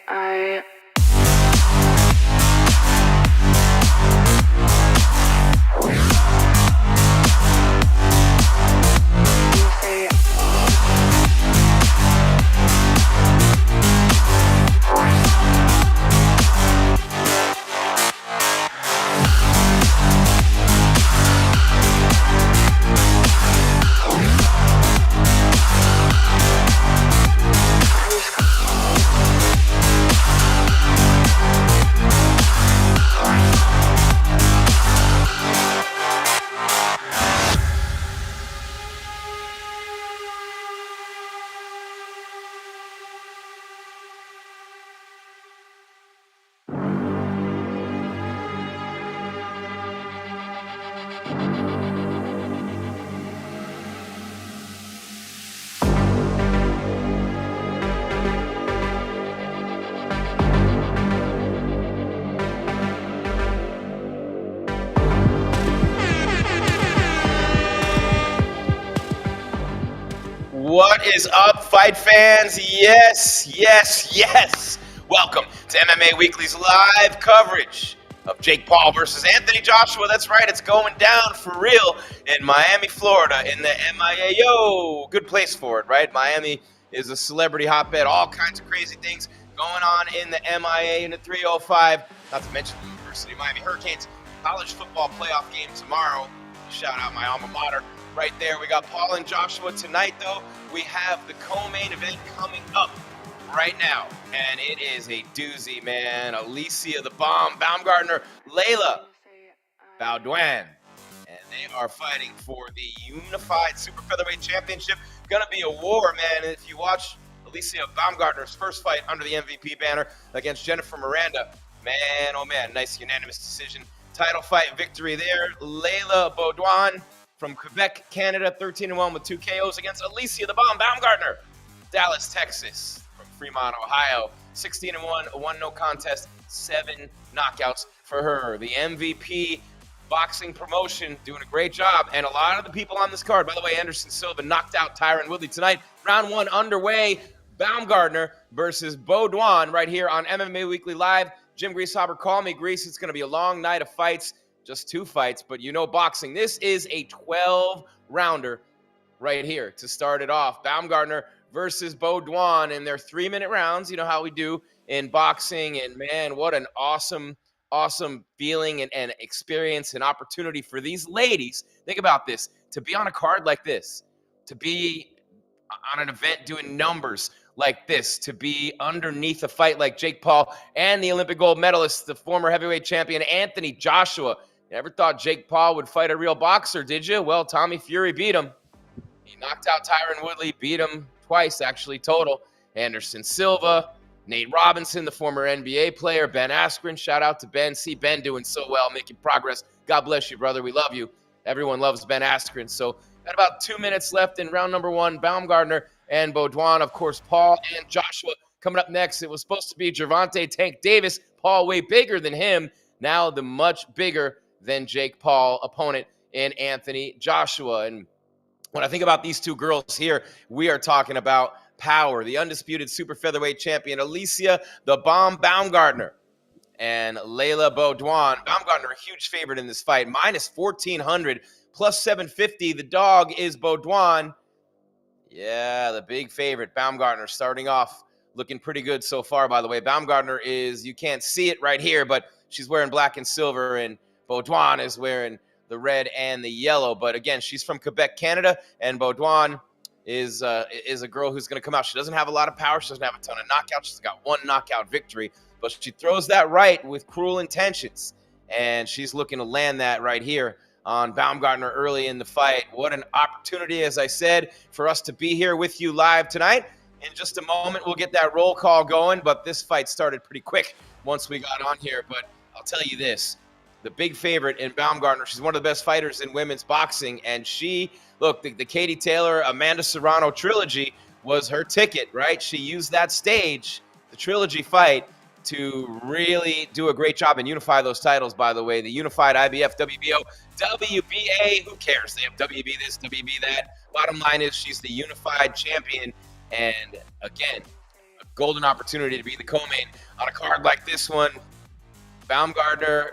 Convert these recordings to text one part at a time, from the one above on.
I What is up, fight fans? Yes. Welcome to MMA Weekly's live coverage of Jake Paul versus Anthony Joshua. That's right, it's going down for real in Miami, Florida, in the MIAO. Good place for it, right? Miami is a celebrity hotbed, all kinds of crazy things going on in the MIA in the 305. Not to mention the University of Miami Hurricanes college football playoff game tomorrow. Shout out my alma mater. Right there, we got Paul and Joshua tonight, though. We have the co-main event coming up right now, and it is a doozy, man. Alicia the Bomb, Bombgardner, Layla Bodwan, and they are fighting for the Unified Super Featherweight Championship. Gonna be a war, man. And if you watch Alicia Baumgartner's first fight under the MVP banner against Jennifer Miranda, man, oh man, nice unanimous decision. Title fight victory there. Layla Bodwan from Quebec, Canada, 13-1 with 2 KOs against Alicia the Bomb Baumgardner. Dallas, Texas, from Fremont, Ohio, 16-1, 1 no contest, 7 knockouts for her. The MVP boxing promotion doing a great job. And a lot of the people on this card, by the way, Anderson Silva knocked out Tyron Woodley tonight. Round 1 underway. Baumgardner versus Bodwan right here on MMA Weekly Live. Jim Greasehaber, call me Grease. It's going to be a long night of fights. Just 2 fights, but you know boxing. This is a 12-rounder right here to start it off. Baumgardner versus Bodwan in their 3-minute rounds. You know how we do in boxing. And, man, what an awesome feeling and experience and opportunity for these ladies. Think about this. To be on a card like this, to be on an event doing numbers like this, to be underneath a fight like Jake Paul and the Olympic gold medalist, the former heavyweight champion, Anthony Joshua. You never thought Jake Paul would fight a real boxer, did you? Well, Tommy Fury beat him. He knocked out Tyron Woodley, beat him twice, actually, total. Anderson Silva, Nate Robinson, the former NBA player, Ben Askren. Shout out to Ben. See Ben doing so well, making progress. God bless you, brother. We love you. Everyone loves Ben Askren. So, got about 2 minutes left in round number 1. Baumgardner and Bodwan, of course, Paul and Joshua coming up next. It was supposed to be Gervonta Tank Davis. Paul way bigger than him. Now the much bigger than Jake Paul opponent in Anthony Joshua. And when I think about these 2 girls here, we are talking about power. The undisputed super featherweight champion, Alicia the Bomb Baumgardner, and Layla Bodwan. Baumgardner, a huge favorite in this fight, minus 1,400, plus 750. The dog is Bodwan. Yeah, the big favorite, Baumgardner, starting off looking pretty good so far, by the way. Baumgardner is, you can't see it right here, but she's wearing black and silver, and Bodwan is wearing the red and the yellow. But again, she's from Quebec, Canada, and Bodwan is a girl who's going to come out. She doesn't have a lot of power. She doesn't have a ton of knockouts. She's got 1 knockout victory, but she throws that right with cruel intentions, and she's looking to land that right here on Baumgardner early in the fight. What an opportunity, as I said, for us to be here with you live tonight. In just a moment, we'll get that roll call going, but this fight started pretty quick once we got on here. But I'll tell you this, the big favorite in Baumgardner, she's one of the best fighters in women's boxing, and she, look, the Katie Taylor, Amanda Serrano trilogy was her ticket, right? She used that stage, the trilogy fight, to really do a great job and unify those titles, by the way. The unified IBF, WBO, WBA, who cares? They have WB this, WB that. Bottom line is she's the unified champion. And again, a golden opportunity to be the co-main on a card like this one. Bombgardner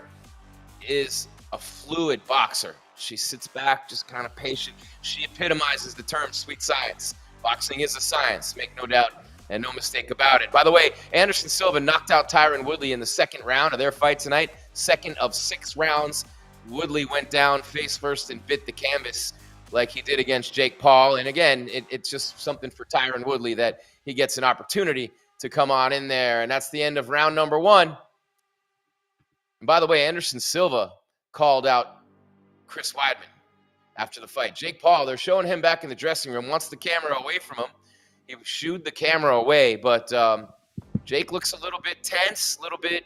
is a fluid boxer. She sits back, just kind of patient. She epitomizes the term sweet science. Boxing is a science, make no doubt and no mistake about it. By the way, Anderson Silva knocked out Tyron Woodley in the second round of their fight tonight. Second of 6 rounds. Woodley went down face first and bit the canvas like he did against Jake Paul. And again, it's just something for Tyron Woodley that he gets an opportunity to come on in there. And that's the end of round number 1. And by the way, Anderson Silva called out Chris Weidman after the fight. Jake Paul, they're showing him back in the dressing room, wants the camera away from him. He shooed the camera away, but Jake looks a little bit tense, a little bit,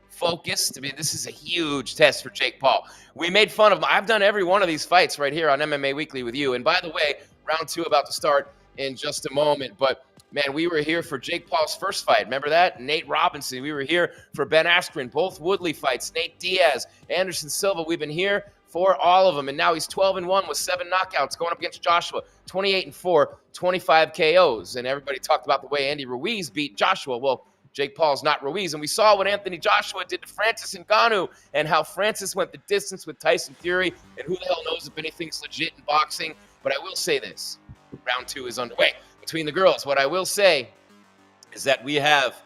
focused. I mean, this is a huge test for Jake Paul. We made fun of him. I've done every one of these fights right here on MMA Weekly with you. And by the way, round 2 about to start in just a moment. But, man, we were here for Jake Paul's first fight. Remember that? Nate Robinson. We were here for Ben Askren. Both Woodley fights. Nate Diaz, Anderson Silva. We've been here for all of them. And now he's 12-1 with 7 knockouts going up against Joshua. 28-4, 25 KOs. And everybody talked about the way Andy Ruiz beat Joshua. Well, Jake Paul's not Ruiz. And we saw what Anthony Joshua did to Francis Ngannou and how Francis went the distance with Tyson Fury. And who the hell knows if anything's legit in boxing. But I will say this. Round 2 is underway between the girls. What I will say is that we have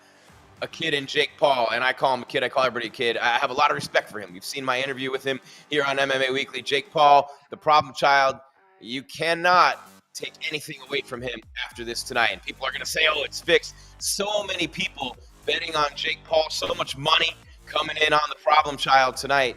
a kid in Jake Paul, and I call him a kid. I call everybody a kid. I have a lot of respect for him. You've seen my interview with him here on MMA Weekly. Jake Paul, the problem child. You cannot take anything away from him after this tonight. And people are going to say, oh, it's fixed. So many people betting on Jake Paul, so much money coming in on the problem child tonight.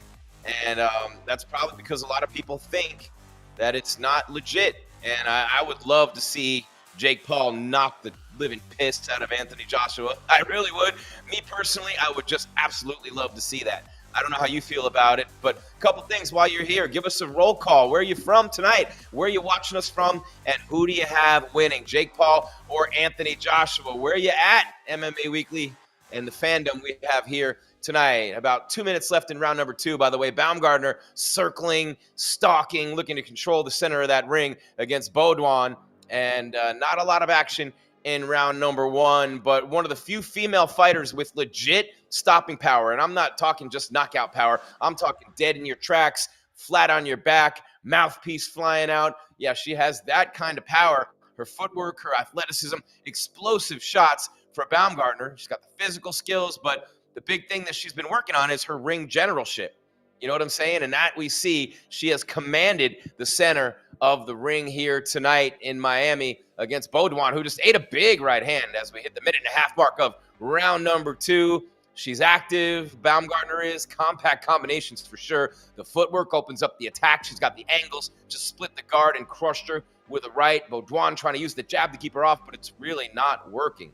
And that's probably because a lot of people think that it's not legit. And I would love to see Jake Paul knock the living piss out of Anthony Joshua. I really would. Me personally, I would just absolutely love to see that. I don't know how you feel about it, but a couple things while you're here. Give us a roll call. Where are you from tonight? Where are you watching us from? And who do you have winning, Jake Paul or Anthony Joshua? Where are you at, MMA Weekly and the fandom we have here tonight? About 2 minutes left in round number 2. By the way, Bombgardner circling, stalking, looking to control the center of that ring against Bodwan. And not a lot of action in round number 1, but one of the few female fighters with legit stopping power. And I'm not talking just knockout power. I'm talking dead in your tracks, flat on your back, mouthpiece flying out. Yeah, she has that kind of power. Her footwork, her athleticism, explosive shots for Bombgardner. She's got the physical skills, but the big thing that she's been working on is her ring generalship. You know what I'm saying? And that we see she has commanded the center of the ring here tonight in Miami against Bodwan, who just ate a big right hand as we hit the minute-and-a-half mark of round number 2. She's active. Bombgardner is. Compact combinations for sure. The footwork opens up the attack. She's got the angles. Just split the guard and crushed her with a right. Bodwan trying to use the jab to keep her off, but it's really not working.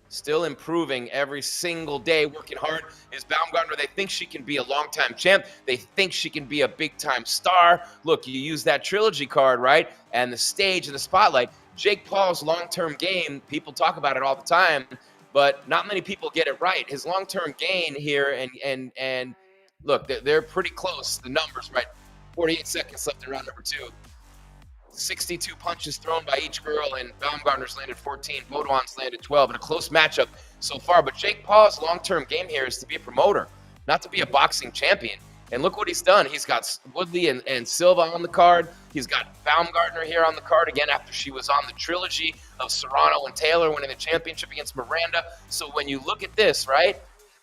Still improving every single day, working hard. Is Bombgardner. They think she can be a long-time champ. They think she can be a big-time star. Look, you use that trilogy card, right? And the stage and the spotlight. Jake Paul's long-term game, people talk about it all the time, but not many people get it right. His long-term gain here, and look, they're pretty close. The numbers, right? 48 seconds left in round number 2. 62 punches thrown by each girl, and Baumgartner's landed 14. Bodwan's landed 12 in a close matchup so far. But Jake Paul's long-term game here is to be a promoter, not to be a boxing champion. And look what he's done. He's got Woodley and Silva on the card. He's got Baumgardner here on the card again after she was on the trilogy of Serrano and Taylor winning the championship against Miranda. So when you look at this, right,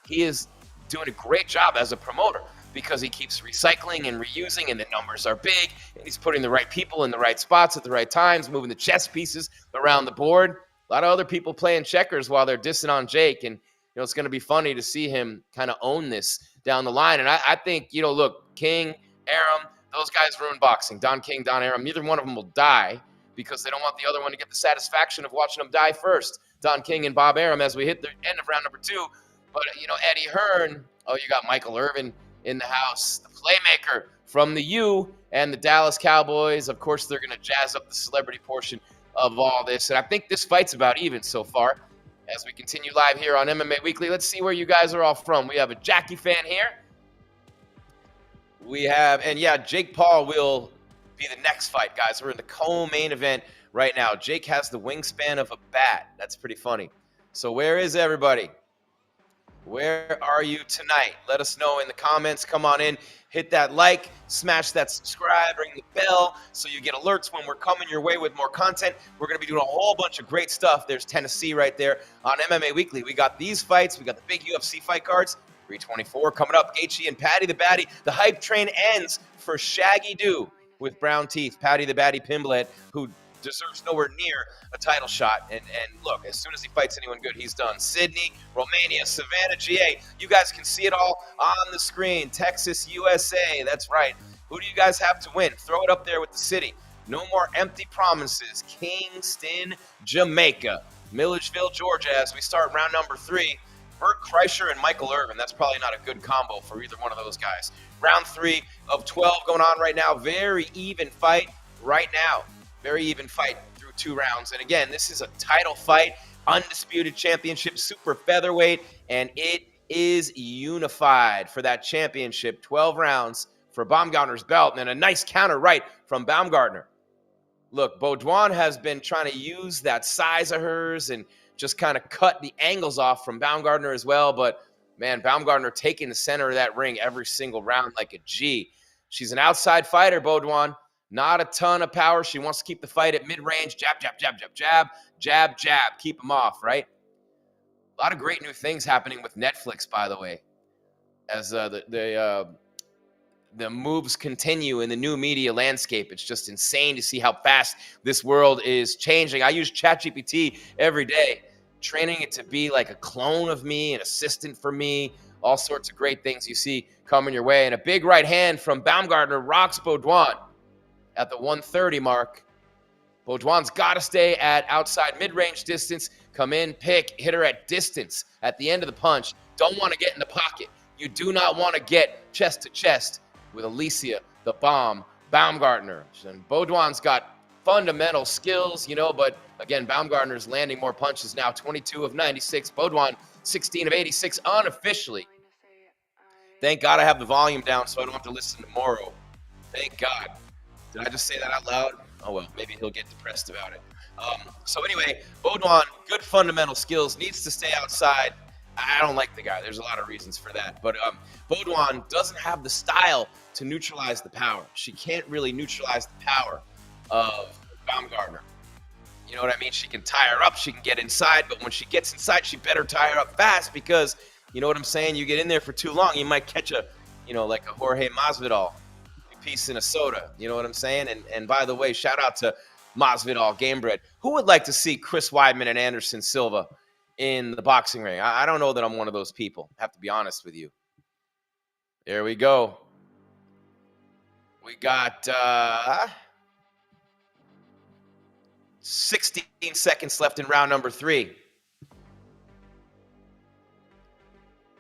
he is doing a great job as a promoter, because he keeps recycling and reusing, and the numbers are big, and he's putting the right people in the right spots at the right times, moving the chess pieces around the board. A lot of other people playing checkers while they're dissing on Jake, and it's going to be funny to see him kind of own this down the line. And I think, look, King, Arum, those guys ruin boxing. Don King, Don Arum, neither one of them will die because they don't want the other one to get the satisfaction of watching them die first. Don King and Bob Arum as we hit the end of round number 2. But, Eddie Hearn, you got Michael Irvin in the house, the playmaker from the U and the Dallas Cowboys. Of course, they're going to jazz up the celebrity portion of all this. And I think this fight's about even so far as we continue live here on MMA Weekly. Let's see where you guys are all from. We have a Jackie fan here. We have, and yeah, Jake Paul will be the next fight, guys. We're in the co-main event right now. Jake has the wingspan of a bat. That's pretty funny. So where is everybody? Where are you tonight? Let us know in the comments. Come on in, hit that like, smash that subscribe, ring the bell so you get alerts when we're coming your way with more content. We're going to be doing a whole bunch of great stuff. There's Tennessee right there on MMA Weekly. We got these fights. We got the big UFC fight cards. 324 coming up. Gaethje and Patty the Batty. The hype train ends for Shaggy Doo with brown teeth. Patty the Batty Pimblett, who deserves nowhere near a title shot. And look, as soon as he fights anyone good, he's done. Sydney, Romania, Savannah, GA. You guys can see it all on the screen. Texas, USA. That's right. Who do you guys have to win? Throw it up there with the city. No more empty promises. Kingston, Jamaica. Milledgeville, Georgia, as we start round number 3. Bert Kreischer and Michael Irvin. That's probably not a good combo for either one of those guys. Round 3 of 12 going on right now. Very even fight right now. Very even fight through 2 rounds. And again, this is a title fight, undisputed championship, super featherweight, and it is unified for that championship. 12 rounds for Bombgardner's belt, and a nice counter right from Bombgardner. Look, Bodwan has been trying to use that size of hers and just kind of cut the angles off from Bombgardner as well. But, man, Bombgardner taking the center of that ring every single round like a G. She's an outside fighter, Bodwan. Not a ton of power. She wants to keep the fight at mid-range. Jab, jab, jab, jab, jab, jab, jab. Keep them off, right? A lot of great new things happening with Netflix, by the way, as the moves continue in the new media landscape. It's just insane to see how fast this world is changing. I use ChatGPT every day, training it to be like a clone of me, an assistant for me, all sorts of great things you see coming your way. And a big right hand from Bombgardner rocks Bodwan at the 130 mark. Bodwan's got to stay at outside mid-range distance, come in, pick, hit her at distance at the end of the punch. Don't want to get in the pocket. You do not want to get chest to chest with Alicia, the bomb, Bombgardner. And Bodwan's got fundamental skills, but again, Bombgardner's landing more punches now, 22 of 96. Bodwan, 16 of 86 unofficially. Thank God I have the volume down so I don't have to listen to Moro. Thank God. Did I just say that out loud? Oh, well, maybe he'll get depressed about it. So anyway, Bodwan, good fundamental skills, needs to stay outside. I don't like the guy. There's a lot of reasons for that. But Bodwan doesn't have the style to neutralize the power. She can't really neutralize the power of Bombgardner. You know what I mean? She can tie her up. She can get inside. But when she gets inside, she better tie her up fast because, you know what I'm saying? You get in there for too long, you might catch a, like a Jorge Masvidal piece in a soda. You know what I'm saying? And by the way, shout out to Masvidal, Gamebred. Who would like to see Chris Weidman and Anderson Silva in the boxing ring? I don't know that I'm one of those people. I have to be honest with you. There we go. We got 16 seconds left in round number 3.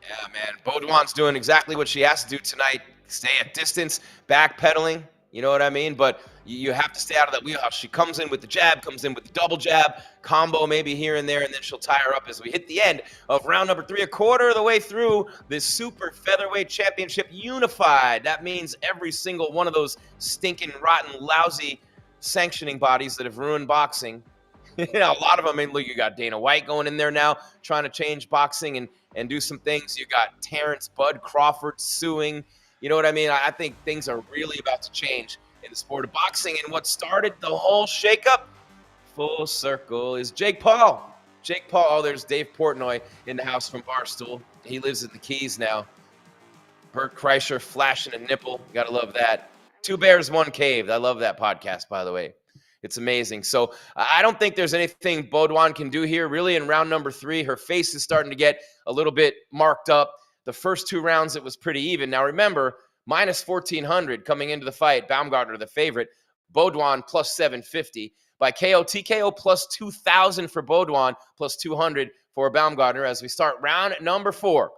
Yeah, man. Bodwan's doing exactly what she has to do tonight. Stay at distance, backpedaling. You know what I mean? But you have to stay out of that wheelhouse. She comes in with the jab, comes in with the double jab, combo maybe here and there, and then she'll tie her up as we hit the end of round number 3, a quarter of the way through this super featherweight championship unified. That means every single one of those stinking, rotten, lousy sanctioning bodies that have ruined boxing. A lot of them. I mean, look, you got Dana White going in there now, trying to change boxing and do some things. You got Terrence Bud Crawford suing. You know what I mean? I think things are really about to change in the sport of boxing. And what started the whole shakeup, full circle, is Jake Paul. Jake Paul. Oh, there's Dave Portnoy in the house from Barstool. He lives in the Keys now. Bert Kreischer flashing a nipple. You got to love that. 2 Bears, 1 Cave. I love that podcast, by the way. It's amazing. So I don't think there's anything Bodwan can do here. Really, in round number 3, her face is starting to get a little bit marked up. The first 2 rounds, it was pretty even. Now, remember, minus 1,400 coming into the fight. Bombgardner, the favorite. Bodwan, plus 750. By KO, TKO, plus 2,000 for Bodwan, plus 200 for Bombgardner as we start round number 4.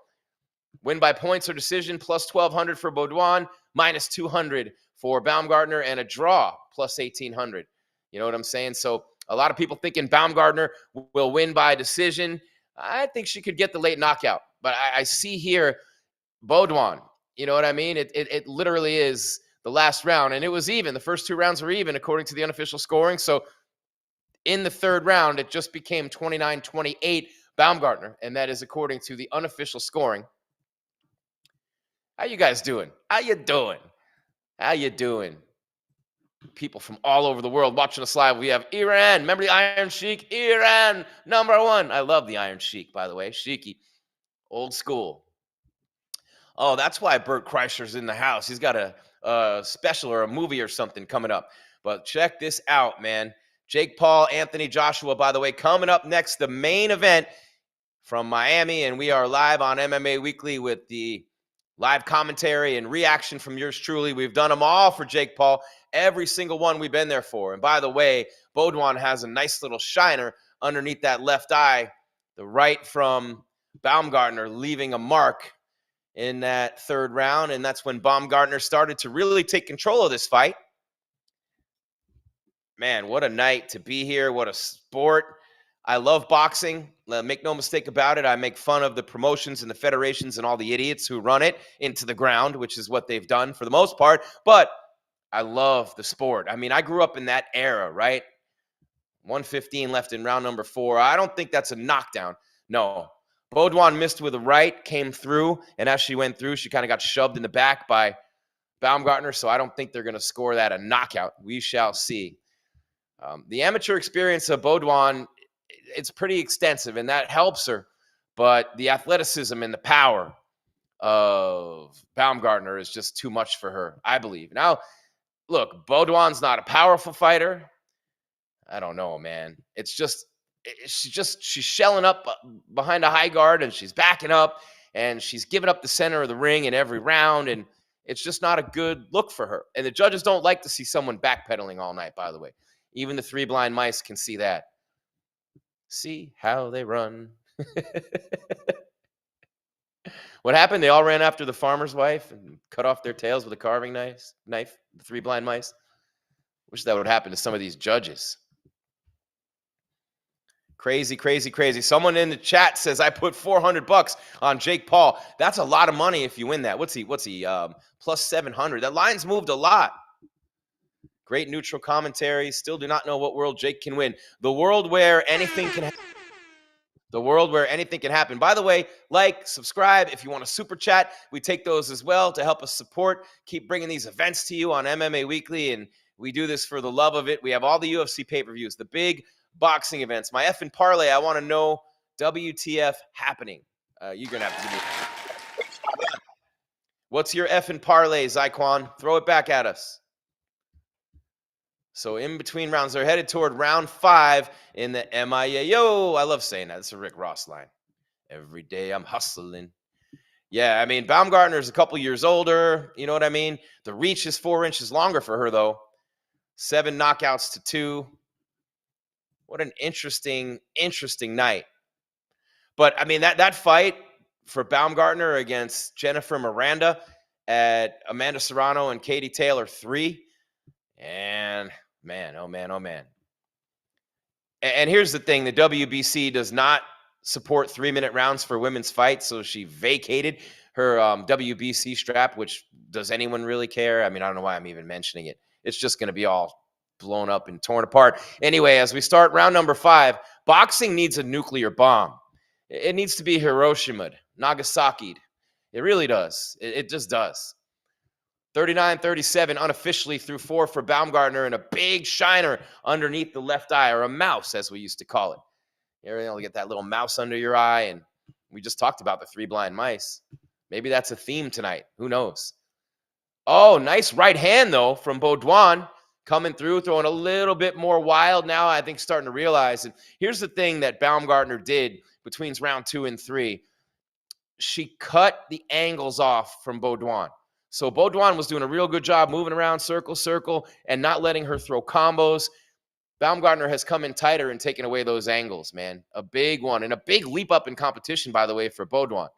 Win by points or decision, plus 1,200 for Bodwan, minus 200 for Bombgardner, and a draw, plus 1,800. You know what I'm saying? So a lot of people thinking Bombgardner will win by decision. I think she could get the late knockout. But I see here Bodwan. You know what I mean? It literally is the last round. And it was even. The first 2 rounds were even according to the unofficial scoring. So in the 3rd round, it just became 29-28 Baumgartner, and that is according to the unofficial scoring. How you guys doing? How you doing? How you doing? People from all over the world watching us live. We have Iran. Remember the Iron Sheik? Iran, #1. I love the Iron Sheik, by the way. Sheiky. Old school. Oh, that's why Bert Kreischer's in the house. He's got a special or a movie or something coming up. But check this out, man. Jake Paul, Anthony Joshua, by the way, coming up next, the main event from Miami. And we are live on MMA Weekly with the live commentary and reaction from yours truly. We've done them all for Jake Paul. Every single one we've been there for. And by the way, Bodwan has a nice little shiner underneath that left eye. The right from Baumgardner leaving a mark in that third round. And that's when Bombgardner started to really take control of this fight. Man, what a night to be here. What a sport. I love boxing. Make no mistake about it. I make fun of the promotions and the federations and all the idiots who run it into the ground, which is what they've done for the most part. But I love the sport. I mean, I grew up in that era, right? 115 left in round number 4. I don't think that's a knockdown. No. Bodwan missed with a right, came through, and as she went through, she kind of got shoved in the back by Baumgartner, so I don't think they're going to score that a knockout. We shall see. The amateur experience of Bodwan, it's pretty extensive, and that helps her, but the athleticism and the power of Baumgartner is just too much for her, I believe. Now, look, Bodwan's not a powerful fighter. I don't know, man. It's just she's shelling up behind a high guard, and she's backing up, and she's giving up the center of the ring in every round, and it's just not a good look for her. And the judges don't like to see someone backpedaling all night, by the way. Even the 3 blind mice can see that. See how they run. What happened? They all ran after the farmer's wife and cut off their tails with a carving knife, the 3 blind mice. Wish that would happen to some of these judges. Crazy, crazy, crazy. Someone in the chat says I put $400 on Jake Paul. That's a lot of money if you win that. What's he? Plus 700. That line's moved a lot. Great neutral commentary. Still do not know what world Jake can win. The world where anything can happen. The world where anything can happen. By the way, like, subscribe. If you want a super chat, we take those as well to help us support. Keep bringing these events to you on MMA Weekly, and we do this for the love of it. We have all the UFC pay-per-views, the big boxing events. My effing parlay, I want to know WTF happening. You're going to have to give me. What's your effing parlay, Zyquan? Throw it back at us. So in between rounds, they're headed toward round 5 in the MIAO. I love saying that. It's a Rick Ross line. Every day I'm hustling. Yeah, I mean, Baumgartner is a couple years older. You know what I mean? The reach is 4 inches longer for her, though. 7 knockouts to 2. What an interesting night. But, I mean, that fight for Baumgartner against Jennifer Miranda at Amanda Serrano and Katie Taylor 3. And, man, oh, man, oh, man. And here's the thing. The WBC does not support 3-minute rounds for women's fights, so she vacated her WBC strap, which does anyone really care? I mean, I don't know why I'm even mentioning it. It's just going to be all blown up and torn apart. Anyway, as we start round number 5, boxing needs a nuclear bomb. It needs to be Hiroshima, Nagasaki. It really does. It just does. 39-37 unofficially through 4 for Baumgartner and a big shiner underneath the left eye, or a mouse, as we used to call it. You're able to get that little mouse under your eye, and we just talked about the 3 blind mice. Maybe that's a theme tonight. Who knows? Oh, nice right hand, though, from Bodwan. Coming through, throwing a little bit more wild now, I think starting to realize. And here's the thing that Baumgartner did between round 2 and 3. She cut the angles off from Bodwan. So Bodwan was doing a real good job moving around circle, and not letting her throw combos. Baumgartner has come in tighter and taken away those angles, man. A big one, and a big leap up in competition, by the way, for Bodwan.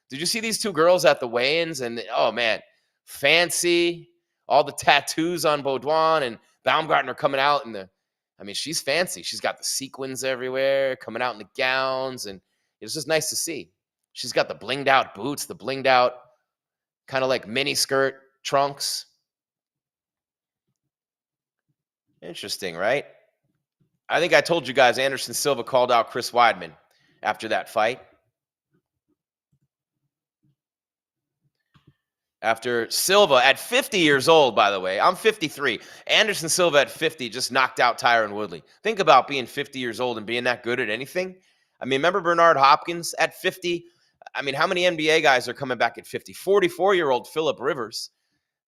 Did you see these 2 girls at the weigh-ins? And, oh, man, fancy. All the tattoos on Bodwan, and Baumgartner coming out in she's fancy. She's got the sequins everywhere, coming out in the gowns, and it's just nice to see. She's got the blinged out boots, the blinged out kind of like mini skirt trunks. Interesting, right? I think I told you guys Anderson Silva called out Chris Weidman. after that fight. After Silva at 50 years old, by the way, I'm 53. Anderson Silva at 50 just knocked out Tyron Woodley. Think about being 50 years old and being that good at anything. I mean, remember Bernard Hopkins at 50? I mean, how many NBA guys are coming back at 50? 44-year-old Phillip Rivers.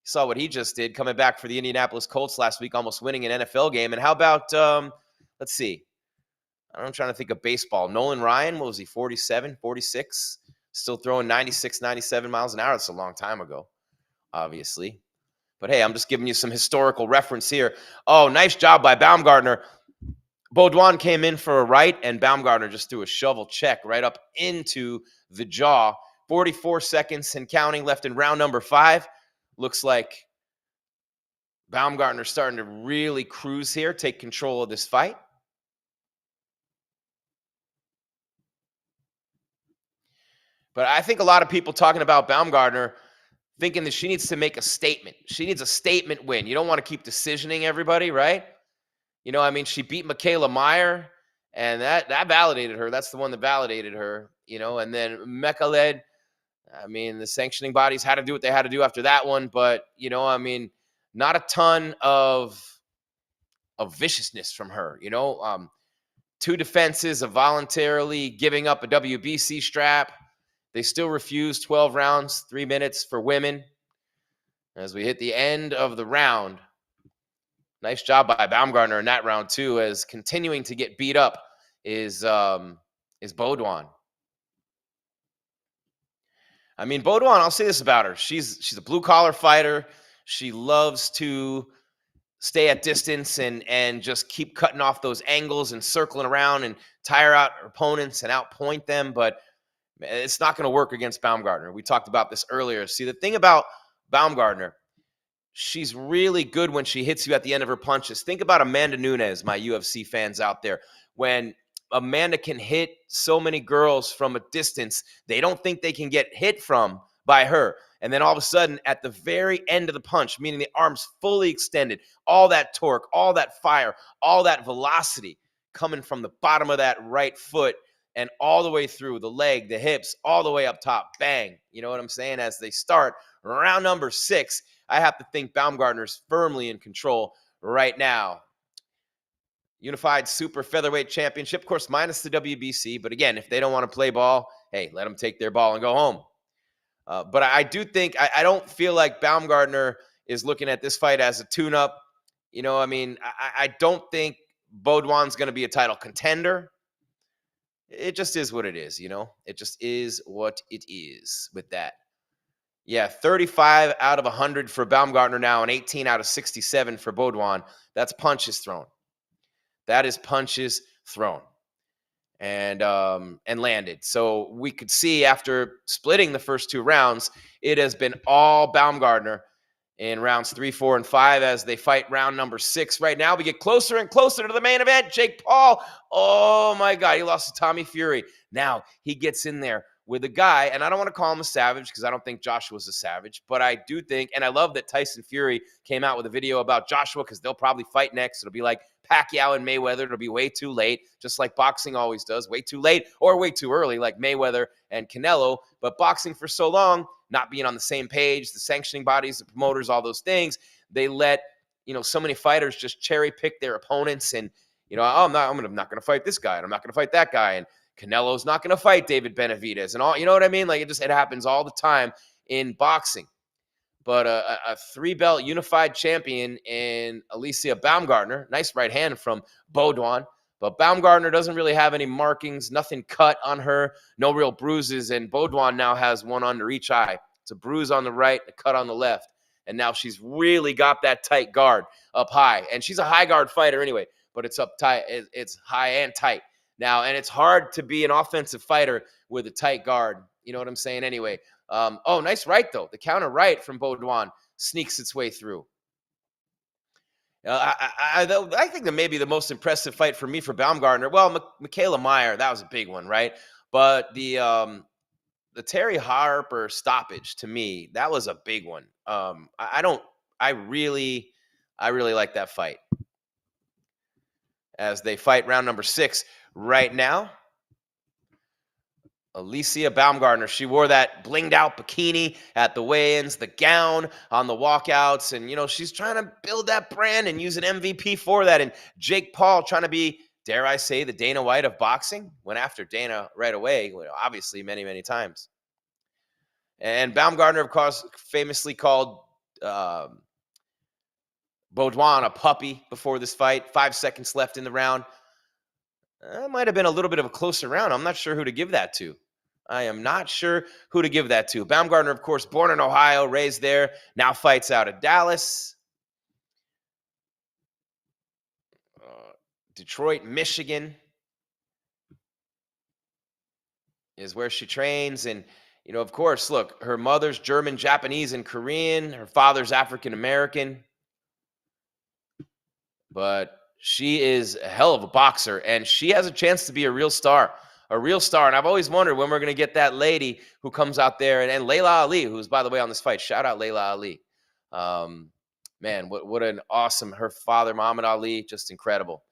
Saw what he just did coming back for the Indianapolis Colts last week, almost winning an NFL game. And how about, let's see, I'm trying to think of baseball. Nolan Ryan, what was he, 47, 46? Still throwing 96, 97 miles an hour. That's a long time ago, obviously. But hey, I'm just giving you some historical reference here. Oh, nice job by Baumgardner. Bodwan came in for a right, and Baumgardner just threw a shovel check right up into the jaw. 44 seconds and counting left in round number 5. Looks like Baumgardner's starting to really cruise here, take control of this fight. But I think a lot of people talking about Baumgardner thinking that she needs to make a statement. She needs a statement win. You don't want to keep decisioning everybody, right? You know, I mean, she beat Michaela Meyer, and that validated her. That's the one that validated her, you know. And then Mekhaled, I mean, the sanctioning bodies had to do what they had to do after that one. But, you know, I mean, not a ton of viciousness from her, you know. 2 defenses of voluntarily giving up a WBC strap. They still refuse 12 rounds, 3 minutes for women. As we hit the end of the round, nice job by Baumgardner in that round too, as continuing to get beat up is Bodwan. I mean, Bodwan, I'll say this about her. She's a blue-collar fighter. She loves to stay at distance and just keep cutting off those angles and circling around and tire out her opponents and outpoint them, but it's not going to work against Baumgardner. We talked about this earlier. See, the thing about Baumgardner, she's really good when she hits you at the end of her punches. Think about Amanda Nunes, my UFC fans out there. When Amanda can hit so many girls from a distance, they don't think they can get hit from by her. And then all of a sudden, at the very end of the punch, meaning the arms fully extended, all that torque, all that fire, all that velocity coming from the bottom of that right foot and all the way through the leg, the hips, all the way up top. Bang. You know what I'm saying? As they start round number 6, I have to think Baumgardner's firmly in control right now. Unified Super Featherweight Championship, of course, minus the WBC. But again, if they don't want to play ball, hey, let them take their ball and go home. But I do think, I don't feel like Baumgardner is looking at this fight as a tune-up. You know, I mean, I don't think Bodwan's going to be a title contender. It just is what it is, you know? It just is what it is with that. Yeah, 35 out of 100 for Baumgardner now and 18 out of 67 for Bodwan. That's punches thrown. That is punches thrown and landed. So we could see after splitting the first 2 rounds, it has been all Baumgardner in rounds 3, 4, and 5 as they fight round number 6. Right now, we get closer and closer to the main event. Jake Paul, oh my God, he lost to Tommy Fury. Now he gets in there with a guy, and I don't want to call him a savage because I don't think Joshua's a savage, but I do think, and I love that Tyson Fury came out with a video about Joshua because they'll probably fight next. It'll be like Pacquiao and Mayweather. It'll be way too late, just like boxing always does, way too late or way too early, like Mayweather and Canelo. But boxing for so long, not being on the same page, the sanctioning bodies, the promoters, all those things, they let, you know, so many fighters just cherry pick their opponents and, you know, oh, I'm not going to fight this guy and I'm not going to fight that guy. And Canelo's not going to fight David Benavidez and all, you know what I mean? Like it happens all the time in boxing. But a 3-belt unified champion in Alicia Baumgardner, nice right hand from Bodwan. But Baumgardner doesn't really have any markings, nothing cut on her, no real bruises. And Bodwan now has one under each eye. It's a bruise on the right, a cut on the left. And now she's really got that tight guard up high. And she's a high guard fighter anyway, but it's up tight. It's high and tight. Now, and it's hard to be an offensive fighter with a tight guard. You know what I'm saying? Anyway, oh, nice right, though. The counter right from Bodwan sneaks its way through. I think that maybe the most impressive fight for me for Baumgardner, well, Michaela Meyer, that was a big one, right? But the Terry Harper stoppage, to me, that was a big one. I really like that fight. As they fight round number 6 right now. Alicia Baumgardner, she wore that blinged out bikini at the weigh-ins, the gown on the walkouts, and she's trying to build that brand and use an MVP for that. And Jake Paul trying to be, dare I say, the Dana White of boxing, went after Dana right away, obviously many, many times. And Baumgardner, of course, famously called Bodwan a puppy before this fight. 5 seconds left in the round. That might have been a little bit of a closer round. I'm not sure who to give that to. I am not sure who to give that to. Baumgardner, of course, born in Ohio, raised there, now fights out of Dallas. Detroit, Michigan is where she trains. And, of course, look, her mother's German, Japanese, and Korean. Her father's African-American. But she is a hell of a boxer, and she has a chance to be a real star. A real star. And I've always wondered when we're going to get that lady who comes out there, and Layla Ali, who's, by the way, on this fight. Shout out Layla Ali. Man, what an awesome, her father, Muhammad Ali, just incredible.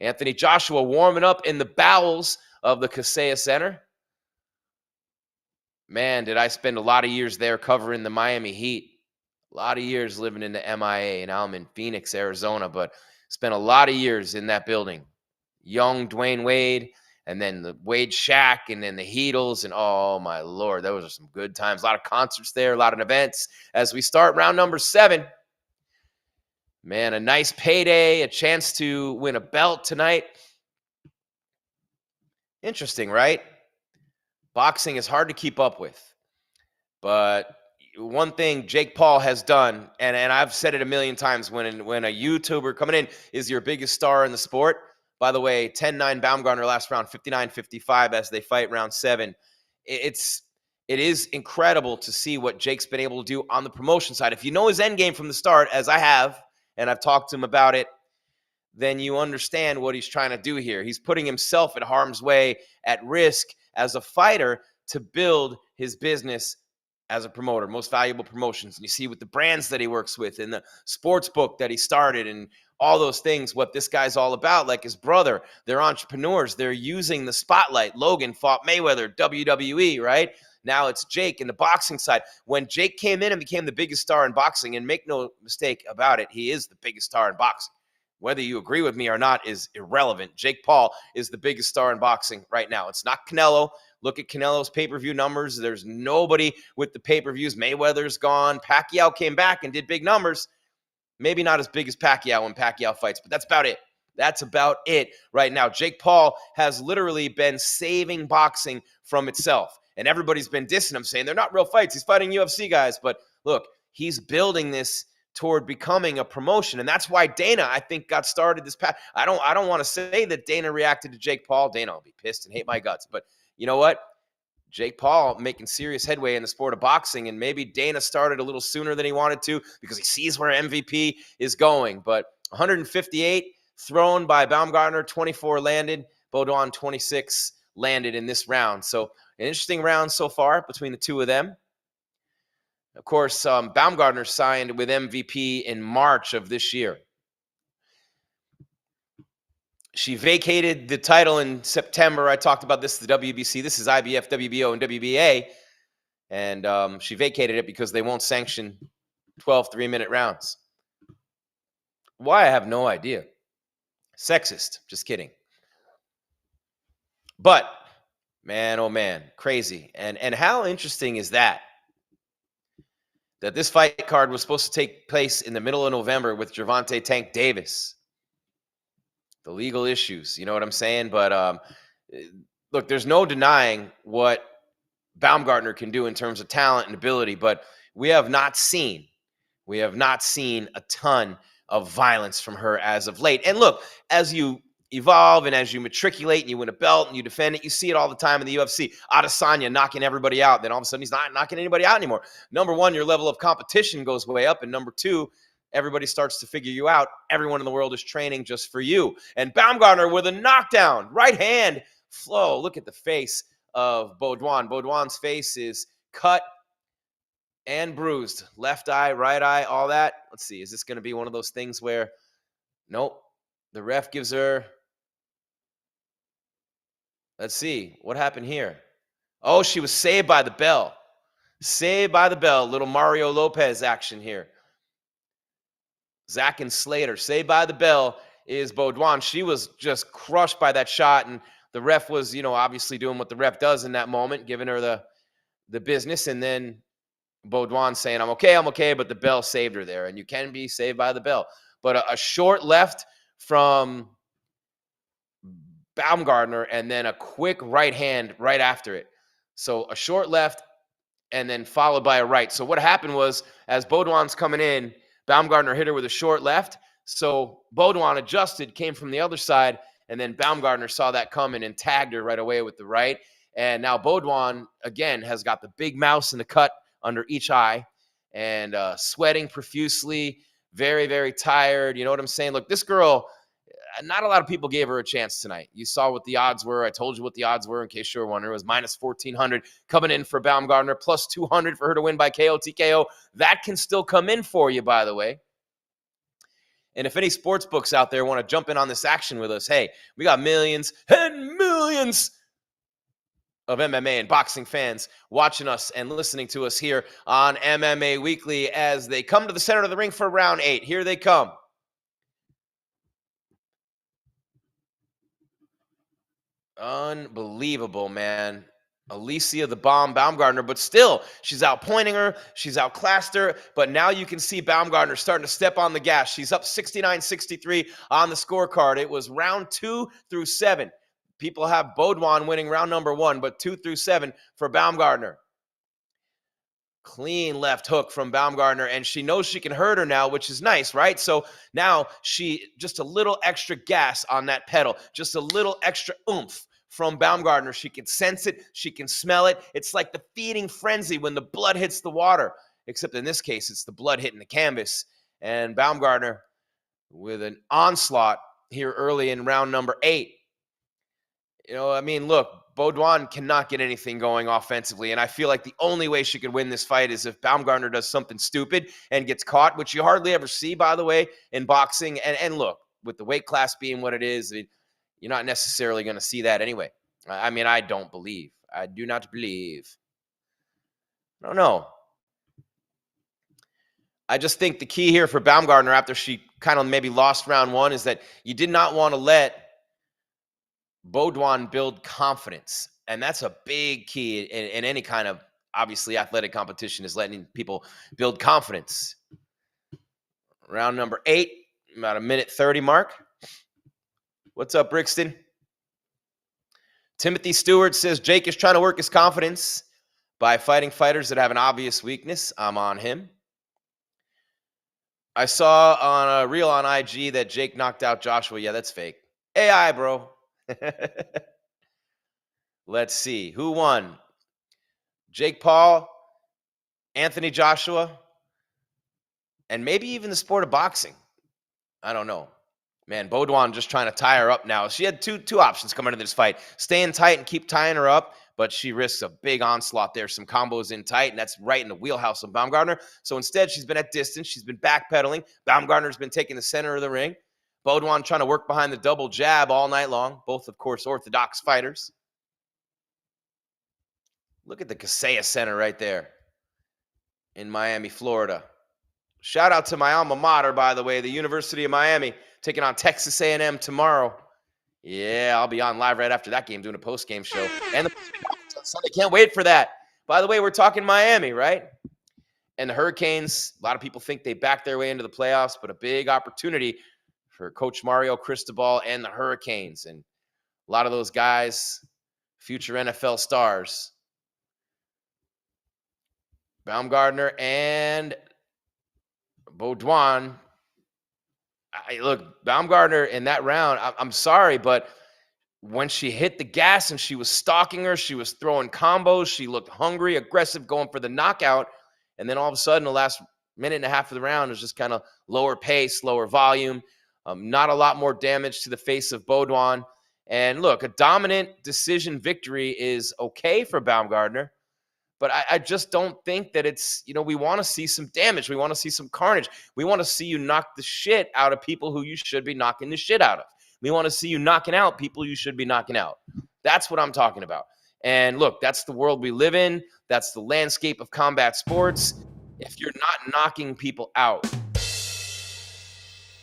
Anthony Joshua warming up in the bowels of the Kaseya Center. Man, did I spend a lot of years there covering the Miami Heat. A lot of years living in the MIA, and I'm in Phoenix, Arizona, but spent a lot of years in that building. Young Dwayne Wade, and then the Wade Shack, and then the Heatles, and oh my Lord, those are some good times. A lot of concerts there, a lot of events. As we start round number 7, man, a nice payday, a chance to win a belt tonight. Interesting, right? Boxing is hard to keep up with, but one thing Jake Paul has done, and I've said it a million times, when a YouTuber coming in is your biggest star in the sport. By the way, 10-9 Baumgardner last round, 59-55 as they fight round 7. It is incredible to see what Jake's been able to do on the promotion side. If you know his end game from the start, as I have, and I've talked to him about it, then you understand what he's trying to do here. He's putting himself at harm's way, at risk as a fighter, to build his business as a promoter, Most Valuable Promotions. And you see with the brands that he works with, and the sports book that he started, and all those things, what this guy's all about. Like his brother, they're entrepreneurs. They're using the spotlight. Logan fought Mayweather, WWE, right? Now it's Jake in the boxing side. When Jake came in and became the biggest star in boxing, and make no mistake about it, he is the biggest star in boxing. Whether you agree with me or not is irrelevant. Jake Paul is the biggest star in boxing right now. It's not Canelo. Look at Canelo's pay-per-view numbers. There's nobody with the pay-per-views. Mayweather's gone. Pacquiao came back and did big numbers. Maybe not as big as Pacquiao when Pacquiao fights, but that's about it. That's about it right now. Jake Paul has literally been saving boxing from itself. And everybody's been dissing him, saying they're not real fights. He's fighting UFC guys. But look, he's building this toward becoming a promotion. And that's why Dana, I think, got started this past. I don't want to say that Dana reacted to Jake Paul. Dana will be pissed and hate my guts. But you know what? Jake Paul making serious headway in the sport of boxing, and maybe Dana started a little sooner than he wanted to because he sees where MVP is going. But 158 thrown by Baumgardner, 24 landed. Bodwan, 26 landed in this round. So an interesting round so far between the two of them. Of course, Baumgardner signed with MVP in March of this year. She vacated the title in September. I talked about this, the WBC. This is IBF, WBO, and WBA. And she vacated it because they won't sanction 12 3-minute rounds. Why? I have no idea. Sexist. Just kidding. But, man, oh man, crazy. And how interesting is that? That this fight card was supposed to take place in the middle of November with Gervonta Tank Davis. The legal issues, you know what I'm saying? But look, there's no denying what Baumgardner can do in terms of talent and ability, but we have not seen a ton of violence from her as of late. And look, as you evolve and as you matriculate and you win a belt and you defend it, you see it all the time in the UFC. Adesanya knocking everybody out, then all of a sudden he's not knocking anybody out anymore. Number one, your level of competition goes way up, and number two, everybody starts to figure you out. Everyone in the world is training just for you. And Baumgardner with a knockdown, right hand flow. Look at the face of Bodwan. Bodwan's face is cut and bruised. Left eye, right eye, all that. Let's see. Is this going to be one of those things where, nope, the ref gives her, let's see, what happened here? Oh, she was saved by the bell. Saved by the bell. Little Mario Lopez action here. Zach and Slater. Saved by the bell is Bodwan. She was just crushed by that shot, and the ref was, obviously doing what the ref does in that moment, giving her the business, and then Bodwan saying, I'm okay, but the bell saved her there, and you can be saved by the bell. But a short left from Baumgardner, and then a quick right hand right after it. So a short left, and then followed by a right. So what happened was, as Bodwan's coming in, Baumgardner hit her with a short left. So Bodwan adjusted, came from the other side, and then Baumgardner saw that coming and tagged her right away with the right. And now Bodwan, again, has got the big mouse in the cut under each eye and sweating profusely, very, very tired. You know what I'm saying? Look, this girl, not a lot of people gave her a chance tonight. You saw what the odds were. I told you what the odds were in case you were wondering. It was minus 1,400 coming in for Baumgardner, plus 200 for her to win by KO TKO. That can still come in for you, by the way. And if any sports books out there want to jump in on this action with us, hey, we got millions and millions of MMA and boxing fans watching us and listening to us here on MMA Weekly as they come to the center of the ring for round 8. Here they come. Unbelievable, man. Alicia the Bomb Baumgardner, but still, she's outpointing her. She's outclassed her, but now you can see Baumgardner starting to step on the gas. She's up 69-63 on the scorecard. It was round 2 through 7. People have Bodwan winning round number 1, but 2 through 7 for Baumgardner. Clean left hook from Baumgardner, and she knows she can hurt her now, which is nice, right? So now she just a little extra gas on that pedal, just a little extra oomph from Baumgardner. She can sense it. She can smell it. It's like the feeding frenzy when the blood hits the water, except in this case, it's the blood hitting the canvas. And Baumgardner with an onslaught here early in round number 8. Look, Bodwan cannot get anything going offensively, and I feel like the only way she could win this fight is if Baumgardner does something stupid and gets caught, which you hardly ever see, by the way, in boxing. And look, with the weight class being what it is, you're not necessarily going to see that anyway. I don't believe. I do not believe. I don't know. I just think the key here for Baumgardner after she kind of maybe lost round 1 is that you did not want to let Bodwan build confidence. And that's a big key in any kind of, obviously, athletic competition, is letting people build confidence. Round number 8, about a minute 30 mark. What's up, Brixton? Timothy Stewart says Jake is trying to work his confidence by fighting fighters that have an obvious weakness. I'm on him. I saw on a reel on IG that Jake knocked out Joshua. Yeah, that's fake. AI, bro. Let's see. Who won? Jake Paul, Anthony Joshua, and maybe even the sport of boxing. I don't know. Man, Bodwan just trying to tie her up now. She had two options coming into this fight. Staying tight and keep tying her up, but she risks a big onslaught there. Some combos in tight, and that's right in the wheelhouse of Baumgardner. So instead, she's been at distance. She's been backpedaling. Baumgardner's been taking the center of the ring. Bodwan trying to work behind the double jab all night long. Both, of course, orthodox fighters. Look at the Kaseya Center right there in Miami, Florida. Shout out to my alma mater, by the way, the University of Miami, taking on Texas A&M tomorrow. Yeah, I'll be on live right after that game doing a post-game show. And the on Sunday, can't wait for that. By the way, we're talking Miami, right? And the Hurricanes, a lot of people think they backed their way into the playoffs, but a big opportunity for Coach Mario Cristobal and the Hurricanes. And a lot of those guys, future NFL stars. Baumgardner and Bodwan. Look, Baumgardner in that round, I'm sorry, but when she hit the gas and she was stalking her, she was throwing combos. She looked hungry, aggressive, going for the knockout. And then all of a sudden, the last minute and a half of the round was just kind of lower pace, lower volume, not a lot more damage to the face of Bodwan. And look, a dominant decision victory is okay for Baumgardner. But I just don't think that it's, we want to see some damage. We want to see some carnage. We want to see you knock the shit out of people who you should be knocking the shit out of. We want to see you knocking out people you should be knocking out. That's what I'm talking about. And look, that's the world we live in. That's the landscape of combat sports. If you're not knocking people out,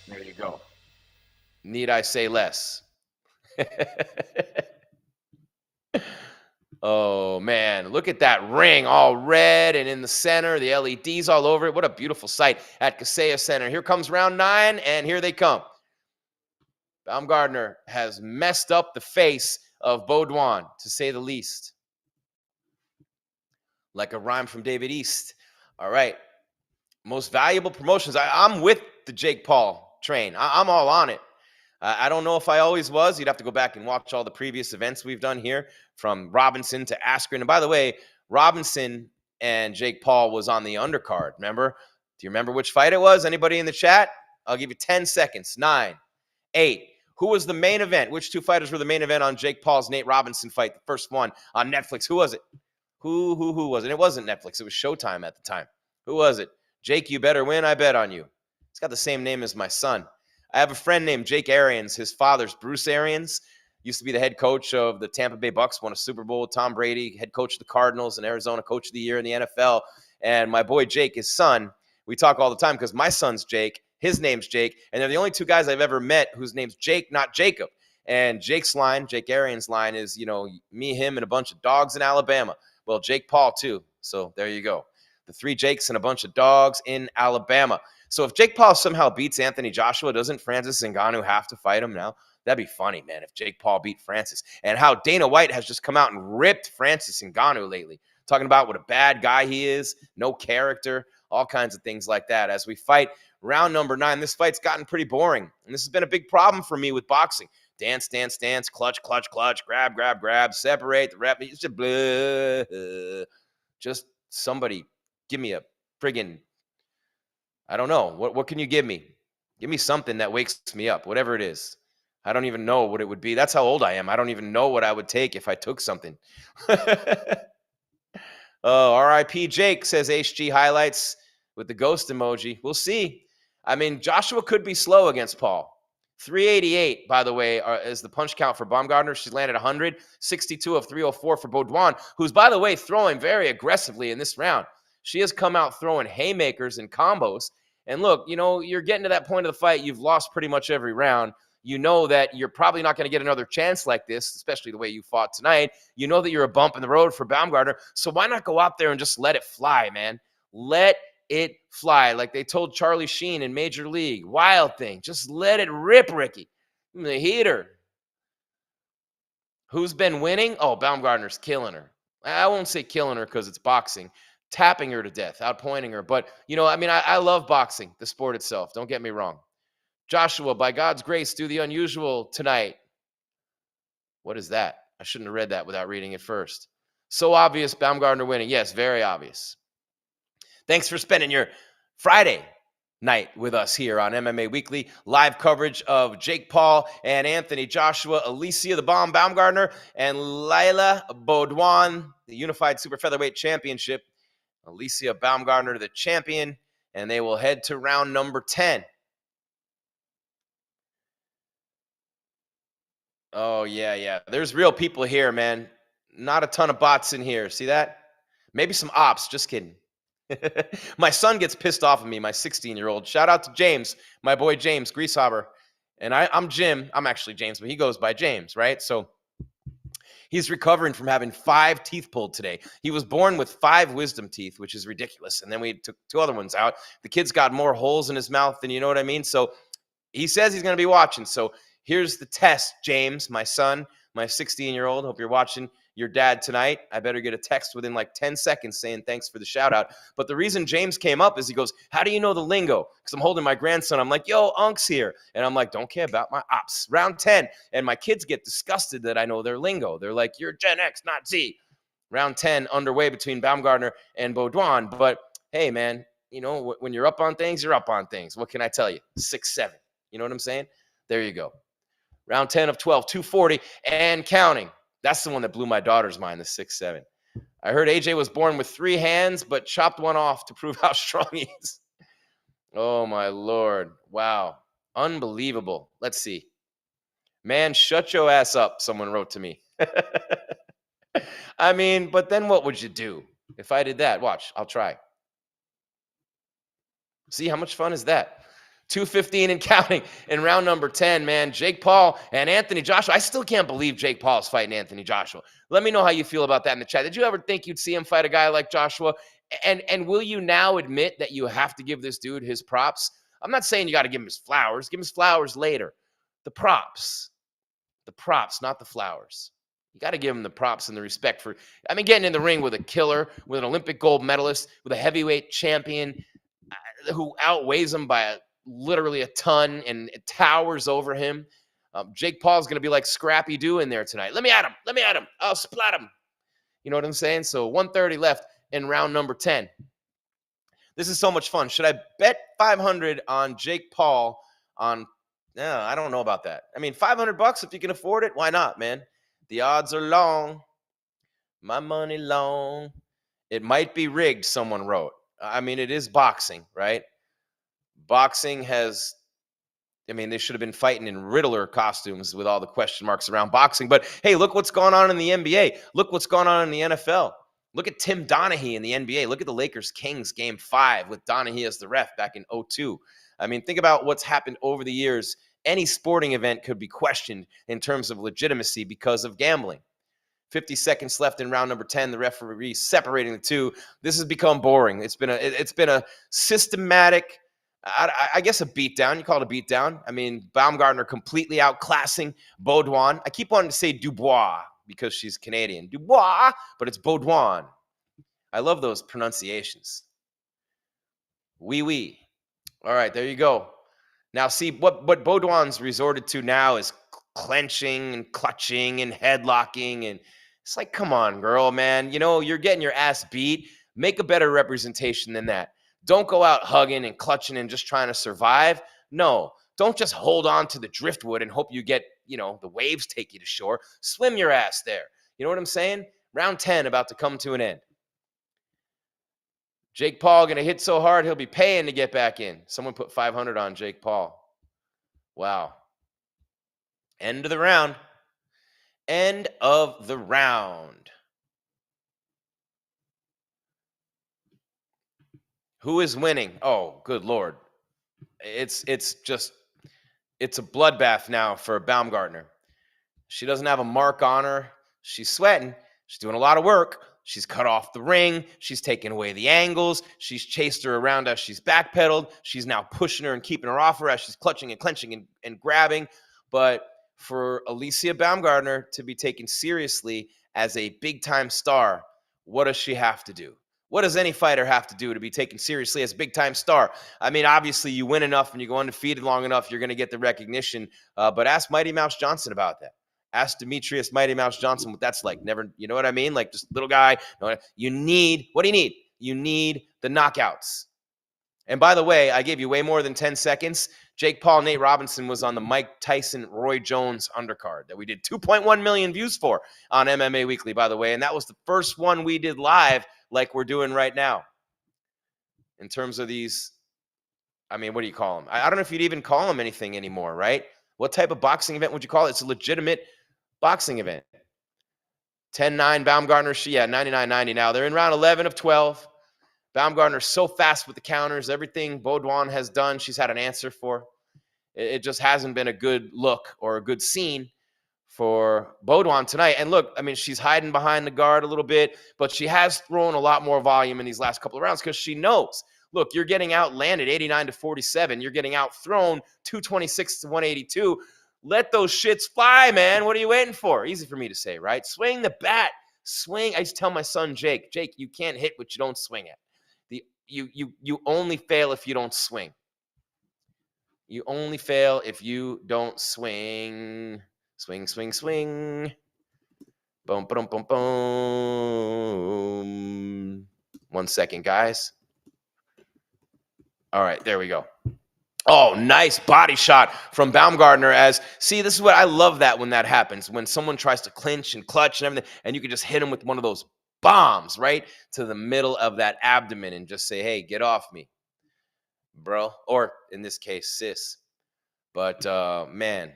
there you go. Need I say less? Oh, man. Look at that ring, all red and in the center, the LEDs all over it. What a beautiful sight at Kaseya Center. Here comes round 9, and here they come. Bombgardner has messed up the face of Bodwan, to say the least. Like a rhyme from David East. All right. Most valuable promotions. I'm with the Jake Paul train. I'm all on it. I don't know if I always was. You'd have to go back and watch all the previous events we've done here, from Robinson to Askren. And by the way, Robinson and Jake Paul was on the undercard. Remember? Do you remember which fight it was? Anybody in the chat? I'll give you 10 seconds. 9, 8. Who was the main event? Which two fighters were the main event on Jake Paul's Nate Robinson fight? The first one on Netflix. Who was it? Who was it? It wasn't Netflix. It was Showtime at the time. Who was it? Jake, you better win. I bet on you. It's got the same name as my son. I have a friend named Jake Arians. His father's Bruce Arians. Used to be the head coach of the Tampa Bay Bucks, won a Super Bowl with Tom Brady, head coach of the Cardinals, and Arizona Coach of the Year in the NFL. And my boy Jake, his son, we talk all the time because my son's Jake, his name's Jake, and they're the only two guys I've ever met whose name's Jake, not Jacob. And Jake's line, Jake Arians' line is, me, him, and a bunch of dogs in Alabama. Well, Jake Paul, too. So there you go. The 3 Jakes and a bunch of dogs in Alabama. So if Jake Paul somehow beats Anthony Joshua, doesn't Francis Ngannou have to fight him now? That'd be funny, man, if Jake Paul beat Francis. And how Dana White has just come out and ripped Francis Ngannou lately, talking about what a bad guy he is, no character, all kinds of things like that. As we fight round number 9, this fight's gotten pretty boring. And this has been a big problem for me with boxing. Dance, dance, dance, clutch, clutch, clutch, grab, grab, grab, separate, the rep. It's just blah. Just somebody give me a friggin', I don't know. What can you give me? Give me something that wakes me up, whatever it is. I don't even know what it would be. That's how old I am. I don't even know what I would take if I took something. Oh, R.I.P. Jake, says HG Highlights with the ghost emoji. We'll see. I mean, Joshua could be slow against Paul. 388, by the way, is the punch count for Bombgardner. She's landed 100, 62 of 304 for Bodwan, who's, by the way, throwing very aggressively in this round. She has come out throwing haymakers and combos. And look, you're getting to that point of the fight. You've lost pretty much every round. You know that you're probably not going to get another chance like this, especially the way you fought tonight. You know that you're a bump in the road for Bombgardner. So why not go out there and just let it fly, man? Let it fly. Like they told Charlie Sheen in Major League. Wild thing. Just let it rip, Ricky. The heater. Who's been winning? Oh, Baumgartner's killing her. I won't say killing her because it's boxing. Tapping her to death, outpointing her. But, I love boxing, the sport itself. Don't get me wrong. Joshua, by God's grace, do the unusual tonight. What is that? I shouldn't have read that without reading it first. So obvious, Baumgardner winning. Yes, very obvious. Thanks for spending your Friday night with us here on MMA Weekly. Live coverage of Jake Paul and Anthony Joshua, Alicia the Bomb Baumgardner, and Lila Bodwan, the Unified Super Featherweight Championship. Alicia Baumgardner, the champion, and they will head to round number 10. Oh, yeah. There's real people here, man. Not a ton of bots in here. See that? Maybe some ops. Just kidding. My son gets pissed off of me, my 16-year-old. Shout out to James, my boy James Grieshaber. And I'm Jim. I'm actually James, but he goes by James, right? So he's recovering from having 5 teeth pulled today. He was born with 5 wisdom teeth, which is ridiculous. And then we took 2 other ones out. The kid's got more holes in his mouth than you know what I mean? So he says he's going to be watching. So here's the test, James, my son, my 16-year-old. Hope you're watching your dad tonight. I better get a text within like 10 seconds saying thanks for the shout out. But the reason James came up is he goes, how do you know the lingo? Because I'm holding my grandson. I'm like, yo, Unc's here. And I'm like, don't care about my ops. Round 10. And my kids get disgusted that I know their lingo. They're like, you're Gen X, not Z. Round 10 underway between Baumgardner and Bodwan. But hey, man, when you're up on things, you're up on things. What can I tell you? 6-7. You know what I'm saying? There you go. Round 10 of 12, 240 and counting. That's the one that blew my daughter's mind, the 6-7. I heard AJ was born with 3 hands, but chopped one off to prove how strong he is. Oh, my Lord. Wow. Unbelievable. Let's see. Man, shut your ass up, someone wrote to me. I mean, but then what would you do if I did that? Watch, I'll try. See how much fun is that? 215 and counting in round number 10, man. Jake Paul and Anthony Joshua. I still can't believe Jake Paul is fighting Anthony Joshua. Let me know how you feel about that in the chat. Did you ever think you'd see him fight a guy like Joshua? And will you now admit that you have to give this dude his props? I'm not saying you got to give him his flowers. Give him his flowers later. The props. The props, not the flowers. You got to give him the props and the respect for, I mean, getting in the ring with a killer, with an Olympic gold medalist, with a heavyweight champion who outweighs him by literally a ton and towers over him. Jake Paul's going to be like Scrappy Doo in there tonight. Let me at him. Let me at him. I'll splat him. You know what I'm saying? So 130 left in round number 10. This is so much fun. Should I bet 500 on Jake Paul on, no, I don't know about that. I mean, $500 if you can afford it, why not, man? The odds are long. My money long. It might be rigged, someone wrote. I mean, it is boxing, right? Boxing has, I mean, they should have been fighting in Riddler costumes with all the question marks around boxing. But hey, look what's going on in the NBA. Look what's going on in the NFL. Look at Tim Donaghy in the NBA. Look at the Lakers-Kings game 5 with Donaghy as the ref back in 2002. I mean, think about what's happened over the years. Any sporting event could be questioned in terms of legitimacy because of gambling. 50 seconds left in round number 10. The referee separating the two. This has become boring. It's been a systematic, I guess a beatdown. You call it a beatdown. I mean, Bombgardner completely outclassing Bodwan. I keep wanting to say Dubois because she's Canadian. Dubois, but it's Bodwan. I love those pronunciations. Oui. All right, there you go. Now, see, what Bodwan's resorted to now is clenching and clutching and headlocking. And it's like, come on, girl, man. You know, you're getting your ass beat. Make a better representation than that. Don't go out hugging and clutching and just trying to survive. No, don't just hold on to the driftwood and hope you get, the waves take you to shore. Swim your ass there. You know what I'm saying? Round 10 about to come to an end. Jake Paul going to hit so hard, he'll be paying to get back in. Someone put 500 on Jake Paul. Wow. End of the round. End of the round. Who is winning? Oh, good Lord. It's a bloodbath now for Baumgartner. She doesn't have a mark on her. She's sweating. She's doing a lot of work. She's cut off the ring. She's taken away the angles. She's chased her around as she's backpedaled. She's now pushing her and keeping her off her as she's clutching and clenching and grabbing. But for Alicia Baumgardner to be taken seriously as a big-time star, what does she have to do? What does any fighter have to do to be taken seriously as a big-time star? I mean, obviously, you win enough and you go undefeated long enough, you're going to get the recognition. But ask Mighty Mouse Johnson about that. Ask Demetrius Mighty Mouse Johnson what that's like. Never, you know what I mean? Like, just little guy. You need, what do you need? You need the knockouts. And by the way, I gave you way more than 10 seconds. Jake Paul, Nate Robinson was on the Mike Tyson, Roy Jones undercard that we did 2.1 million views for on MMA Weekly, by the way. And that was the first one we did live like we're doing right now. In terms of these, I mean, what do you call them? I don't know if you'd even call them anything anymore, right? What type of boxing event would you call it? It's a legitimate boxing event. 10-9 Baumgardner, 99-90 now. They're in round 11 of 12. Baumgardner's so fast with the counters. Everything Bodwan has done, she's had an answer for. It just hasn't been a good look or a good scene for Bodwan tonight. And look, I mean, she's hiding behind the guard a little bit, but she has thrown a lot more volume in these last couple of rounds because she knows, look, you're getting outlanded 89-47. You're getting outthrown 226-182. Let those shits fly, man. What are you waiting for? Easy for me to say, right? Swing the bat. Swing. I used to tell my son, Jake, you can't hit what you don't swing at. You only fail if you don't swing. You only fail if you don't swing. Swing. Boom, boom, boom, boom. 1 second, guys. All right, there we go. Oh, nice body shot from Baumgardner. See, this is what I love that when that happens, when someone tries to clinch and clutch and everything, and you can just hit them with one of those bombs right to the middle of that abdomen and just say, hey, get off me, bro. Or in this case, sis. But, man,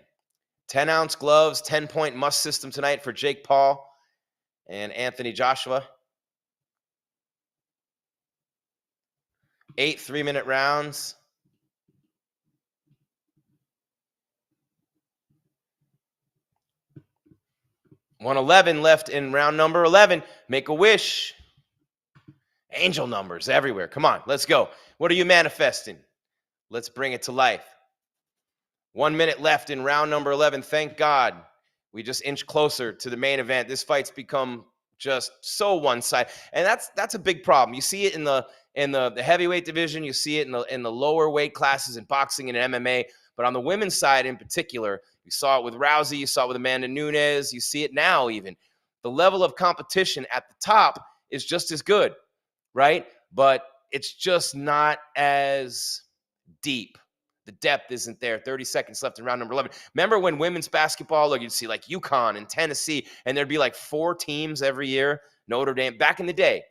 10-ounce gloves, 10-point must system tonight for Jake Paul. and Anthony Joshua. 8 3-minute rounds. $111 left in round number 11. Make a wish. Angel numbers everywhere. Come on, let's go. What are you manifesting? Let's bring it to life. 1 minute left in round number 11. Thank God we just inch closer to the main event. This fight's become just so one-sided, and that's a big problem. You see it in the heavyweight division. You see it in the lower weight classes in boxing and MMA. But on the women's side in particular, you saw it with Rousey. You saw it with Amanda Nunes. You see it now even. The level of competition at the top is just as good, right? But it's just not as deep. The depth isn't there. 30 seconds left in round number 11. Remember when women's basketball, look, you'd see like UConn and Tennessee, and there'd be like 4 teams every year. Notre Dame, back in the day,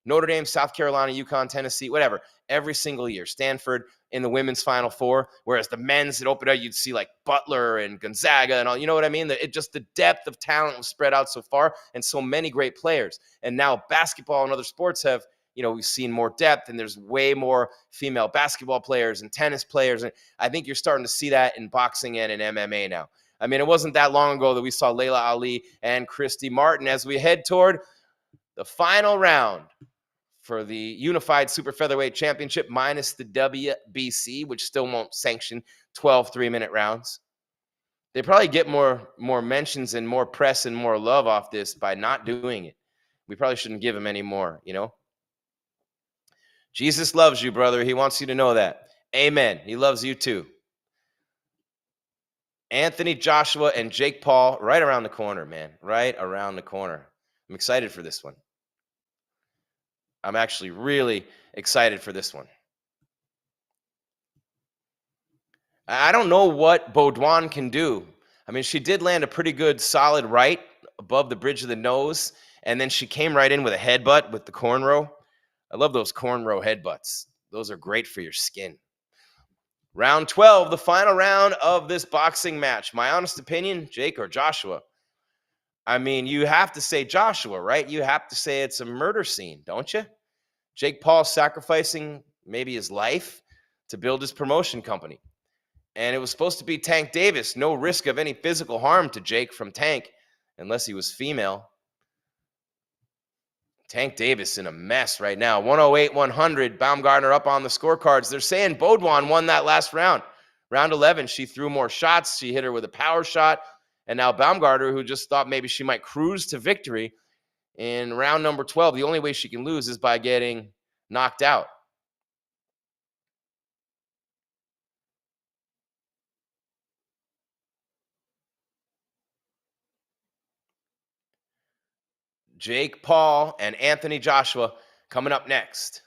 Notre Dame, South Carolina, UConn, Tennessee, whatever, every single year. Stanford in the women's Final Four, whereas the men's, it opened up, you'd see like Butler and Gonzaga and all, you know what I mean? The depth of talent was spread out so far and so many great players. And now basketball and other sports have, we've seen more depth, and there's way more female basketball players and tennis players. And I think you're starting to see that in boxing and in MMA now. I mean, it wasn't that long ago that we saw Layla Ali and Christy Martin as we head toward the final round for the Unified Super Featherweight Championship minus the WBC, which still won't sanction 12 3-minute rounds. They probably get more mentions and more press and more love off this by not doing it. We probably shouldn't give them any more, Jesus loves you, brother. He wants you to know that. Amen. He loves you too. Anthony Joshua and Jake Paul right around the corner, man. Right around the corner. I'm excited for this one. I'm actually really excited for this one. I don't know what Bodwan can do. I mean, she did land a pretty good solid right above the bridge of the nose, and then she came right in with a headbutt with the cornrow. I love those cornrow headbutts. Those are great for your skin. Round 12, the final round of this boxing match. My honest opinion, Jake or Joshua? I mean, you have to say Joshua, right? You have to say it's a murder scene, don't you? Jake Paul sacrificing maybe his life to build his promotion company. And it was supposed to be Tank Davis. No risk of any physical harm to Jake from Tank, unless he was female. Tank Davis in a mess right now. 108-100. Bombgardner up on the scorecards. They're saying Bodwan won that last round. Round 11, she threw more shots. She hit her with a power shot. And now Bombgardner, who just thought maybe she might cruise to victory in round number 12, the only way she can lose is by getting knocked out. Jake Paul and Anthony Joshua coming up next.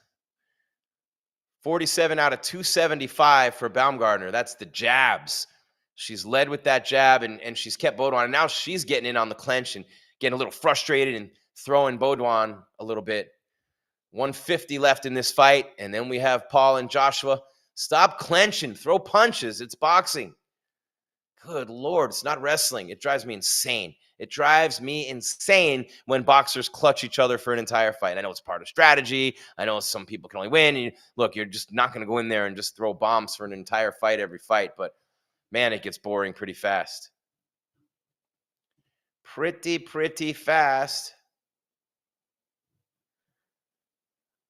47 out of 275 for Bombgardner. That's the jabs. She's led with that jab, and she's kept Bodwan. And now she's getting in on the clinch and getting a little frustrated and throwing Bodwan a little bit. 150 left in this fight, and then we have Paul and Joshua. Stop clenching. Throw punches. It's boxing. Good Lord, it's not wrestling. It drives me insane. It drives me insane when boxers clutch each other for an entire fight. I know it's part of strategy. I know some people can only win. And look, you're just not going to go in there and just throw bombs for an entire fight every fight. But, man, it gets boring pretty fast. Pretty fast.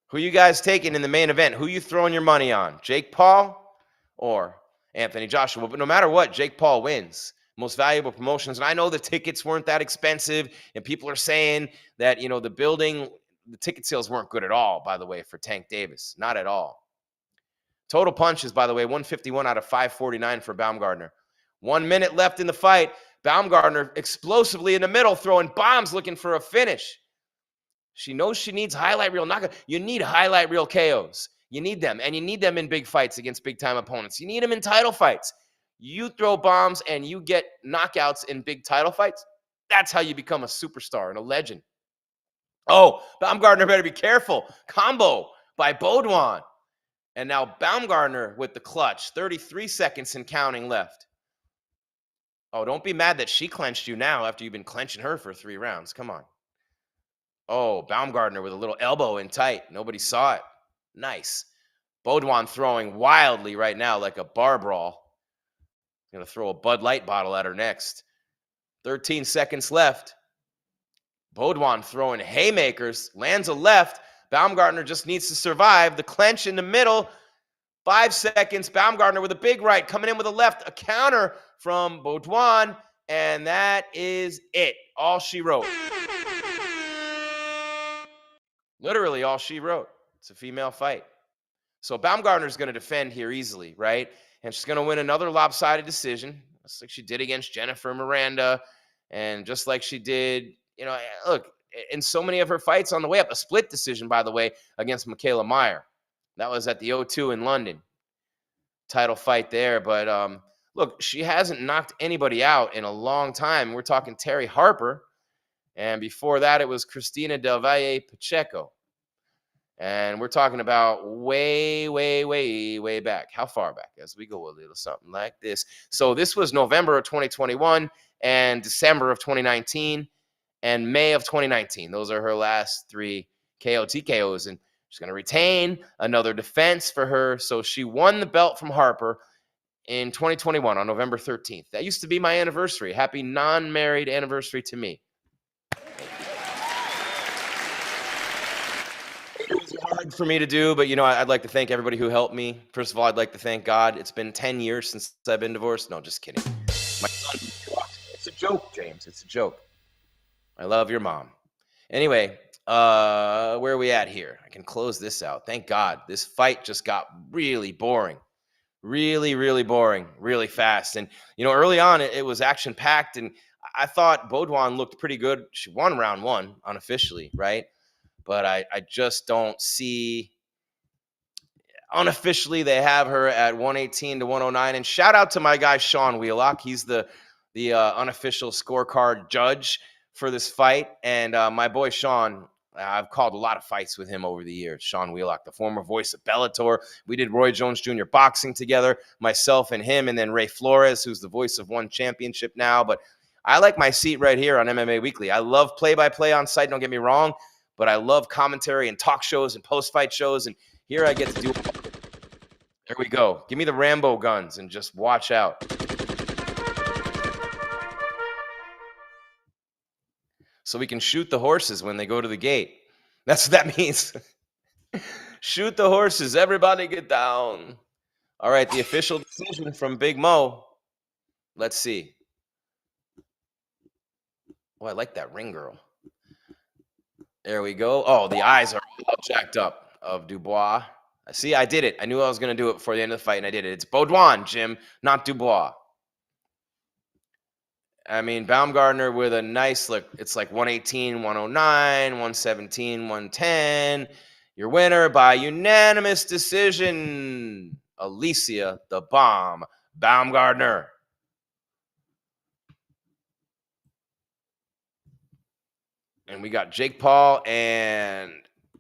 Who you guys taking in the main event? Who you throwing your money on? Jake Paul or Anthony Joshua? But no matter what, Jake Paul wins. Most valuable promotions. And I know the tickets weren't that expensive, and people are saying that, the ticket sales weren't good at all, by the way, for Tank Davis. Not at all. Total punches, by the way, 151 out of 549 for Bombgardner. 1 minute left in the fight. Bombgardner explosively in the middle, throwing bombs, looking for a finish. She knows she needs highlight reel knockout. You need highlight reel KOs. You need them, and you need them in big fights against big-time opponents. You need them in title fights. You throw bombs and you get knockouts in big title fights. That's how you become a superstar and a legend. Oh, Bombgardner better be careful. Combo by Bodwan. And now Bombgardner with the clutch. 33 seconds and counting left. Oh, don't be mad that she clenched you now after you've been clenching her for 3 rounds. Come on. Oh, Baumgardner with a little elbow in tight. Nobody saw it. Nice. Bodwan throwing wildly right now like a bar brawl. Going to throw a Bud Light bottle at her next. 13 seconds left. Bodwan throwing haymakers. Lands a left. Baumgardner just needs to survive. The clench in the middle. 5 seconds. Baumgardner with a big right. Coming in with a left. A counter from Bodwan. And that is it. All she wrote. Literally all she wrote. It's a female fight. So Baumgardner's going to defend here easily, right? And she's going to win another lopsided decision, just like she did against Jennifer Miranda, and just like she did, look, in so many of her fights on the way up. A split decision, by the way, against Michaela Meyer. That was at the O2 in London. Title fight there. But look, she hasn't knocked anybody out in a long time. We're talking Terry Harper. And before that, it was Cristina Del Valle Pacheco. And we're talking about way, way, way, way back. How far back? As we go a little something like this. So this was November of 2021 and December of 2019 and May of 2019. Those are her last 3 KO TKOs. And she's going to retain another defense for her. So she won the belt from Harper in 2021 on November 13th. That used to be my anniversary. Happy non-married anniversary to me. Hard for me to do, but I'd like to thank everybody who helped me. First of all, I'd like to thank God. It's been 10 years since I've been divorced. No, just kidding. My son, it's a joke, James. It's a joke. I love your mom. Anyway, where are we at here? I can close this out. Thank God. This fight just got really boring. Really, really boring, really fast. And, early on, it was action-packed, and I thought Bodwan looked pretty good. She won round 1 unofficially, right? But I just don't see. Unofficially, they have her at 118 to 109. And shout out to my guy, Sean Wheelock. He's the unofficial scorecard judge for this fight. And my boy, Sean, I've called a lot of fights with him over the years. Sean Wheelock, the former voice of Bellator. We did Roy Jones Jr. boxing together, myself and him, and then Ray Flores, who's the voice of One Championship now. But I like my seat right here on MMA Weekly. I love play-by-play on site, don't get me wrong. But I love commentary and talk shows and post-fight shows, and here I get to do it. There we go. Give me the Rambo guns and just watch out. So we can shoot the horses when they go to the gate. That's what that means. Shoot the horses. Everybody get down. All right, the official decision from Big Mo. Let's see. Oh, I like that ring girl. There we go. Oh, the eyes are all jacked up of Dubois. See, I did it. I knew I was going to do it before the end of the fight, and I did it. It's Bodwan, Jim, not Dubois. I mean, Baumgardner with a nice look. It's like 118, 109, 117, 110. Your winner by unanimous decision, Alicia the Bomb Baumgardner. And we got Jake Paul and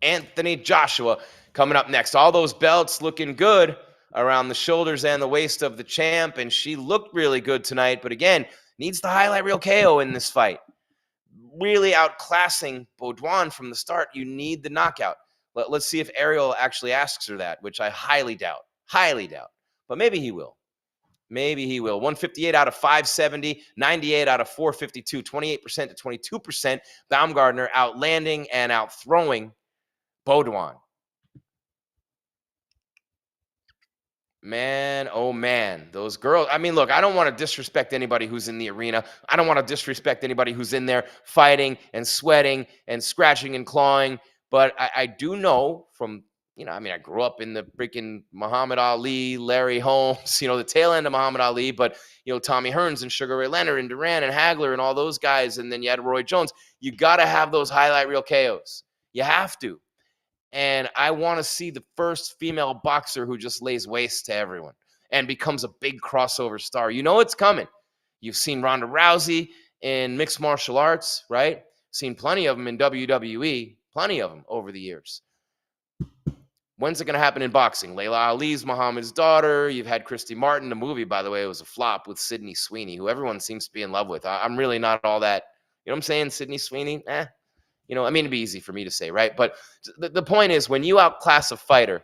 Anthony Joshua coming up next. All those belts looking good around the shoulders and the waist of the champ. And she looked really good tonight. But again, needs the highlight reel KO in this fight. Really outclassing Bodwan from the start. You need the knockout. Let's see if Ariel actually asks her that, which I highly doubt. Highly doubt. But maybe he will. Maybe he will. 158 out of 570, 98 out of 452, 28% to 22%. Baumgardner outlanding and outthrowing Bodwan. Man, oh man, those girls. I mean, look, I don't want to disrespect anybody who's in the arena. I don't want to disrespect anybody who's in there fighting and sweating and scratching and clawing. But I do know from, I grew up in the freaking Muhammad Ali, Larry Holmes, the tail end of Muhammad Ali. But, Tommy Hearns and Sugar Ray Leonard and Duran and Hagler and all those guys. And then you had Roy Jones. You got to have those highlight reel KOs. You have to. And I want to see the first female boxer who just lays waste to everyone and becomes a big crossover star. It's coming. You've seen Ronda Rousey in mixed martial arts, right? Seen plenty of them in WWE, plenty of them over the years. When's it going to happen in boxing? Layla Ali's Muhammad's daughter. You've had Christy Martin. The movie, by the way, was a flop with Sydney Sweeney, who everyone seems to be in love with. I'm really not all that. You know what I'm saying? Sydney Sweeney, I mean, it'd be easy for me to say, right? But the point is, when you outclass a fighter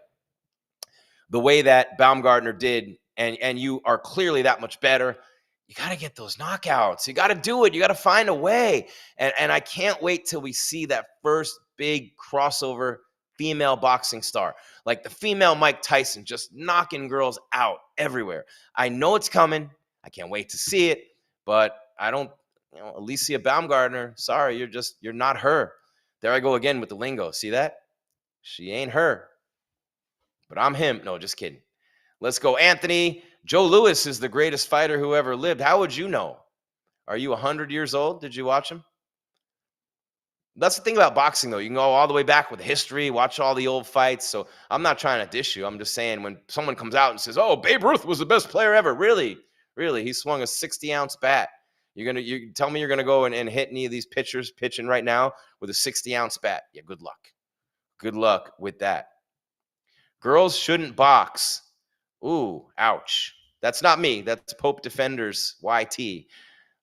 the way that Baumgardner did, and you are clearly that much better, you got to get those knockouts. You got to do it. You got to find a way. And I can't wait till we see that first big crossover female boxing star, like the female Mike Tyson, just knocking girls out everywhere. I know it's coming. I can't wait to see it, but I don't, Alicia Baumgardner, sorry, you're not her. There I go again with the lingo. See that? She ain't her, but I'm him. No, just kidding. Let's go, Anthony. Joe Louis is the greatest fighter who ever lived. How would you know? Are you 100 years old? Did you watch him? That's the thing about boxing, though. You can go all the way back with history, watch all the old fights. So I'm not trying to dish you. I'm just saying when someone comes out and says, oh, Babe Ruth was the best player ever. Really? Really? He swung a 60-ounce bat. You tell me you're going to go and hit any of these pitchers pitching right now with a 60-ounce bat. Yeah, good luck. Good luck with that. Girls shouldn't box. Ooh, ouch. That's not me. That's Pope Defenders YT.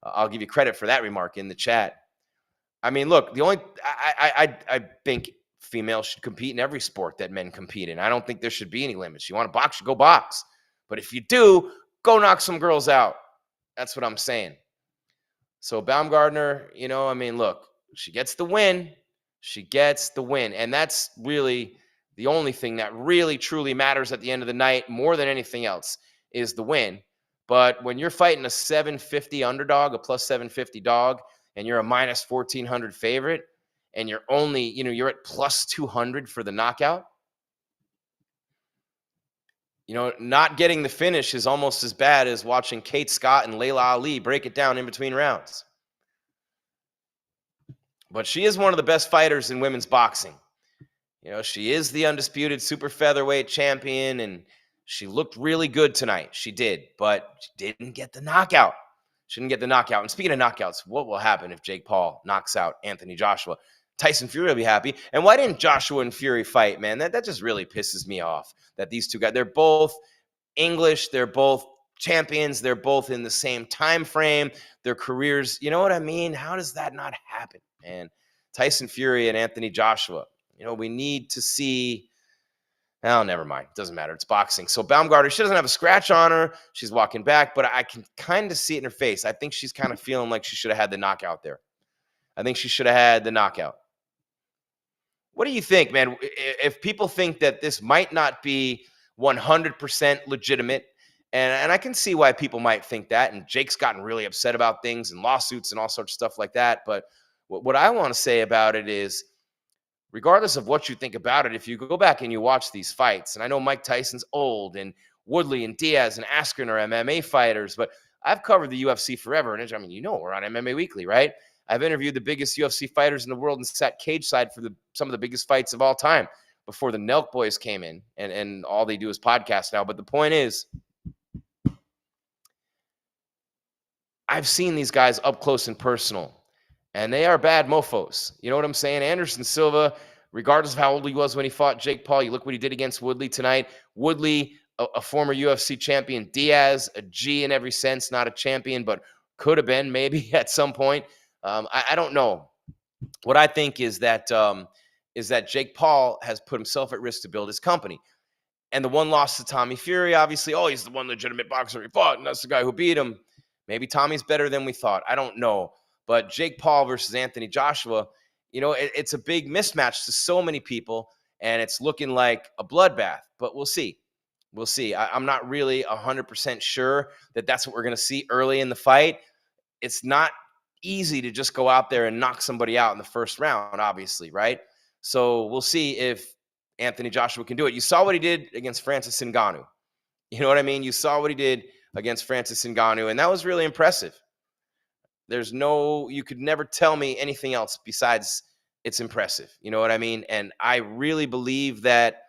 I'll give you credit for that remark in the chat. I mean, look, I think females should compete in every sport that men compete in. I don't think there should be any limits. You want to box, you go box. But if you do, go knock some girls out. That's what I'm saying. So Baumgardner, I mean, look, she gets the win. She gets the win. And that's really the only thing that really, truly matters at the end of the night, more than anything else, is the win. But when you're fighting a 750 underdog, a plus 750 dog, and you're a minus 1,400 favorite, and you're only, you're at plus 200 for the knockout, not getting the finish is almost as bad as watching Kate Scott and Layla Ali break it down in between rounds. But she is one of the best fighters in women's boxing. She is the undisputed super featherweight champion, and she looked really good tonight. She did, but she didn't get the knockout. She didn't get the knockout. And speaking of knockouts, what will happen if Jake Paul knocks out Anthony Joshua? Tyson Fury will be happy. And why didn't Joshua and Fury fight, man? That just really pisses me off that these two guys, they're both English. They're both champions. They're both in the same time frame. Their careers, you know what I mean? How does that not happen, man? Tyson Fury and Anthony Joshua. We need to see. Oh, never mind. Doesn't matter. It's boxing. So Baumgardner, she doesn't have a scratch on her. She's walking back, but I can kind of see it in her face. I think she's kind of feeling like she should have had the knockout there. I think she should have had the knockout. What do you think, man? If people think that this might not be 100% legitimate, and I can see why people might think that, and Jake's gotten really upset about things and lawsuits and all sorts of stuff like that, but what I want to say about it is, regardless of what you think about it, if you go back and you watch these fights, and I know Mike Tyson's old, and Woodley and Diaz and Askren are MMA fighters, but I've covered the UFC forever. And I mean, we're on MMA Weekly, right? I've interviewed the biggest UFC fighters in the world and sat cage side for some of the biggest fights of all time before the Nelk boys came in, and all they do is podcast now. But the point is, I've seen these guys up close and personal, and they are bad mofos. You know what I'm saying? Anderson Silva, regardless of how old he was when he fought Jake Paul, you look what he did against Woodley tonight. Woodley, a former UFC champion. Diaz, a G in every sense, not a champion, but could have been maybe at some point. I don't know. What I think is that Jake Paul has put himself at risk to build his company. And the one loss to Tommy Fury, obviously, he's the one legitimate boxer he fought, and that's the guy who beat him. Maybe Tommy's better than we thought. I don't know. But Jake Paul versus Anthony Joshua, it's a big mismatch to so many people, and it's looking like a bloodbath. But we'll see. We'll see. I'm not really 100% sure that that's what we're going to see early in the fight. It's not easy to just go out there and knock somebody out in the first round, obviously, right? So we'll see if Anthony Joshua can do it. You saw what he did against Francis Ngannou. You know what I mean? You saw what he did against Francis Ngannou, and that was really impressive. You could never tell me anything else besides it's impressive. You know what I mean? And I really believe that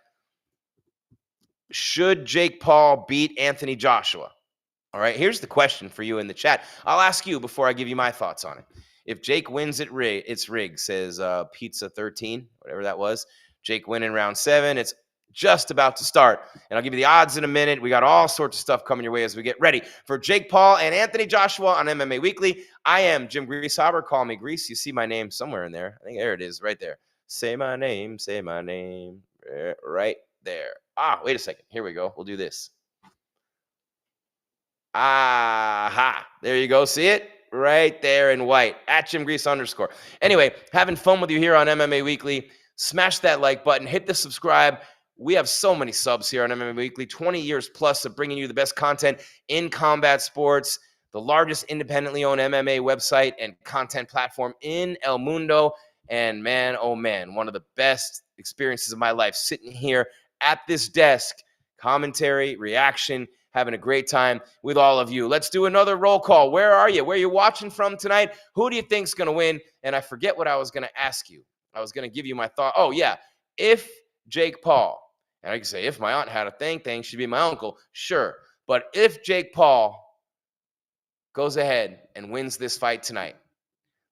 should Jake Paul beat Anthony Joshua? All right, here's the question for you in the chat. I'll ask you before I give you my thoughts on it. If Jake wins it's rigged, says Pizza 13, whatever that was. Jake win in round 7. It's just about to start. And I'll give you the odds in a minute. We got all sorts of stuff coming your way as we get ready for Jake Paul and Anthony Joshua on MMA Weekly. I am Jim Greasehaber. Call me Grease. You see my name somewhere in there. I think there it is right there. Say my name. Say my name. Right there. Wait a second. Here we go. We'll do this. Aha. There you go. See it? Right there in white. At Jim Grease _. Anyway, having fun with you here on MMA Weekly. Smash that like button. Hit the subscribe. We have so many subs here on MMA Weekly. 20 years plus of bringing you the best content in combat sports. The largest independently owned MMA website and content platform in El Mundo. And man, oh man, one of the best experiences of my life sitting here at this desk. Commentary, reaction, having a great time with all of you. Let's do another roll call. Where are you? Where are you watching from tonight? Who do you think's going to win? And I forget what I was going to ask you. I was going to give you my thought. Oh, yeah. If Jake Paul, and I can say if my aunt had a thing should be my uncle. Sure. But if Jake Paul goes ahead and wins this fight tonight,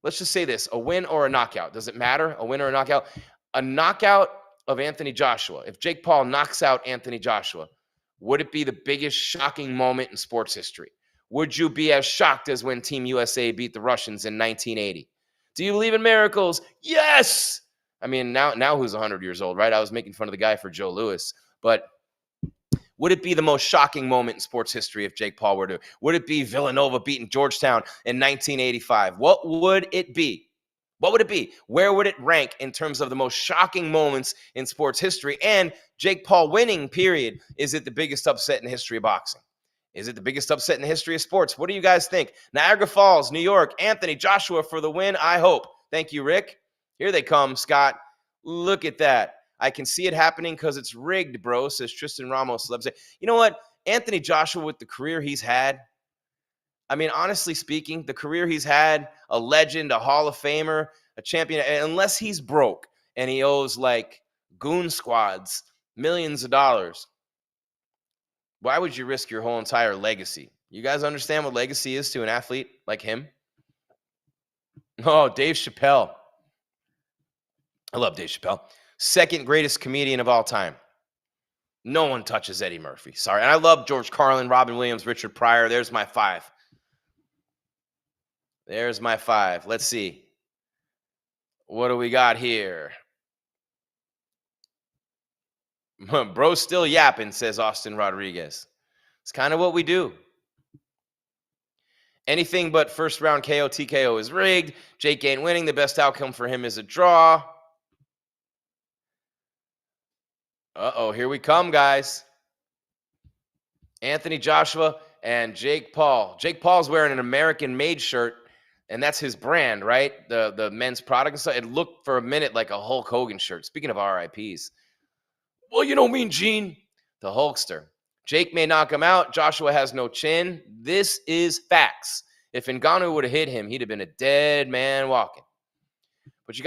let's just say this, a win or a knockout. Does it matter? A win or a knockout? A knockout of Anthony Joshua. If Jake Paul knocks out Anthony Joshua, would it be the biggest shocking moment in sports history? Would you be as shocked as when Team USA beat the Russians in 1980? Do you believe in miracles? Yes! I mean, now who's 100 years old, right? I was making fun of the guy for Joe Louis. But would it be the most shocking moment in sports history if Jake Paul were to? Would it be Villanova beating Georgetown in 1985? What would it be? What would it be? Where would it rank in terms of the most shocking moments in sports history? And Jake Paul winning, period. Is it the biggest upset in the history of boxing? Is it the biggest upset in the history of sports? What do you guys think? Niagara Falls, New York, Anthony Joshua for the win, I hope. Thank you, Rick. Here they come, Scott. Look at that. I can see it happening because it's rigged, bro, says Tristan Ramos. You know what? Anthony Joshua, with the career he's had, I mean, honestly speaking, the career he's had, a legend, a Hall of Famer, a champion, unless he's broke and he owes like goon squads millions of dollars, why would you risk your whole entire legacy? You guys understand what legacy is to an athlete like him? Oh, Dave Chappelle. I love Dave Chappelle. Second greatest comedian of all time. No one touches Eddie Murphy. Sorry. And I love George Carlin, Robin Williams, Richard Pryor. There's my five. There's my five. Let's see. What do we got here? Bro still yapping, says Austin Rodriguez. It's kind of what we do. Anything but first round KO, TKO is rigged. Jake ain't winning. The best outcome for him is a draw. Uh-oh, here we come, guys. Anthony Joshua and Jake Paul. Jake Paul's wearing an American-made shirt, and that's his brand, right? The men's product and stuff. It looked for a minute like a Hulk Hogan shirt. Speaking of RIPs. Well, you know Mean Gene. The Hulkster. Jake may knock him out. Joshua has no chin. This is facts. If Ngannou would have hit him, he'd have been a dead man walking. But you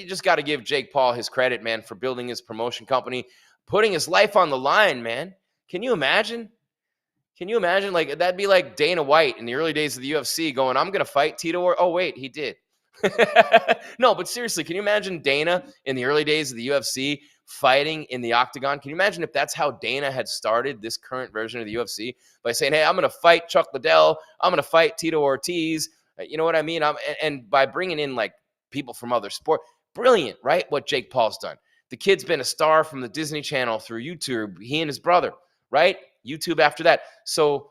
just gotta give Jake Paul his credit, man, for building his promotion company, putting his life on the line, man. Can you imagine? Can you imagine? Like, that'd be like Dana White in the early days of the UFC going, I'm gonna fight Tito or oh wait, he did. No, but seriously, can you imagine Dana in the early days of the UFC fighting in the octagon? Can you imagine if that's how Dana had started this current version of the UFC by saying, hey, I'm going to fight Chuck Liddell. I'm going to fight Tito Ortiz. You know what I mean? And by bringing in like people from other sport, brilliant, right? What Jake Paul's done. The kid's been a star from the Disney Channel through YouTube. He and his brother, right? YouTube after that. So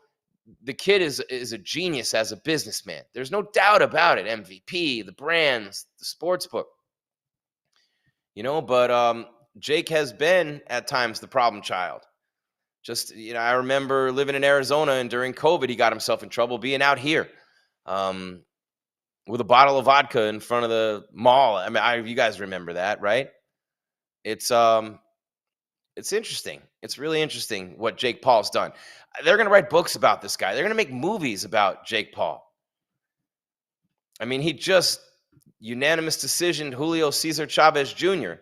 the kid is a genius as a businessman. There's no doubt about it. MVP, the brands, the sports book. You know, but Jake has been at times the problem child. Just, you know, I remember living in Arizona and during COVID, he got himself in trouble being out here with a bottle of vodka in front of the mall. I mean, you guys remember that, right? It's interesting. It's really interesting what Jake Paul's done. They're going to write books about this guy. They're going to make movies about Jake Paul. I mean, he just unanimous decision Julio Cesar Chavez Jr.,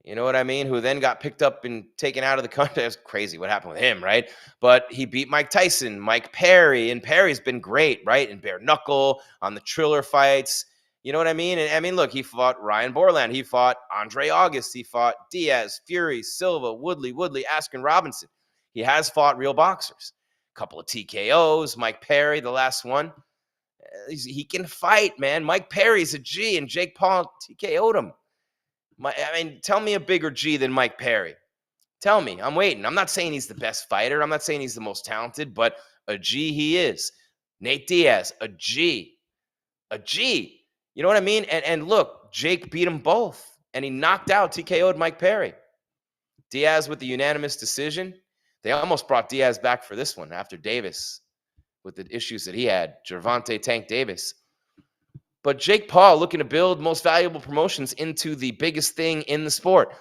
you know what I mean? Who then got picked up and taken out of the country. That's crazy what happened with him, right? But he beat Mike Tyson, Mike Perry, and Perry's been great, right? In bare knuckle, on the Triller fights. You know what I mean? And I mean, look, he fought Ryan Borland. He fought Andre August. He fought Diaz, Fury, Silva, Woodley, Askren Robinson. He has fought real boxers. A couple of TKOs. Mike Perry, the last one. He can fight, man. Mike Perry's a G, and Jake Paul TKO'd him. Tell me a bigger G than Mike Perry. Tell me. I'm waiting. I'm not saying he's the best fighter. I'm not saying he's the most talented, but a G he is. Nate Diaz, a G. A G. You know what I mean? And look, Jake beat them both, and he knocked out, TKO'd Mike Perry. Diaz with the unanimous decision. They almost brought Diaz back for this one after Davis with the issues that he had, Gervonta Tank Davis. But Jake Paul looking to build Most Valuable Promotions into the biggest thing in the sport.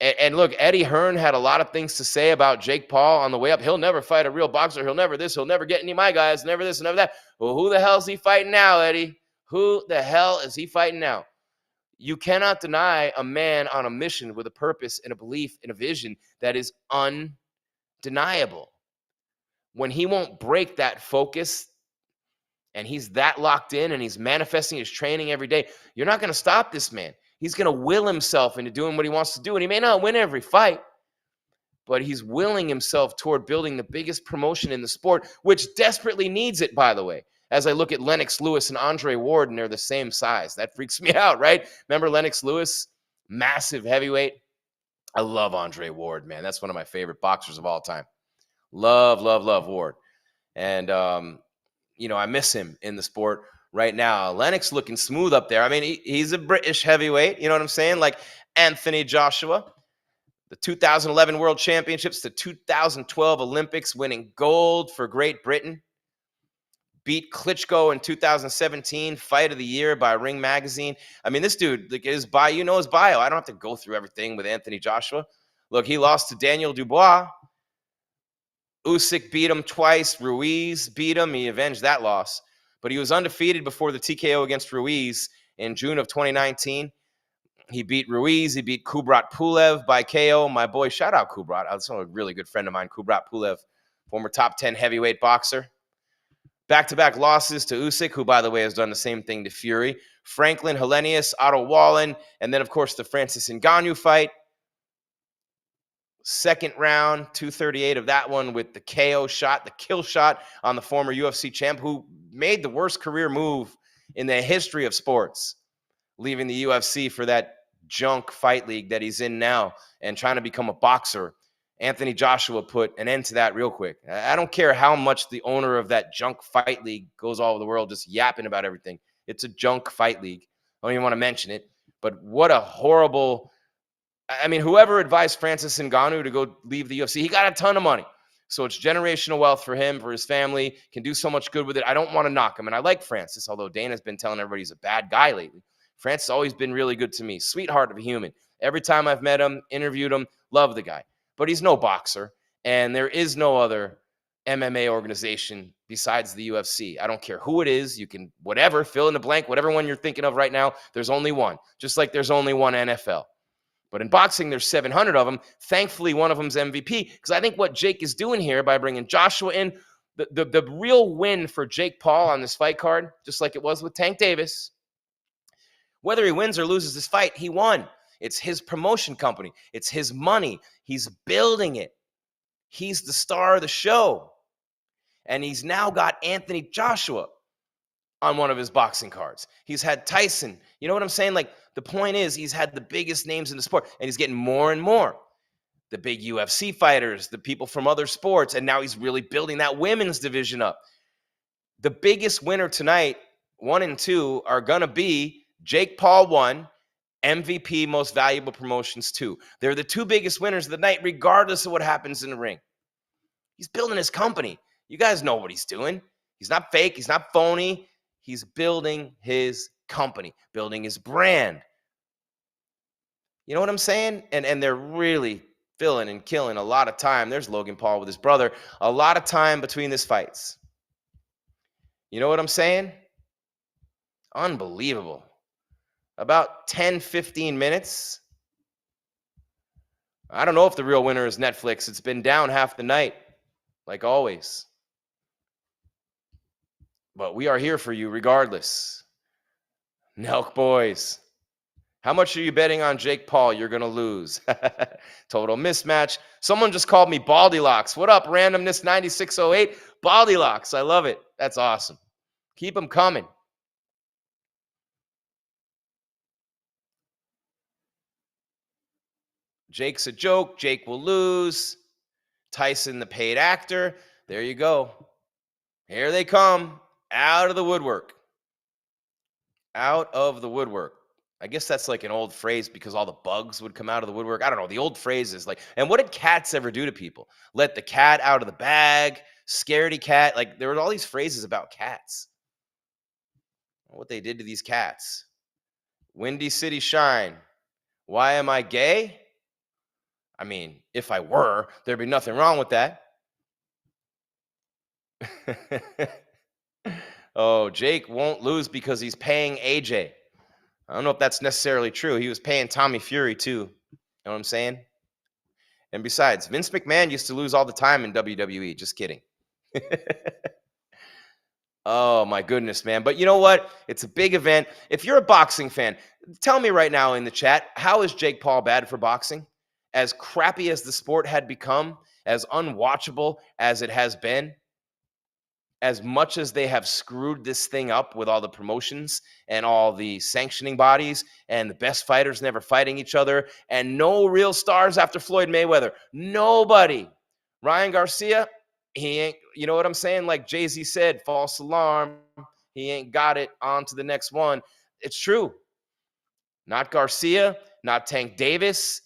And look, Eddie Hearn had a lot of things to say about Jake Paul on the way up. He'll never fight a real boxer. He'll never this. He'll never get any of my guys. Never this, never that. Well, who the hell is he fighting now, Eddie? Who the hell is he fighting now? You cannot deny a man on a mission with a purpose and a belief and a vision that is undeniable. When he won't break that focus and he's that locked in and he's manifesting his training every day, you're not going to stop this man. He's going to will himself into doing what he wants to do. And he may not win every fight, but he's willing himself toward building the biggest promotion in the sport, which desperately needs it, by the way. As I look at Lennox Lewis and Andre Ward, and they're the same size. That freaks me out, right? Remember Lennox Lewis? Massive heavyweight. I love Andre Ward, man. That's one of my favorite boxers of all time. Love Ward. And, I miss him in the sport right now. Lennox looking smooth up there. I mean, he's a British heavyweight. You know what I'm saying? Like Anthony Joshua. The 2011 World Championships, the 2012 Olympics, winning gold for Great Britain. Beat Klitschko in 2017, Fight of the Year by Ring Magazine. I mean, this dude, like his bio, his bio. I don't have to go through everything with Anthony Joshua. Look, he lost to Daniel Dubois. Usyk beat him twice. Ruiz beat him. He avenged that loss. But he was undefeated before the TKO against Ruiz in June of 2019. He beat Ruiz. He beat Kubrat Pulev by KO. My boy, shout out Kubrat. That's a really good friend of mine, Kubrat Pulev, former top 10 heavyweight boxer. Back-to-back losses to Usyk, who, by the way, has done the same thing to Fury. Franklin, Helenius, Otto Wallin, and then, of course, the Francis Ngannou fight. Second round, 238 of that one with the KO shot, the kill shot on the former UFC champ, who made the worst career move in the history of sports, leaving the UFC for that junk fight league that he's in now and trying to become a boxer. Anthony Joshua put an end to that real quick. I don't care how much the owner of that junk fight league goes all over the world just yapping about everything. It's a junk fight league. I don't even want to mention it. But what a horrible... I mean, whoever advised Francis Ngannou to go leave the UFC, he got a ton of money. So it's generational wealth for him, for his family, can do so much good with it. I don't want to knock him. And I like Francis, although Dana's been telling everybody he's a bad guy lately. Francis has always been really good to me. Sweetheart of a human. Every time I've met him, interviewed him, love the guy. But he's no boxer, and there is no other MMA organization besides the UFC. I don't care who it is. You can, whatever, fill in the blank, whatever one you're thinking of right now, there's only one. Just like there's only one NFL. But in boxing, there's 700 of them. Thankfully, one of them's MVP, because I think what Jake is doing here by bringing Joshua in, the real win for Jake Paul on this fight card, just like it was with Tank Davis, whether he wins or loses this fight, he won. It's his promotion company. It's his money. He's building it. He's the star of the show. And he's now got Anthony Joshua on one of his boxing cards. He's had Tyson. You know what I'm saying? Like, the point is, he's had the biggest names in the sport, and he's getting more and more. The big UFC fighters, the people from other sports, and now he's really building that women's division up. The biggest winner tonight, 1 and 2, are going to be Jake Paul 1, MVP Most Valuable Promotions 2. They're the two biggest winners of the night, regardless of what happens in the ring. He's building his company. You guys know what he's doing. He's not fake. He's not phony. He's building his company, building his brand. You know what I'm saying? And they're really filling and killing a lot of time. There's Logan Paul with his brother. A lot of time between these fights. You know what I'm saying? Unbelievable. About 10, 15 minutes. I don't know if the real winner is Netflix. It's been down half the night, like always. But we are here for you regardless. Nelk boys. How much are you betting on Jake Paul? You're going to lose. Total mismatch. Someone just called me Baldylocks. What up, randomness 9608? Baldylocks. I love it. That's awesome. Keep them coming. Jake's a joke. Jake will lose. Tyson, the paid actor. There you go. Here they come. Out of the woodwork. Out of the woodwork. I guess that's like an old phrase because all the bugs would come out of the woodwork. I don't know. The old phrase is like, and what did cats ever do to people? Let the cat out of the bag, scaredy cat. Like there were all these phrases about cats. What they did to these cats. Windy City Shine. Why am I gay? I mean, if I were, there'd be nothing wrong with that. Oh, Jake won't lose because he's paying AJ. I don't know if that's necessarily true. He was paying Tommy Fury too. You know what I'm saying? And besides, Vince McMahon used to lose all the time in WWE. Just kidding. Oh my goodness, man. But you know what? It's a big event. If you're a boxing fan, tell me right now in the chat, how is Jake Paul bad for boxing? As crappy as the sport had become, as unwatchable as it has been, as much as they have screwed this thing up with all the promotions and all the sanctioning bodies and the best fighters never fighting each other and no real stars after Floyd Mayweather. Nobody. Ryan Garcia, he ain't, you know what I'm saying? Like Jay-Z said, false alarm. He ain't got it. On to the next one. It's true. Not Garcia, not Tank Davis,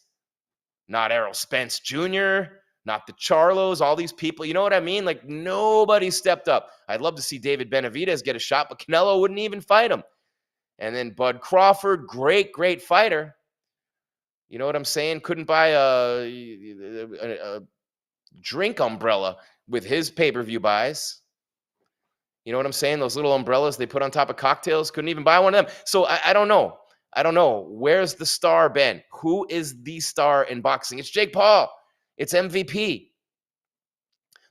not Errol Spence Jr., not the Charlos, all these people. You know what I mean? Like nobody stepped up. I'd love to see David Benavidez get a shot, but Canelo wouldn't even fight him. And then Bud Crawford, great fighter. You know what I'm saying? Couldn't buy a drink umbrella with his pay-per-view buys. You know what I'm saying? Those little umbrellas they put on top of cocktails, couldn't even buy one of them. So I don't know. I don't know. Where's the star been? Who is the star in boxing? It's Jake Paul. It's MVP.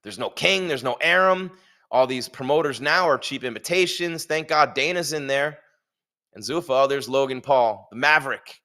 There's no King. There's no Aram. All these promoters now are cheap imitations. Thank God Dana's in there. And Zuffa, there's Logan Paul, the Maverick.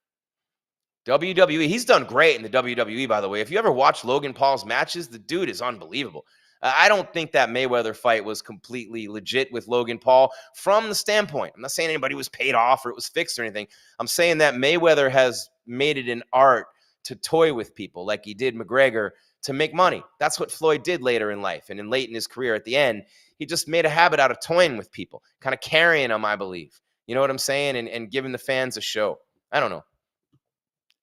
WWE, he's done great in the WWE, by the way. If you ever watch Logan Paul's matches, the dude is unbelievable. I don't think that Mayweather fight was completely legit with Logan Paul from the standpoint. I'm not saying anybody was paid off or it was fixed or anything. I'm saying that Mayweather has made it an art to toy with people like he did McGregor to make money. That's what Floyd did later in life. And late in his career at the end, he just made a habit out of toying with people, kind of carrying them, I believe. You know what I'm saying? And giving the fans a show. I don't know.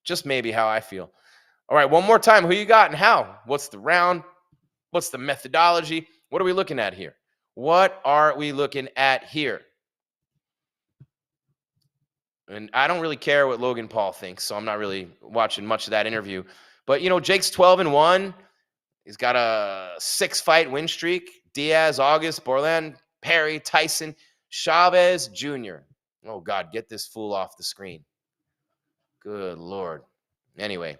Just maybe how I feel. All right, one more time. Who you got and how? What's the round? What's the methodology? What are we looking at here? What are we looking at here? And I don't really care what Logan Paul thinks, so I'm not really watching much of that interview. But, you know, Jake's 12-1. He's got a 6-fight win streak. Diaz, August, Borland, Perry, Tyson, Chavez Jr. Oh, God, get this fool off the screen. Good Lord. Anyway,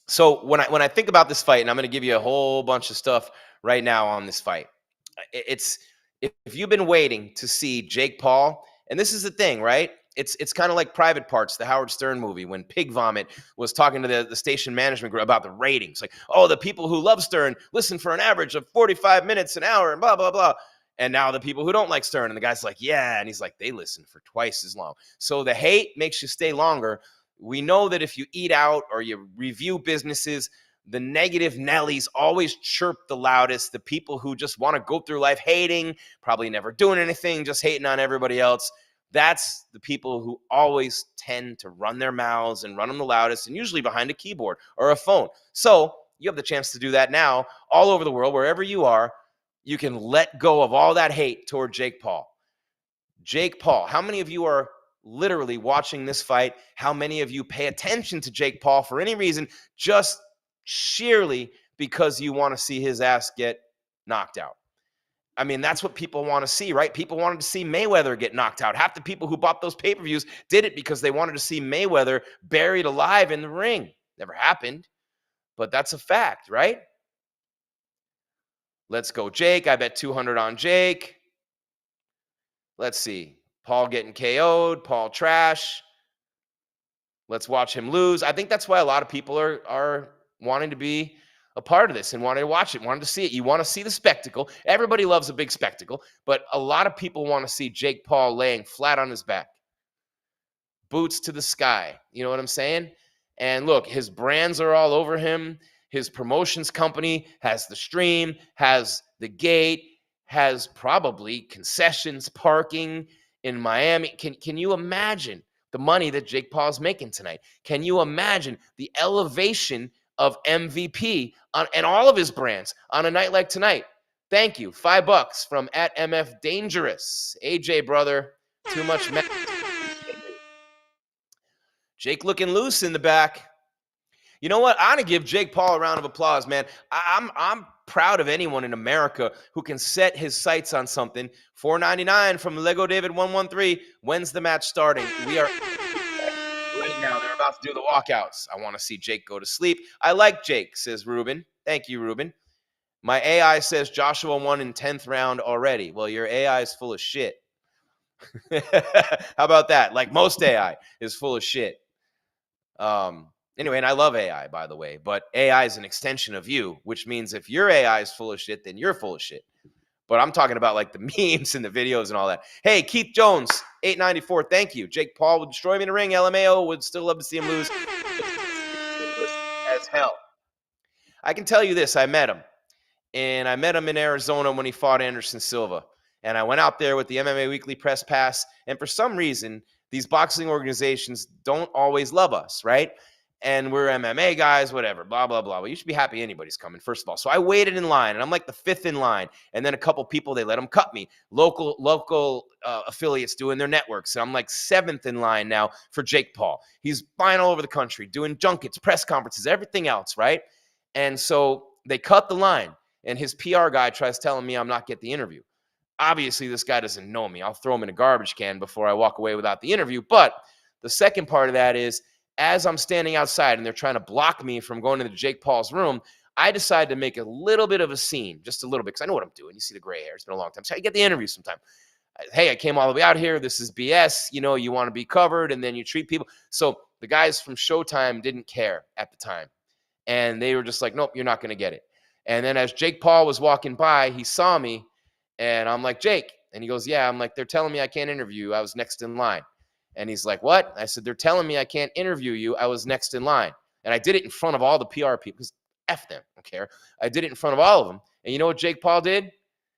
so when I think about this fight, and I'm going to give you a whole bunch of stuff right now on this fight, it's if you've been waiting to see Jake Paul, and this is the thing, right? It's kind of like Private Parts, the Howard Stern movie, when Pig Vomit was talking to the station management group about the ratings. Like, oh, the people who love Stern listen for an average of 45 minutes an hour and blah, blah, blah. And now the people who don't like Stern, and the guy's like, yeah. And he's like, they listen for twice as long. So the hate makes you stay longer. We know that if you eat out or you review businesses, the negative Nellies always chirp the loudest. The people who just want to go through life hating, probably never doing anything, just hating on everybody else. That's the people who always tend to run their mouths and run them the loudest, and usually behind a keyboard or a phone. So you have the chance to do that now all over the world, wherever you are. You can let go of all that hate toward Jake Paul. Jake Paul, how many of you are literally watching this fight? How many of you pay attention to Jake Paul for any reason, just sheerly because you want to see his ass get knocked out? I mean, that's what people want to see, right? People wanted to see Mayweather get knocked out. Half the people who bought those pay-per-views did it because they wanted to see Mayweather buried alive in the ring. Never happened, but that's a fact, right? Let's go, Jake. I bet 200 on Jake. Let's see. Paul getting KO'd, Paul trash. Let's watch him lose. I think that's why a lot of people are wanting to be a part of this and wanting to watch it, wanting to see it. You want to see the spectacle. Everybody loves a big spectacle, but a lot of people want to see Jake Paul laying flat on his back, boots to the sky. You know what I'm saying? And look, his brands are all over him. His promotions company has the stream, has the gate, has probably concessions, parking in Miami. Can you imagine the money that Jake Paul's making tonight? Can you imagine the elevation of MVP and all of his brands on a night like tonight? Thank you. $5 from @MF Dangerous. AJ, brother, too much. Jake looking loose in the back. You know what? I'm gonna give Jake Paul a round of applause, man. I'm proud of anyone in America who can set his sights on something. $4.99 from Lego David 113. When's the match starting? We are right now. They're about to do the walkouts. I want to see Jake go to sleep. I like Jake, says Ruben. Thank you, Ruben. My AI says Joshua won in 10th round already. Well, your AI is full of shit. How about that? Like most AI is full of shit. Anyway, and I love AI, by the way, but AI is an extension of you, which means if your AI is full of shit, then you're full of shit. But I'm talking about like the memes and the videos and all that. Hey, Keith Jones, 894, thank you. Jake Paul would destroy me in the ring. LMAO would still love to see him lose. As hell. I can tell you this, I met him. And I met him in Arizona when he fought Anderson Silva. And I went out there with the MMA Weekly press pass. And for some reason, these boxing organizations don't always love us, right? And we're MMA guys, whatever, blah, blah, blah. Well, you should be happy anybody's coming, first of all. So I waited in line, and I'm like the 5th in line. And then a couple people, they let them cut me. Local affiliates doing their networks. And I'm like 7th in line now for Jake Paul. He's flying all over the country, doing junkets, press conferences, everything else, right? And so they cut the line. And his PR guy tries telling me I'm not getting the interview. Obviously, this guy doesn't know me. I'll throw him in a garbage can before I walk away without the interview. But the second part of that is, as I'm standing outside and they're trying to block me from going into Jake Paul's room, I decide to make a little bit of a scene, just a little bit, because I know what I'm doing. You see the gray hair. It's been a long time. So I get the interview sometime. Hey, I came all the way out here. This is BS. You know, you want to be covered, and then you treat people. So the guys from Showtime didn't care at the time. And they were just like, nope, you're not going to get it. And then as Jake Paul was walking by, he saw me, and I'm like, Jake. And he goes, yeah. I'm like, they're telling me I can't interview you. I was next in line. And he's like, what? I said, they're telling me I can't interview you. I was next in line. And I did it in front of all the PR people, because F them, I don't care. I did it in front of all of them. And you know what Jake Paul did?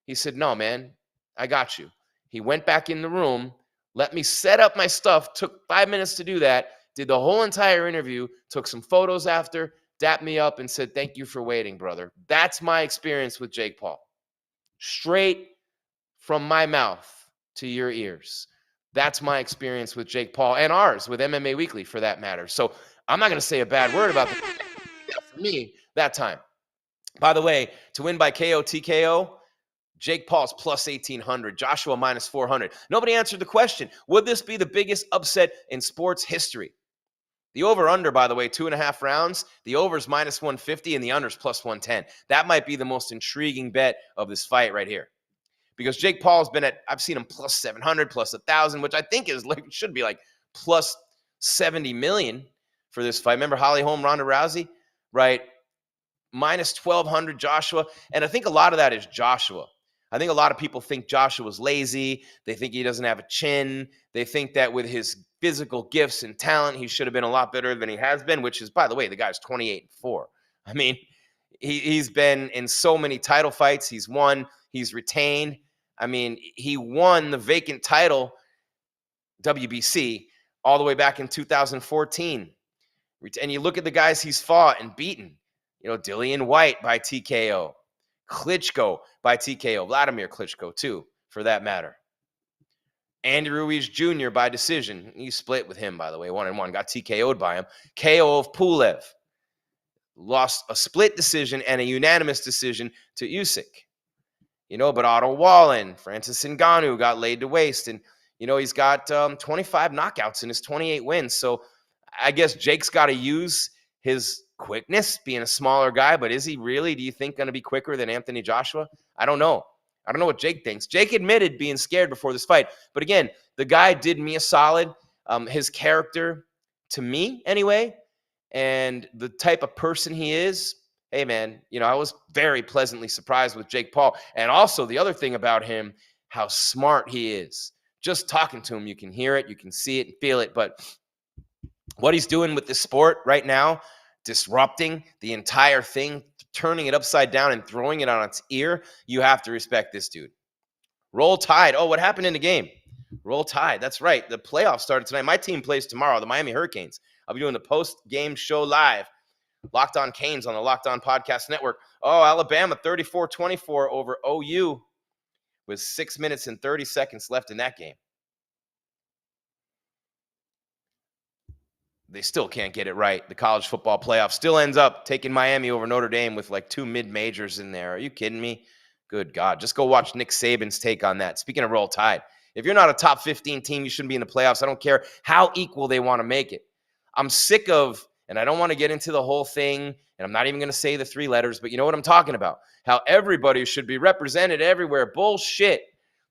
He said, no, man, I got you. He went back in the room, let me set up my stuff, took 5 minutes to do that, did the whole entire interview, took some photos after, dapped me up and said, thank you for waiting, brother. That's my experience with Jake Paul. Straight from my mouth to your ears. That's my experience with Jake Paul, and ours with MMA Weekly for that matter. So I'm not going to say a bad word about that for me that time. By the way, to win by KO, TKO, Jake Paul's plus 1,800, Joshua minus 400. Nobody answered the question. Would this be the biggest upset in sports history? The over-under, by the way, 2.5 rounds. The over's minus 150 and the under's plus 110. That might be the most intriguing bet of this fight right here. Because Jake Paul's been at, I've seen him plus 700, plus 1,000, which I think is like, should be like plus 70 million for this fight. Remember Holly Holm, Ronda Rousey, right? Minus 1,200 Joshua. And I think a lot of that is Joshua. I think a lot of people think Joshua's lazy. They think he doesn't have a chin. They think that with his physical gifts and talent, he should have been a lot better than he has been, which is, by the way, the guy's 28-4. I mean, he's been in so many title fights. He's won. He's retained. I mean, he won the vacant title, WBC, all the way back in 2014. And you look at the guys he's fought and beaten. You know, Dillian White by TKO. Klitschko by TKO. Vladimir Klitschko, too, for that matter. Andy Ruiz Jr. by decision. He split with him, by the way, 1-1. Got TKO'd by him. KO of Pulev. Lost a split decision and a unanimous decision to Usyk. You know, but Otto Wallin, Francis Ngannou got laid to waste. And, you know, he's got 25 knockouts in his 28 wins. So I guess Jake's got to use his quickness, being a smaller guy. But is he really, do you think, going to be quicker than Anthony Joshua? I don't know. I don't know what Jake thinks. Jake admitted being scared before this fight. But again, the guy did me a solid. His character, to me anyway, and the type of person he is, hey, man, I was very pleasantly surprised with Jake Paul. And also the other thing about him, how smart he is. Just talking to him, you can hear it, you can see it and feel it. But what he's doing with this sport right now, disrupting the entire thing, turning it upside down and throwing it on its ear, you have to respect this dude. Roll Tide. Oh, what happened in the game? Roll Tide. That's right. The playoffs started tonight. My team plays tomorrow, the Miami Hurricanes. I'll be doing the post-game show live. Locked On Canes on the Locked On Podcast Network. Oh, Alabama 34-24 over OU with 6 minutes and 30 seconds left in that game. They still can't get it right. The college football playoff still ends up taking Miami over Notre Dame with like 2 mid-majors in there. Are you kidding me? Good God. Just go watch Nick Saban's take on that. Speaking of Roll Tide, if you're not a top 15 team, you shouldn't be in the playoffs. I don't care how equal they want to make it. I'm sick of, and I don't want to get into the whole thing, and I'm not even going to say the 3 letters, but you know what I'm talking about. How everybody should be represented everywhere. Bullshit.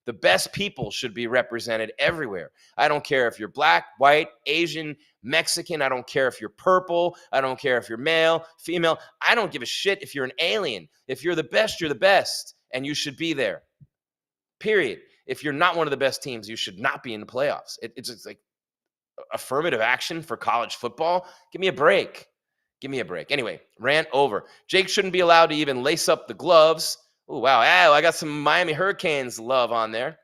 The best people should be represented everywhere. I don't care if you're black, white, Asian, Mexican. I don't care if you're purple. I don't care if you're male, female. I don't give a shit if you're an alien. If you're the best, you're the best, and you should be there. Period. If you're not one of the best teams, you should not be in the playoffs. It's like affirmative action for college football. Give me a break. Give me a break. Anyway, rant over. Jake shouldn't be allowed to even lace up the gloves. Oh, wow. I got some Miami Hurricanes love on there.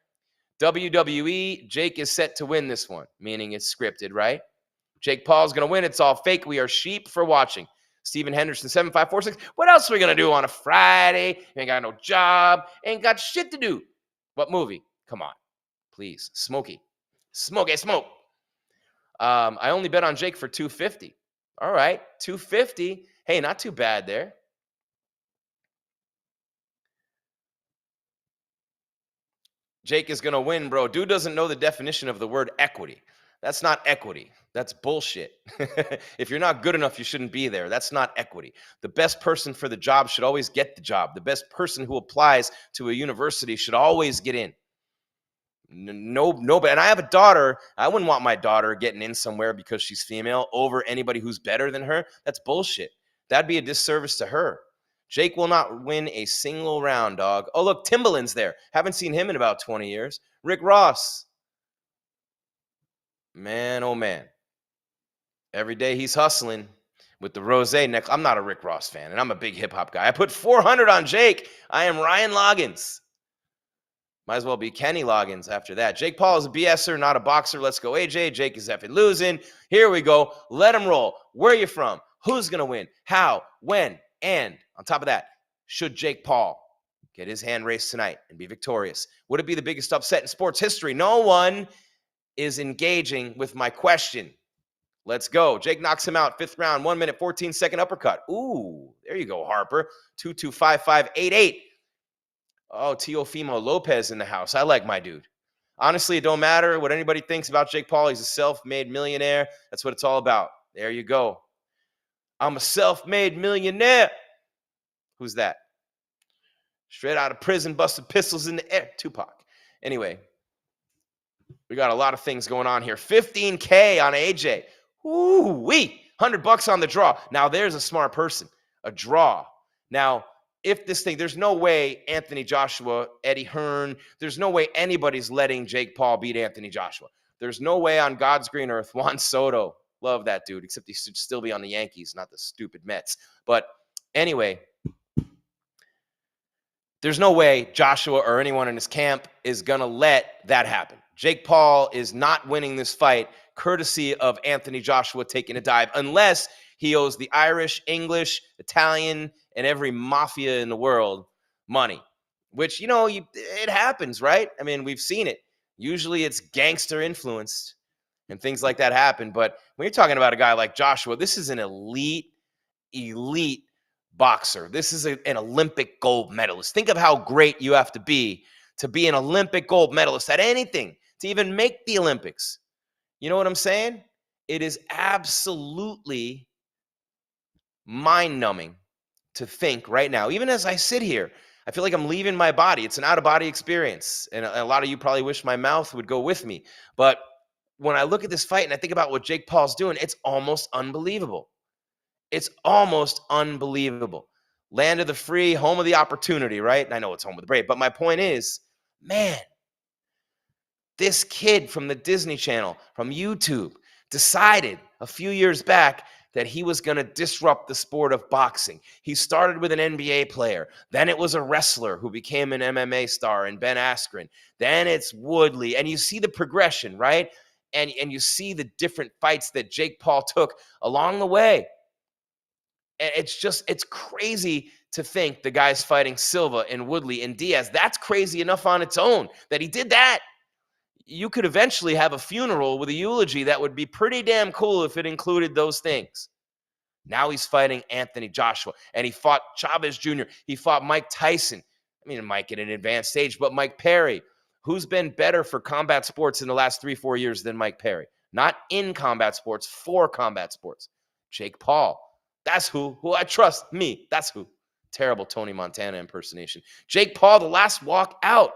WWE, Jake is set to win this one, meaning it's scripted, right? Jake Paul's going to win. It's all fake. We are sheep for watching. Stephen Henderson, 7546. What else are we going to do on a Friday? Ain't got no job. Ain't got shit to do. What movie? Come on. Please. Smokey. Smoke. I only bet on Jake for 250. All right. 250. Hey, not too bad there. Jake is going to win, bro. Dude doesn't know the definition of the word equity. That's not equity. That's bullshit. If you're not good enough, you shouldn't be there. That's not equity. The best person for the job should always get the job. The best person who applies to a university should always get in. No, and I have a daughter. I wouldn't want my daughter getting in somewhere because she's female over anybody who's better than her. That's bullshit. That'd be a disservice to her. Jake will not win a single round, dog. Oh, look, Timbaland's there. Haven't seen him in about 20 years. Rick Ross. Man, oh, man. Every day he's hustling with the rosé neck. I'm not a Rick Ross fan, and I'm a big hip-hop guy. I put 400 on Jake. I am Ryan Loggins. Might as well be Kenny Loggins after that. Jake Paul is a BSer, not a boxer. Let's go, AJ. Jake is effing losing. Here we go. Let him roll. Where are you from? Who's going to win? How? When? And on top of that, should Jake Paul get his hand raised tonight and be victorious? Would it be the biggest upset in sports history? No one is engaging with my question. Let's go. Jake knocks him out. 5th round, 1 minute, 14-second uppercut. Ooh, there you go, Harper. 2-2-5-5-8-8. Oh, Teofimo Lopez in the house. I like my dude. Honestly, it don't matter what anybody thinks about Jake Paul. He's a self-made millionaire. That's what it's all about. There you go. I'm a self-made millionaire. Who's that? Straight out of prison, busted pistols in the air. Tupac. Anyway, we got a lot of things going on here. $15K on AJ. Ooh-wee. $100 on the draw. Now, there's a smart person. A draw. Now, if this thing, there's no way Anthony Joshua, Eddie Hearn, there's no way anybody's letting Jake Paul beat Anthony Joshua. There's no way on God's green earth. Juan Soto. Love that dude, except he should still be on the Yankees, not the stupid Mets. But anyway, there's no way Joshua or anyone in his camp is going to let that happen. Jake Paul is not winning this fight courtesy of Anthony Joshua taking a dive unless he owes the Irish, English, Italian, and every mafia in the world money, which, it happens, right? I mean, we've seen it. Usually it's gangster influenced and things like that happen. But when you're talking about a guy like Joshua, this is an elite boxer. This is an Olympic gold medalist. Think of how great you have to be an Olympic gold medalist at anything, to even make the Olympics. You know what I'm saying? It is absolutely mind-numbing to think right now, even as I sit here, I feel like I'm leaving my body. It's an out-of-body experience. And a lot of you probably wish my mouth would go with me. But when I look at this fight and I think about what Jake Paul's doing, it's almost unbelievable. It's almost unbelievable. Land of the free, home of the opportunity, right? And I know it's home of the brave. But my point is, man, this kid from the Disney Channel, from YouTube, decided a few years back that he was going to disrupt the sport of boxing. He started with an NBA player. Then it was a wrestler who became an MMA star in Ben Askren. Then it's Woodley. And you see the progression, right? And you see the different fights that Jake Paul took along the way. And it's crazy to think the guy's fighting Silva and Woodley and Diaz. That's crazy enough on its own that he did that. You could eventually have a funeral with a eulogy that would be pretty damn cool if it included those things. Now he's fighting Anthony Joshua, and he fought Chavez Jr. He fought Mike Tyson. I mean, Mike at an advanced stage, but Mike Perry. Who's been better for combat sports in the last 3-4 years than Mike Perry? Not in combat sports, for combat sports. Jake Paul. That's who I trust. Me. That's who. Terrible Tony Montana impersonation. Jake Paul, the last walk out.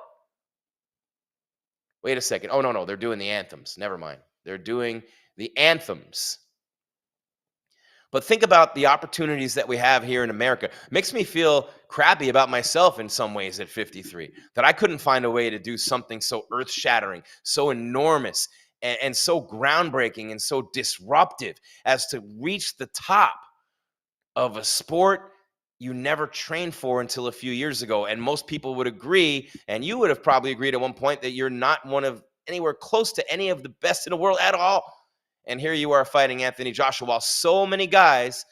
Wait a second. Oh, no. They're doing the anthems. Never mind. They're doing the anthems. But think about the opportunities that we have here in America. It makes me feel crappy about myself in some ways at 53, that I couldn't find a way to do something so earth-shattering, so enormous, and so groundbreaking and so disruptive as to reach the top of a sport you never trained for until a few years ago. And most people would agree, and you would have probably agreed at one point, that you're not one of anywhere close to any of the best in the world at all. And here you are fighting Anthony Joshua, while so many guys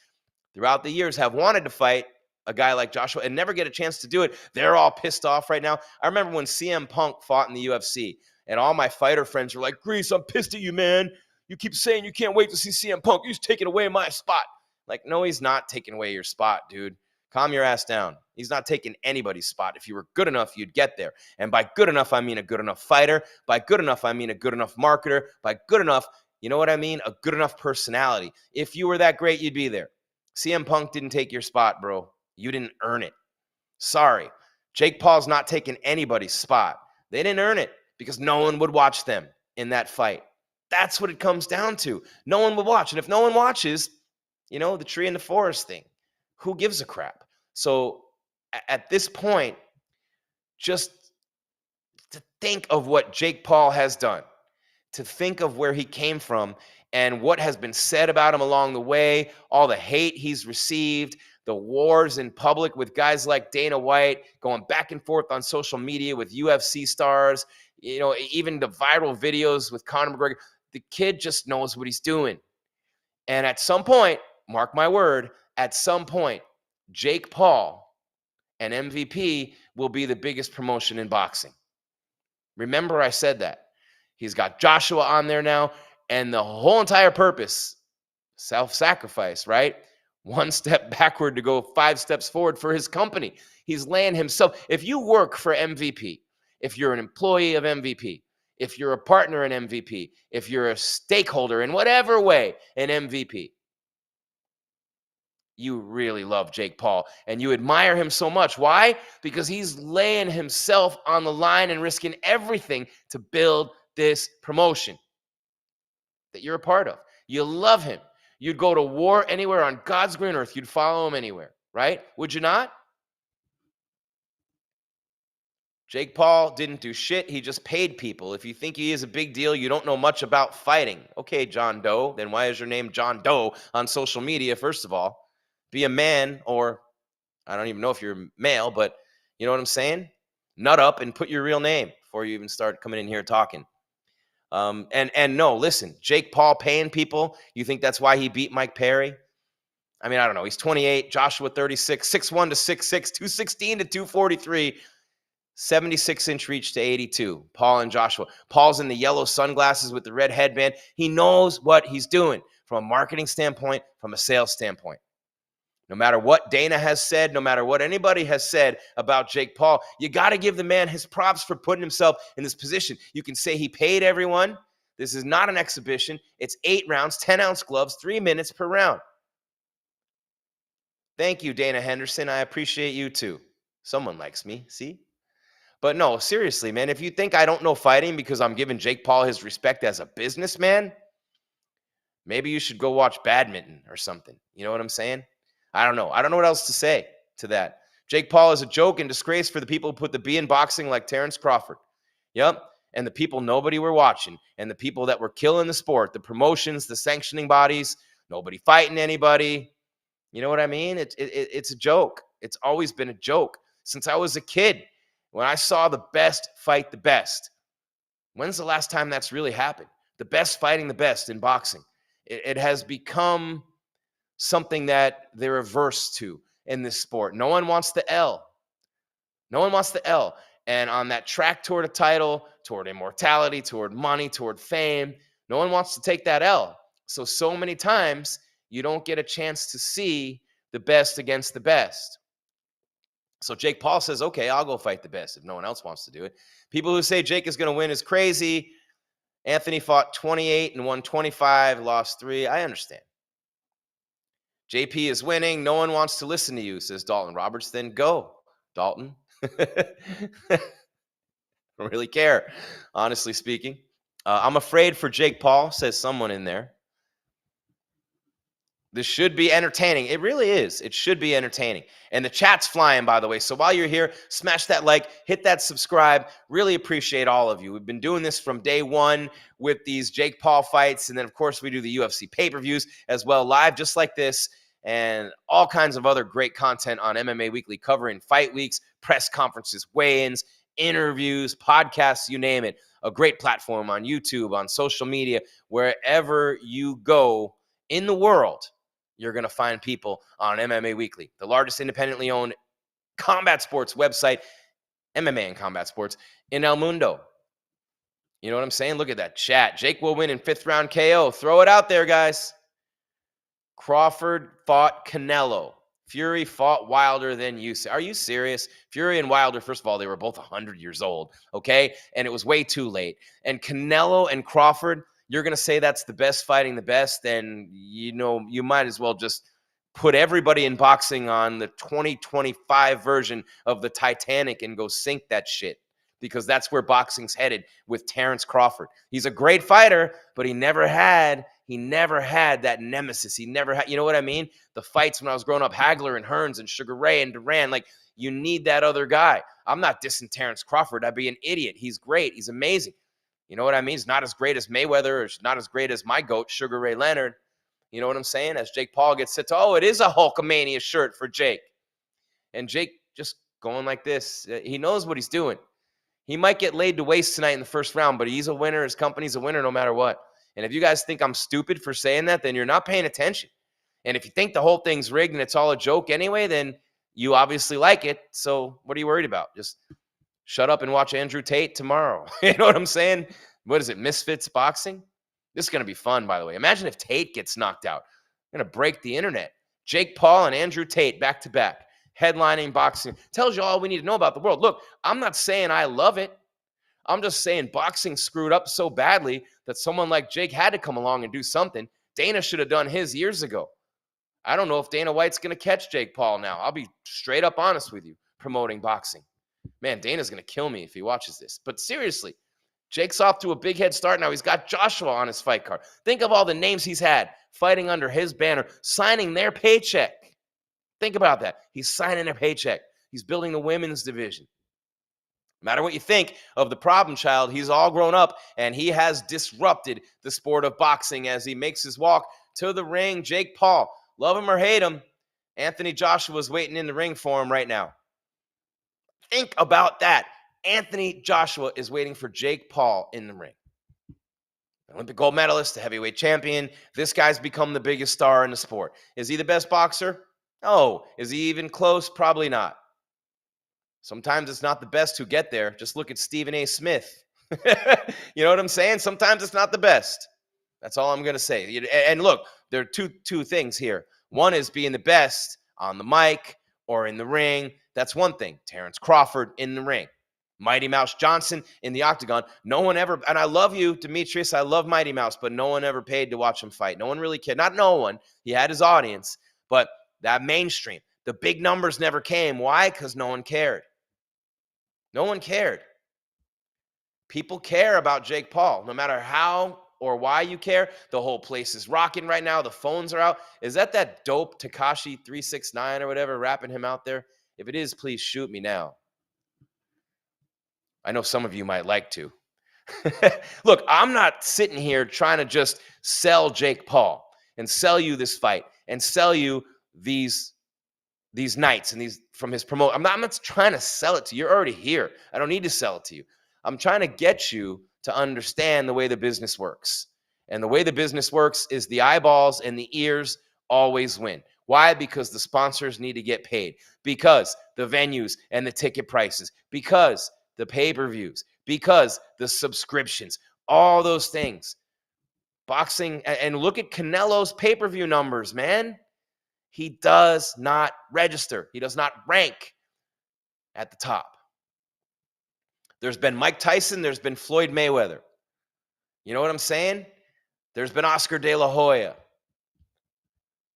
throughout the years have wanted to fight a guy like Joshua and never get a chance to do it. They're all pissed off right now. I remember when CM Punk fought in the UFC, and all my fighter friends were like, Grease, I'm pissed at you, man. You keep saying you can't wait to see CM Punk. He's taking away my spot. Like, no, he's not taking away your spot, dude. Calm your ass down. He's not taking anybody's spot. If you were good enough, you'd get there. And by good enough, I mean a good enough fighter. By good enough, I mean a good enough marketer. By good enough, you know what I mean? A good enough personality. If you were that great, you'd be there. CM Punk didn't take your spot, bro. You didn't earn it. Sorry. Jake Paul's not taking anybody's spot. They didn't earn it because no one would watch them in that fight. That's what it comes down to. No one would watch. And if no one watches, you know, the tree in the forest thing, who gives a crap? So at this point, just to think of what Jake Paul has done, to think of where he came from and what has been said about him along the way, all the hate he's received, the wars in public with guys like Dana White, going back and forth on social media with UFC stars, you know, even the viral videos with Conor McGregor. The kid just knows what he's doing. And at some point, mark my word, at some point, Jake Paul and MVP will be the biggest promotion in boxing. Remember, I said that. He's got Joshua on there now, and the whole entire purpose, self-sacrifice, right? One step backward to go 5 steps forward for his company. He's laying himself. If you work for MVP, if you're an employee of MVP, if you're a partner in MVP, if you're a stakeholder in whatever way in MVP, you really love Jake Paul and you admire him so much. Why? Because he's laying himself on the line and risking everything to build this promotion that you're a part of. You love him. You'd go to war anywhere on God's green earth. You'd follow him anywhere, right? Would you not? Jake Paul didn't do shit. He just paid people. If you think he is a big deal, you don't know much about fighting. Okay, John Doe. Then why is your name John Doe on social media, first of all? Be a man, or I don't even know if you're male, but you know what I'm saying? Nut up and put your real name before you even start coming in here talking. And no, listen, Jake Paul paying people. You think that's why he beat Mike Perry? I mean, I don't know. He's 28, Joshua 36, 6'1" to 6'6", 216 to 243, 76-inch reach to 82. Paul and Joshua. Paul's in the yellow sunglasses with the red headband. He knows what he's doing from a marketing standpoint, from a sales standpoint. No matter what Dana has said, no matter what anybody has said about Jake Paul, you got to give the man his props for putting himself in this position. You can say he paid everyone. This is not an exhibition. It's 8 rounds, 10-ounce gloves, 3 minutes per round. Thank you, Dana Henderson. I appreciate you too. Someone likes me, see? But no, seriously, man, if you think I don't know fighting because I'm giving Jake Paul his respect as a businessman, maybe you should go watch badminton or something. You know what I'm saying? I don't know. I don't know what else to say to that. Jake Paul is a joke and disgrace for the people who put the B in boxing like Terrence Crawford. Yep. And the people nobody were watching, and the people that were killing the sport, the promotions, the sanctioning bodies, nobody fighting anybody. You know what I mean? It's a joke. It's always been a joke since I was a kid. When I saw the best fight the best, when's the last time that's really happened? The best fighting the best in boxing. It has become something that they're averse to in this sport. No one wants the L. No one wants the L. And on that track toward a title, toward immortality, toward money, toward fame, no one wants to take that L. So many times you don't get a chance to see the best against the best. So Jake Paul says, okay, I'll go fight the best if no one else wants to do it. People who say Jake is going to win is crazy. Anthony fought 28 and won 25, lost 3. I understand. JP is winning. No one wants to listen to you, says Dalton Roberts. Then go, Dalton. I don't really care, honestly speaking. I'm afraid for Jake Paul, says someone in there. This should be entertaining. It really is. It should be entertaining. And the chat's flying, by the way. So while you're here, smash that like, hit that subscribe. Really appreciate all of you. We've been doing this from day one with these Jake Paul fights. And then, of course, we do the UFC pay-per-views as well, live just like this. And all kinds of other great content on MMA Weekly covering fight weeks, press conferences, weigh-ins, interviews, podcasts, you name it. A great platform on YouTube, on social media, wherever you go in the world. You're going to find people on MMA Weekly, the largest independently owned combat sports website, MMA and combat sports, in El Mundo. You know what I'm saying? Look at that chat. Jake will win in 5th round KO. Throw it out there, guys. Crawford fought Canelo. Fury fought Wilder, then Usyk. Are you serious? Fury and Wilder, first of all, they were both 100 years old, okay? And it was way too late. And Canelo and Crawford, you're going to say that's the best fighting the best, then, you know, you might as well just put everybody in boxing on the 2025 version of the Titanic and go sink that shit, because that's where boxing's headed with Terrence Crawford. He's a great fighter, but he never had that nemesis. He never had, you know what I mean? The fights when I was growing up, Hagler and Hearns and Sugar Ray and Duran, like, you need that other guy. I'm not dissing Terrence Crawford. I'd be an idiot. He's great. He's amazing. You know what I mean? He's not as great as Mayweather, or not as great as my GOAT, Sugar Ray Leonard. You know what I'm saying? As Jake Paul gets set to, oh, it is a Hulkamania shirt for Jake. And Jake just going like this. He knows what he's doing. He might get laid to waste tonight in the 1st round, but he's a winner. His company's a winner no matter what. And if you guys think I'm stupid for saying that, then you're not paying attention. And if you think the whole thing's rigged and it's all a joke anyway, then you obviously like it. So what are you worried about? Just shut up and watch Andrew Tate tomorrow. You know what I'm saying? What is it, Misfits Boxing? This is going to be fun, by the way. Imagine if Tate gets knocked out. I'm going to break the internet. Jake Paul and Andrew Tate back-to-back, headlining boxing. Tells you all we need to know about the world. Look, I'm not saying I love it. I'm just saying boxing screwed up so badly that someone like Jake had to come along and do something. Dana should have done his years ago. I don't know if Dana White's going to catch Jake Paul now. I'll be straight up honest with you, promoting boxing. Man, Dana's going to kill me if he watches this. But seriously, Jake's off to a big head start now. He's got Joshua on his fight card. Think of all the names he's had fighting under his banner, signing their paycheck. Think about that. He's signing their paycheck. He's building the women's division. No matter what you think of the problem child, he's all grown up, and he has disrupted the sport of boxing as he makes his walk to the ring. Jake Paul, love him or hate him, Anthony Joshua's waiting in the ring for him right now. Think about that. Anthony Joshua is waiting for Jake Paul in the ring. Olympic gold medalist, the heavyweight champion. This guy's become the biggest star in the sport. Is he the best boxer? No. Is he even close? Probably not. Sometimes it's not the best who get there. Just look at Stephen A. Smith. You know what I'm saying? Sometimes it's not the best. That's all I'm going to say. And look, there are two things here. One is being the best on the mic or in the ring. That's one thing. Terrence Crawford in the ring. Mighty Mouse Johnson in the octagon. No one ever, and I love you, Demetrius. I love Mighty Mouse, but no one ever paid to watch him fight. No one really cared. Not no one. He had his audience, but that mainstream. The big numbers never came. Why? Because no one cared. No one cared. People care about Jake Paul. No matter how or why you care, the whole place is rocking right now. The phones are out. Is that dope Tekashi 369 or whatever rapping him out there? If it is, please shoot me now. I know some of you might like to. Look, I'm not sitting here trying to just sell Jake Paul and sell you this fight and sell you these nights and these from his promote. I'm not trying to sell it to you. You're already here. I don't need to sell it to you. I'm trying to get you to understand the way the business works. And the way the business works is the eyeballs and the ears always win. Why? Because the sponsors need to get paid. Because the venues and the ticket prices. Because the pay-per-views. Because the subscriptions. All those things. Boxing, and look at Canelo's pay-per-view numbers, man. He does not register. He does not rank at the top. There's been Mike Tyson. There's been Floyd Mayweather. You know what I'm saying? There's been Oscar De La Hoya.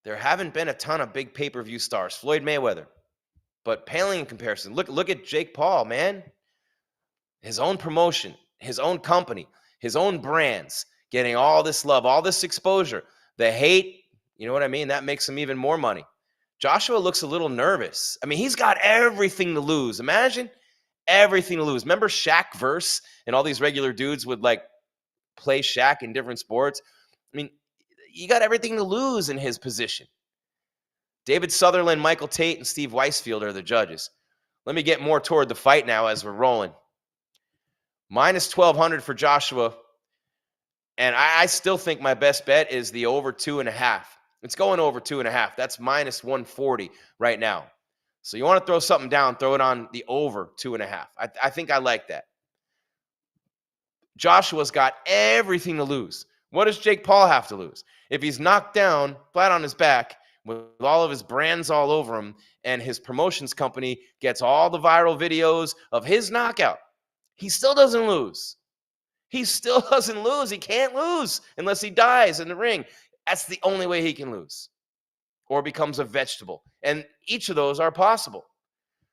There haven't been a ton of big pay-per-view stars. Floyd Mayweather. But paling in comparison. Look at Jake Paul, man. His own promotion, his own company, his own brands, getting all this love, all this exposure. The hate, you know what I mean? That makes him even more money. Joshua looks a little nervous. I mean, he's got everything to lose. Imagine everything to lose. Remember Shaq Verse and all these regular dudes would like play Shaq in different sports? I mean, you got everything to lose in his position. David Sutherland, Michael Tate, and Steve Weisfield are the judges. Let me get more toward the fight now as we're rolling. Minus 1,200 for Joshua. And I still think my best bet is the over 2.5. It's going over 2.5. That's minus 140 right now. So you want to throw something down, throw it on the over 2.5. I think I like that. Joshua's got everything to lose. What does Jake Paul have to lose? If he's knocked down, flat on his back, with all of his brands all over him, and his promotions company gets all the viral videos of his knockout, he still doesn't lose. He still doesn't lose. He can't lose unless he dies in the ring. That's the only way he can lose or becomes a vegetable. And each of those are possible.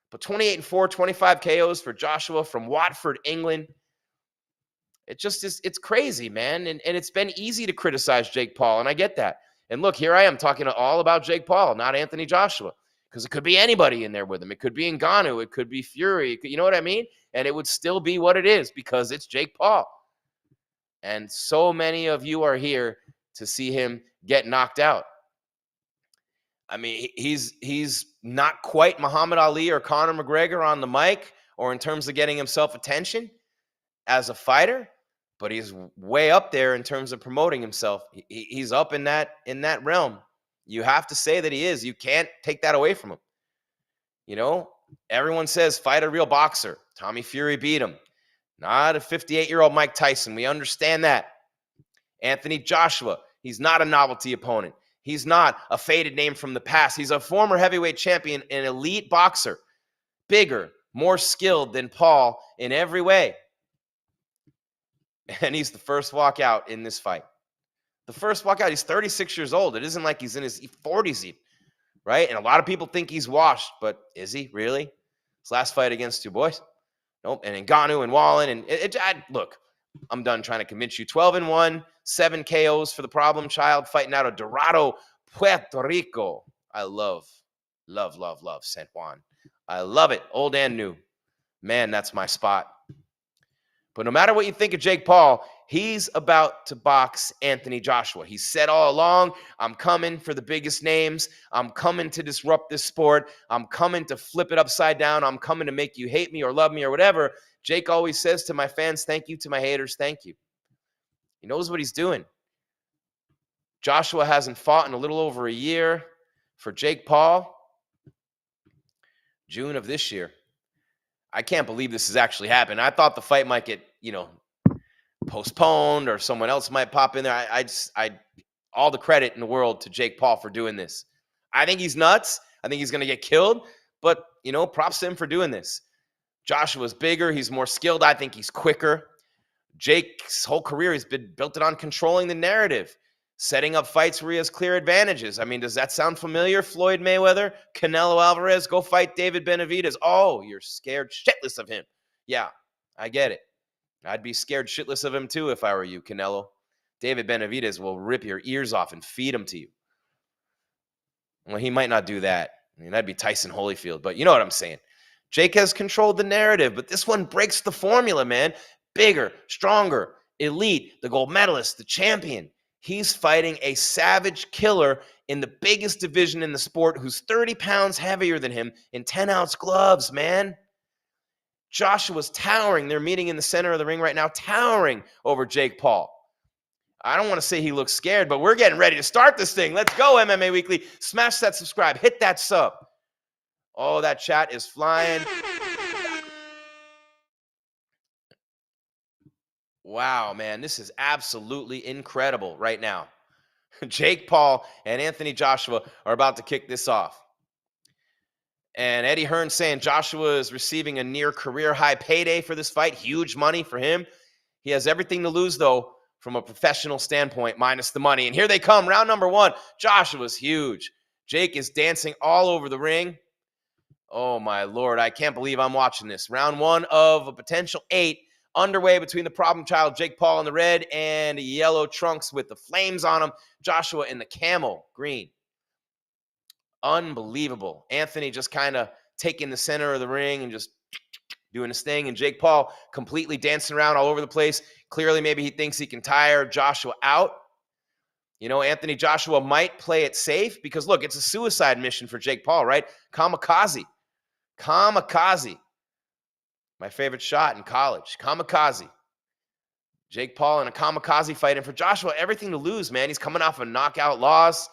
But 28-4, 25 KOs for Joshua from Watford, England. It just is, it's crazy, man. And it's been easy to criticize Jake Paul, and I get that. And look, here I am talking all about Jake Paul, not Anthony Joshua, because it could be anybody in there with him. It could be Ngannou. It could be Fury. You know what I mean? And it would still be what it is because it's Jake Paul. And so many of you are here to see him get knocked out. I mean, he's not quite Muhammad Ali or Conor McGregor on the mic or in terms of getting himself attention as a fighter, but he's way up there in terms of promoting himself. He's up in that realm. You have to say that he is. You can't take that away from him. You know, everyone says fight a real boxer. Tommy Fury beat him. Not a 58-year-old Mike Tyson. We understand that. Anthony Joshua, he's not a novelty opponent. He's not a faded name from the past. He's a former heavyweight champion, an elite boxer. Bigger, more skilled than Paul in every way. And he's the first walkout in this fight. The first walkout. He's 36 years old. It isn't like he's in his 40s, right? And a lot of people think he's washed, but is he really? His last fight against two boys. Nope. And Ngannou and Wallen. And look, I'm done trying to convince you. 12-1, 7 KOs for the problem child fighting out of Dorado, Puerto Rico. I love San Juan. I love it, old and new. Man, that's my spot. But no matter what you think of Jake Paul, he's about to box Anthony Joshua. He said all along, I'm coming for the biggest names. I'm coming to disrupt this sport. I'm coming to flip it upside down. I'm coming to make you hate me or love me or whatever. Jake always says to my fans, thank you. To my haters, thank you. He knows what he's doing. Joshua hasn't fought in a little over a year. For Jake Paul, June of this year. I can't believe this has actually happened. I thought the fight might get, postponed or someone else might pop in there. I all the credit in the world to Jake Paul for doing this. I think he's nuts. I think he's going to get killed, but props to him for doing this. Joshua's bigger. He's more skilled. I think he's quicker. Jake's whole career has been built on controlling the narrative. setting up fights where he has clear advantages. I mean, does that sound familiar? Floyd Mayweather, Canelo Alvarez, go fight David Benavidez. Oh, you're scared shitless of him. Yeah, I get it. I'd be scared shitless of him too if I were you, Canelo. David Benavidez will rip your ears off and feed them to you. Well, he might not do that. I mean, that'd be Tyson Holyfield, but you know what I'm saying. Jake has controlled the narrative, but this one breaks the formula, man. Bigger, stronger, elite, the gold medalist, the champion. He's fighting a savage killer in the biggest division in the sport who's 30 pounds heavier than him in 10-ounce gloves, man. Joshua's towering. They're meeting in the center of the ring right now, towering over Jake Paul. I don't want to say he looks scared, but we're getting ready to start this thing. Let's go, MMA Weekly. Smash that subscribe. Hit that sub. Oh, that chat is flying. Wow, man, this is absolutely incredible right now. Jake Paul and Anthony Joshua are about to kick this off. And Eddie Hearn saying Joshua is receiving a near career high payday for this fight. Huge money for him. He has everything to lose, though, from a professional standpoint, minus the money. And here they come, round number one. Joshua's huge. Jake is dancing all over the ring. Oh, my Lord. I can't believe I'm watching this. Round one of a potential 8 underway between the problem child, Jake Paul in the red, and yellow trunks with the flames on him. Joshua in the camel green. Unbelievable. Anthony just kind of taking the center of the ring and just doing his thing. And Jake Paul completely dancing around all over the place. Clearly, maybe he thinks he can tire Joshua out. You know, Anthony Joshua might play it safe because, look, it's a suicide mission for Jake Paul, right? Kamikaze. Kamikaze. My favorite shot in college. Kamikaze. Jake Paul in a kamikaze fight. And for Joshua, everything to lose, man. He's coming off a knockout loss.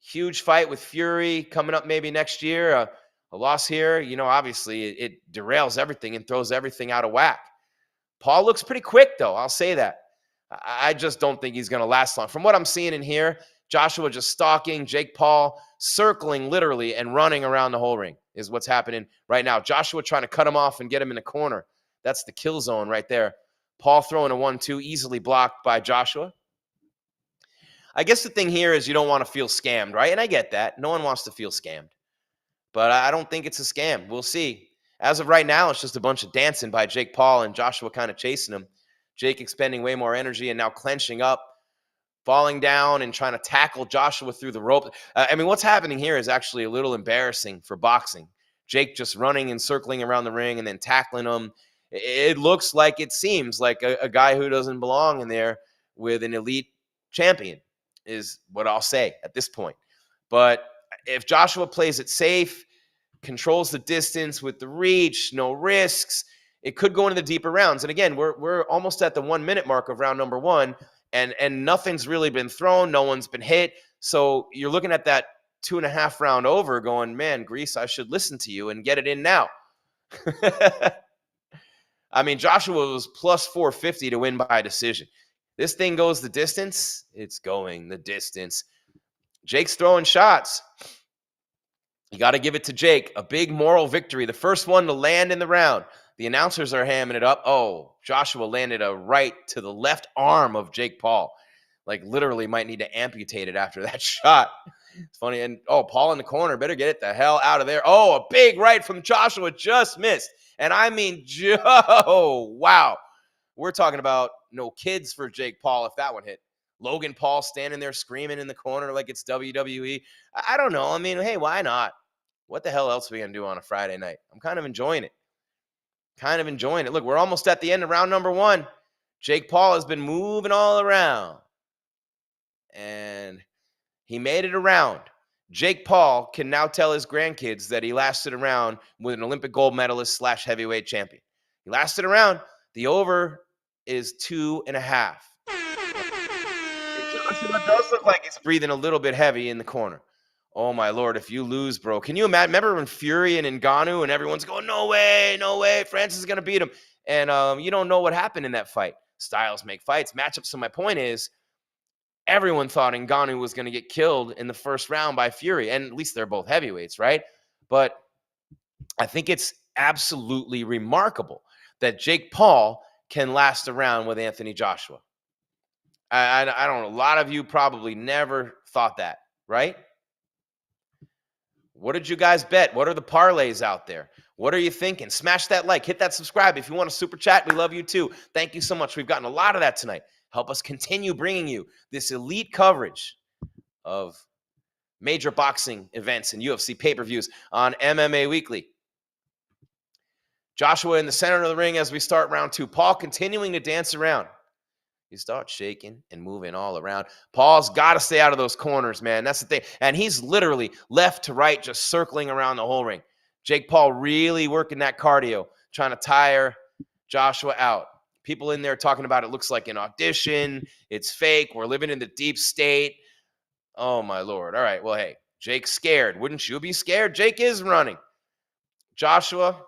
Huge fight with Fury coming up maybe next year. A loss here, you know, obviously it derails everything and throws everything out of whack. Paul looks pretty quick, though. I'll say that. I just don't think he's going to last long. From what I'm seeing in here, Joshua just stalking, Jake Paul circling literally and running around the whole ring is what's happening right now. Joshua trying to cut him off and get him in the corner. That's the kill zone right there. Paul throwing a 1-2, easily blocked by Joshua. I guess the thing here is you don't want to feel scammed, right? And I get that. No one wants to feel scammed. But I don't think it's a scam. We'll see. As of right now, it's just a bunch of dancing by Jake Paul and Joshua kind of chasing him. Jake expending way more energy and now clenching up, falling down and trying to tackle Joshua through the rope. I mean, what's happening here is actually a little embarrassing for boxing. Jake just running and circling around the ring and then tackling him. It looks like, it seems like a guy who doesn't belong in there with an elite champion is what I'll say at this point. But if Joshua plays it safe, controls the distance with the reach, no risks, it could go into the deeper rounds. And again, we're almost at the 1 minute mark of round number one, and nothing's really been thrown. No one's been hit. So you're looking at that 2.5 round over going, man, Grease, I should listen to you and get it in now. I mean, Joshua was plus 450 to win by decision. This thing goes the distance. It's going the distance. Jake's throwing shots. You got to give it to Jake. A big moral victory. The first one to land in the round. The announcers are hamming it up. Oh, Joshua landed a right to the left arm of Jake Paul. Like literally might need to amputate it after that shot. It's funny. And Paul in the corner. Better get it the hell out of there. Oh, a big right from Joshua. Just missed. And I mean, wow. We're talking about no kids for Jake Paul if that one hit. Logan Paul standing there screaming in the corner like it's WWE. I don't know. I mean, hey, why not? What the hell else are we going to do on a Friday night? I'm kind of enjoying it. Look, we're almost at the end of round number one. Jake Paul has been moving all around. And he made it around. Jake Paul can now tell his grandkids that he lasted around with an Olympic gold medalist / heavyweight champion. He lasted around. The over is 2.5. It does look like he's breathing a little bit heavy in the corner. Oh, my Lord, if you lose, bro. Can you imagine? Remember when Fury and Ngannou and everyone's going, no way, Francis is going to beat him. And you don't know what happened in that fight. Styles make fights, matchups. So my point is, everyone thought Ngannou was going to get killed in the first round by Fury. And at least they're both heavyweights, right? But I think it's absolutely remarkable that Jake Paul can last around with Anthony Joshua. I don't know. A lot of you probably never thought that, right? What did you guys bet? What are the parlays out there? What are you thinking? Smash that like, hit that subscribe. If you want a super chat, we love you too. Thank you so much. We've gotten a lot of that tonight. Help us continue bringing you this elite coverage of major boxing events and UFC pay-per-views on MMA Weekly. Joshua in the center of the ring as we start round 2. Paul continuing to dance around. You start shaking and moving all around. Paul's got to stay out of those corners, man. That's the thing. And he's literally left to right, just circling around the whole ring. Jake Paul really working that cardio, trying to tire Joshua out. People in there talking about it looks like an audition. It's fake. We're living in the deep state. Oh, my Lord. All right. Well, hey, Jake's scared. Wouldn't you be scared? Jake is running. Joshua,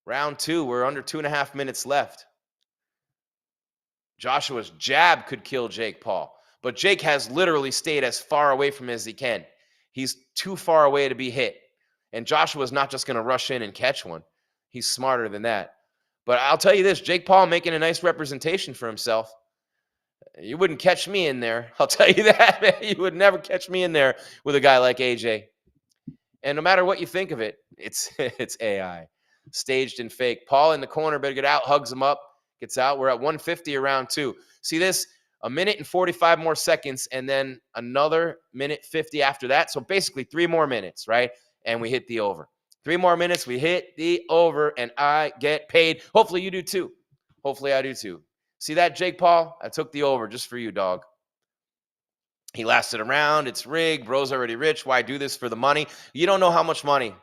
round 2. We're under 2.5 minutes left. Joshua's jab could kill Jake Paul, but Jake has literally stayed as far away from him as he can. He's too far away to be hit. And Joshua's not just going to rush in and catch one. He's smarter than that. But I'll tell you this, Jake Paul making a nice representation for himself. You wouldn't catch me in there. I'll tell you that, man. You would never catch me in there with a guy like AJ. And no matter what you think of it, it's AI. Staged and fake. Paul in the corner, better get out, hugs him up. Gets out. We're at 150 around 2. See this? A minute and 45 more seconds, and then another minute 50 after that. So basically 3 more minutes, right? And we hit the over. 3 more minutes, we hit the over, and I get paid. Hopefully you do too. Hopefully I do too. See that, Jake Paul? I took the over just for you, dog. He lasted around. It's rigged. Bro's already rich. Why do this for the money? You don't know how much money.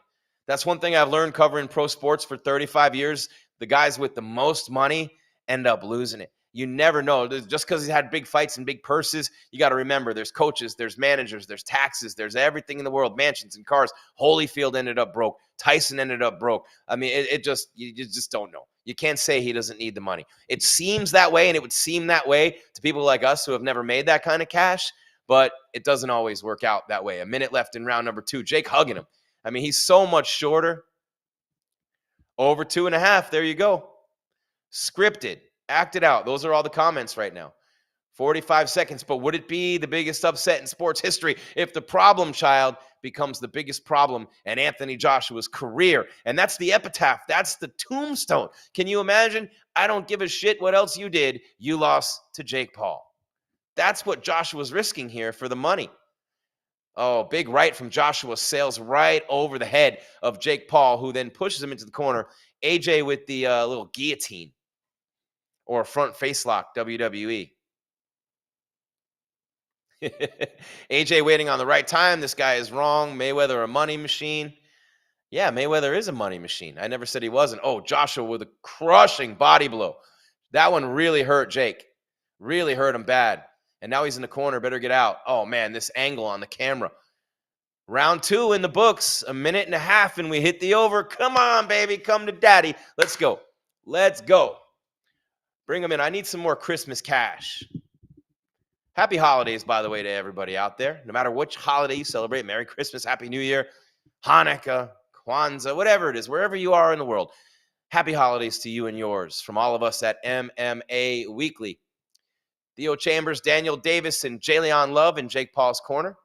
That's one thing I've learned covering pro sports for 35 years. The guys with the most money end up losing it. You never know. Just because he's had big fights and big purses, you got to remember there's coaches, there's managers, there's taxes, there's everything in the world, mansions and cars. Holyfield ended up broke. Tyson ended up broke. I mean, you just don't know. You can't say he doesn't need the money. It seems that way, and it would seem that way to people like us who have never made that kind of cash, but it doesn't always work out that way. A minute left in round number 2. Jake hugging him. I mean, he's so much shorter. Over 2.5. There you go. Scripted. Acted out. Those are all the comments right now. 45 seconds. But would it be the biggest upset in sports history if the problem child becomes the biggest problem in Anthony Joshua's career? And that's the epitaph. That's the tombstone. Can you imagine? I don't give a shit what else you did. You lost to Jake Paul. That's what Joshua's risking here for the money. Oh, big right from Joshua sails right over the head of Jake Paul, who then pushes him into the corner. AJ with the little guillotine or front face lock, WWE. AJ waiting on the right time. This guy is wrong. Mayweather a money machine. Yeah, Mayweather is a money machine. I never said he wasn't. Oh, Joshua with a crushing body blow. That one really hurt Jake. Really hurt him bad. And now he's in the corner. Better get out. Oh, man, this angle on the camera. Round 2 in the books. 1.5 minutes, and we hit the over. Come on, baby. Come to daddy. Let's go. Let's go. Bring them in. I need some more Christmas cash. Happy holidays, by the way, to everybody out there. No matter which holiday you celebrate, Merry Christmas, Happy New Year, Hanukkah, Kwanzaa, whatever it is, wherever you are in the world. Happy holidays to you and yours from all of us at MMA Weekly. Theo Chambers, Daniel Davis, and Jalen Love in Jake Paul's corner.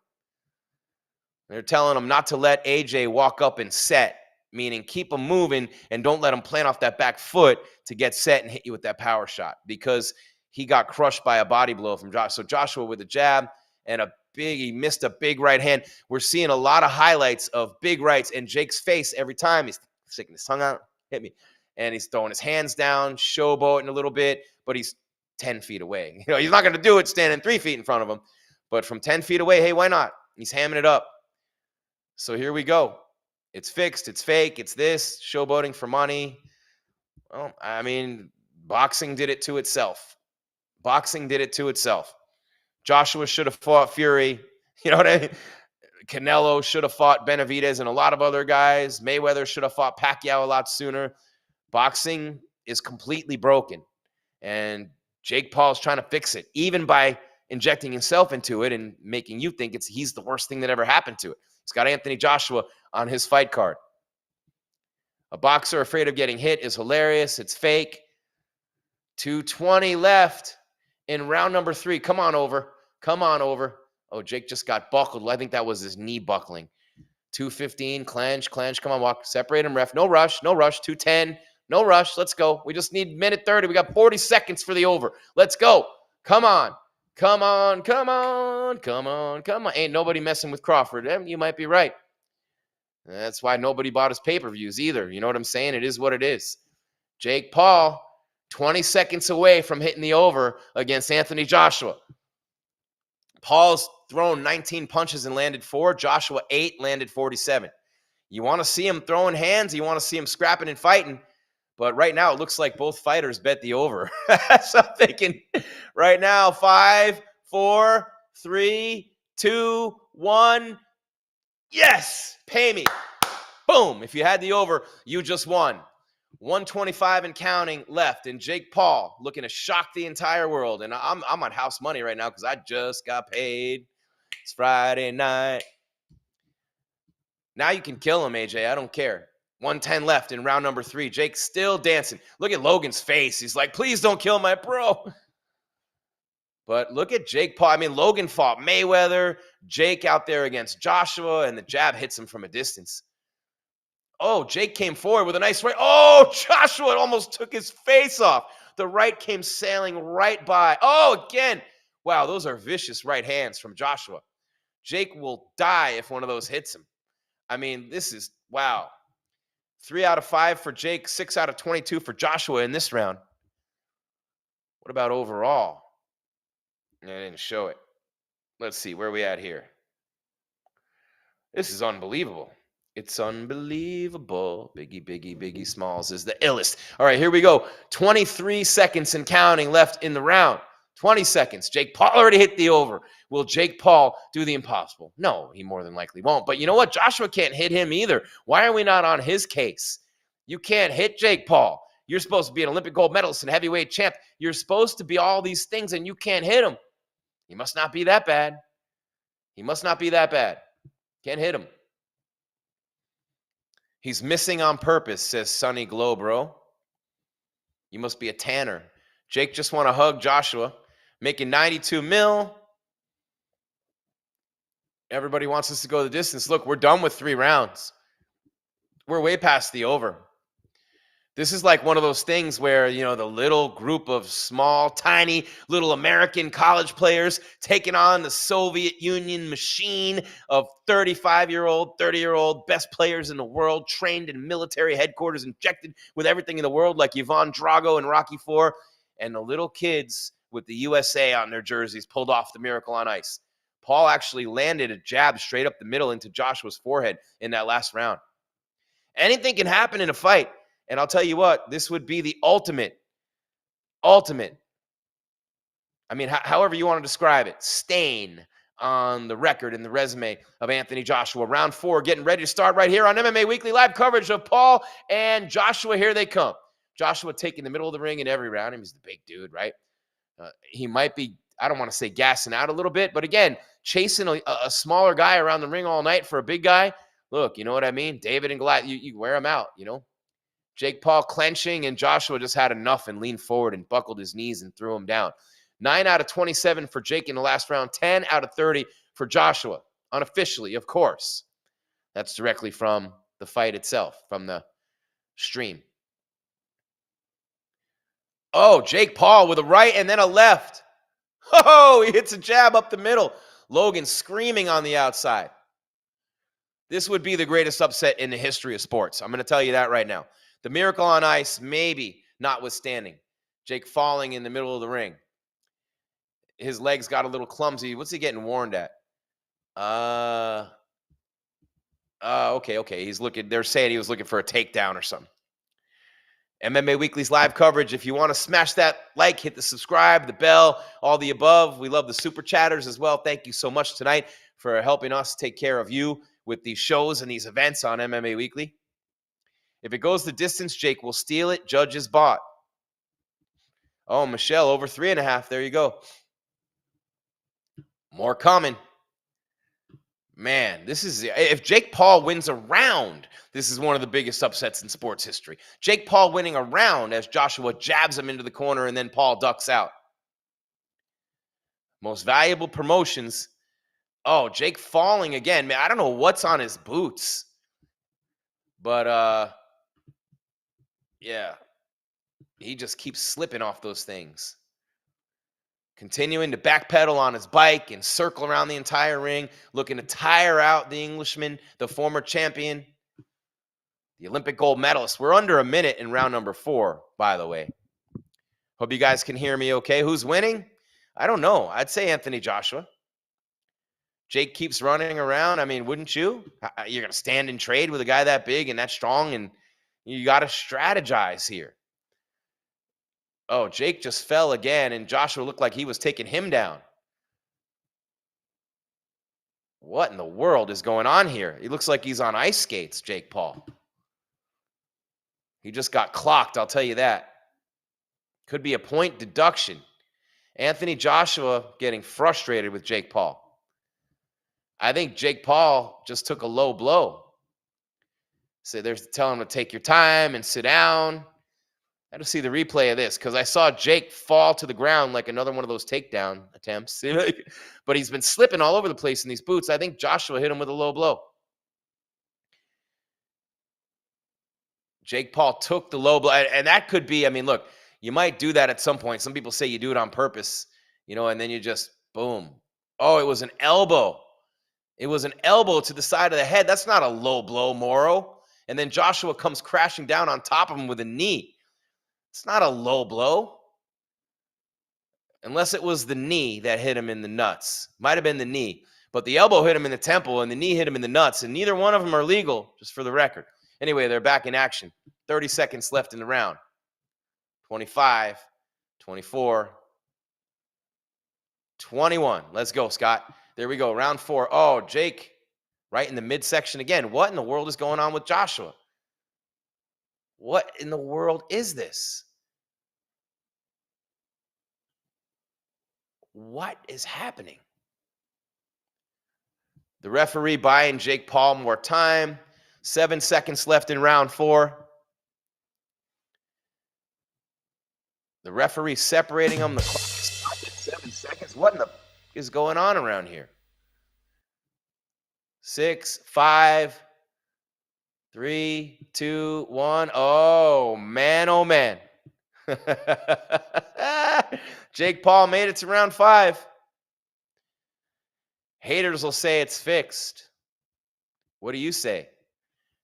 They're telling him not to let AJ walk up and set, meaning keep him moving and don't let him plant off that back foot to get set and hit you with that power shot, because he got crushed by a body blow from Joshua. So Joshua with a jab and he missed a big right hand. We're seeing a lot of highlights of big rights in Jake's face every time. He's sticking his tongue out, hit me. And he's throwing his hands down, showboating a little bit, but he's 10 feet away. You know, he's not going to do it standing 3 feet in front of him, but from 10 feet away, hey, why not? He's hamming it up. So here we go. It's fixed. It's fake. It's this. Showboating for money. Well, I mean, boxing did it to itself. Boxing did it to itself. Joshua should have fought Fury. You know what I mean? Canelo should have fought Benavidez and a lot of other guys. Mayweather should have fought Pacquiao a lot sooner. Boxing is completely broken. And Jake Paul's trying to fix it, even by injecting himself into it and making you think he's the worst thing that ever happened to it. He's got Anthony Joshua on his fight card. A boxer afraid of getting hit is hilarious. It's fake. 2:20 left. in round number 3. Come on over. Come on over. Oh, Jake just got buckled. I think that was his knee buckling. 2:15, clench. Come on, walk. Separate him, ref. No rush. 2:10. No rush. Let's go. We just need minute 30. We got 40 seconds for the over. Let's go. Come on. Ain't nobody messing with Crawford. You might be right. That's why nobody bought his pay-per-views either. You know what I'm saying? It is what it is. Jake Paul, 20 seconds away from hitting the over against Anthony Joshua. Paul's thrown 19 punches and landed 4. Joshua 8, landed 47. You want to see him throwing hands. You want to see him scrapping and fighting. But right now, it looks like both fighters bet the over. So I'm thinking right now, 5, 4, 3, 2, 1. Yes, pay me. Boom. If you had the over, you just won. 125 and counting left, and Jake Paul looking to shock the entire world. And I'm on house money right now because I just got paid. It's Friday night. Now you can kill him, AJ. I don't care. 110 left in round number 3. Jake's still dancing. Look at Logan's face. He's like, please don't kill my bro. But look at Jake Paul. I mean, Logan fought Mayweather. Jake out there against Joshua, and the jab hits him from a distance. Oh, Jake came forward with a nice right. Oh, Joshua almost took his face off. The right came sailing right by. Oh, again. Wow, those are vicious right hands from Joshua. Jake will die if one of those hits him. I mean, this is, wow. 3 out of 5 for Jake, 6 out of 22 for Joshua in this round. What about overall? I didn't show it. Let's see, where are we at here? This is unbelievable. It's unbelievable. Biggie Smalls is the illest. All right, here we go. 23 seconds and counting left in the round. 20 seconds. Jake Paul already hit the over. Will Jake Paul do the impossible? No, he more than likely won't. But you know what? Joshua can't hit him either. Why are we not on his case? You can't hit Jake Paul. You're supposed to be an Olympic gold medalist and heavyweight champ. You're supposed to be all these things, and you can't hit him. He must not be that bad. Can't hit him. He's missing on purpose, says Sonny Glow, bro. You must be a tanner. Jake just want to hug Joshua, making 92 mil. Everybody wants us to go the distance. Look, we're done with 3 rounds. We're way past the over. This is like one of those things where, you know, the little group of small, tiny, little American college players taking on the Soviet Union machine of 35-year-old, 30-year-old best players in the world, trained in military headquarters, injected with everything in the world like Ivan Drago and Rocky IV, and the little kids with the USA on their jerseys pulled off the Miracle on Ice. Paul actually landed a jab straight up the middle into Joshua's forehead in that last round. Anything can happen in a fight. And I'll tell you what, this would be the ultimate, I mean, however you want to describe it, stain on the record and the resume of Anthony Joshua. Round 4, getting ready to start right here on MMA Weekly, live coverage of Paul and Joshua. Here they come. Joshua taking the middle of the ring in every round. He's the big dude, right? He might be, I don't want to say gassing out a little bit, but again, chasing a smaller guy around the ring all night for a big guy. Look, you know what I mean? David and Goliath, you wear him out, you know? Jake Paul clenching, and Joshua just had enough and leaned forward and buckled his knees and threw him down. 9 out of 27 for Jake in the last round. 10 out of 30 for Joshua. Unofficially, of course. That's directly from the fight itself, from the stream. Oh, Jake Paul with a right and then a left. Oh, he hits a jab up the middle. Logan screaming on the outside. This would be the greatest upset in the history of sports. I'm going to tell you that right now. The Miracle on Ice, maybe notwithstanding. Jake falling in the middle of the ring. His legs got a little clumsy. What's he getting warned at? Okay. He's looking. They're saying he was looking for a takedown or something. MMA Weekly's live coverage. If you want to smash that like, hit the subscribe, the bell, all the above. We love the super chatters as well. Thank you so much tonight for helping us take care of you with these shows and these events on MMA Weekly. If it goes the distance, Jake will steal it. Judges bought. Oh, Michelle, over 3.5. There you go. More coming. Man, this is, if Jake Paul wins a round, this is one of the biggest upsets in sports history. Jake Paul winning a round as Joshua jabs him into the corner and then Paul ducks out. Most valuable promotions. Oh, Jake falling again. Man, I don't know what's on his boots. But yeah. He just keeps slipping off those things. Continuing to backpedal on his bike and circle around the entire ring, looking to tire out the Englishman, the former champion, the Olympic gold medalist. We're under a minute in round number 4, by the way. Hope you guys can hear me okay. Who's winning? I don't know. I'd say Anthony Joshua. Jake keeps running around. I mean, wouldn't you? You're going to stand and trade with a guy that big and that strong, and you got to strategize here. Oh, Jake just fell again, and Joshua looked like he was taking him down. What in the world is going on here? He looks like he's on ice skates, Jake Paul. He just got clocked, I'll tell you that. Could be a point deduction. Anthony Joshua getting frustrated with Jake Paul. I think Jake Paul just took a low blow. So they're telling him to take your time and sit down. I had to see the replay of this because I saw Jake fall to the ground like another one of those takedown attempts. But he's been slipping all over the place in these boots. I think Joshua hit him with a low blow. Jake Paul took the low blow. And that could be, I mean, look, you might do that at some point. Some people say you do it on purpose, and then you just, boom. Oh, it was an elbow. It was an elbow to the side of the head. That's not a low blow, Morrow. And then Joshua comes crashing down on top of him with a knee. It's not a low blow. Unless it was the knee that hit him in the nuts. Might have been the knee. But the elbow hit him in the temple and the knee hit him in the nuts. And neither one of them are legal, just for the record. Anyway, they're back in action. 30 seconds left in the round. 25, 24, 21. Let's go, Scott. There we go. Round 4. Oh, Jake, right in the midsection again. What in the world is going on with Joshua? What in the world is this? What is happening? The referee buying Jake Paul more time. 7 seconds left in round 4. The referee separating them. The clock is stopped at 7 seconds. What in the is going on around here? 6, 5, 3, 2, 1. Oh, man, oh, man. Jake Paul made it to round 5. Haters will say it's fixed. What do you say?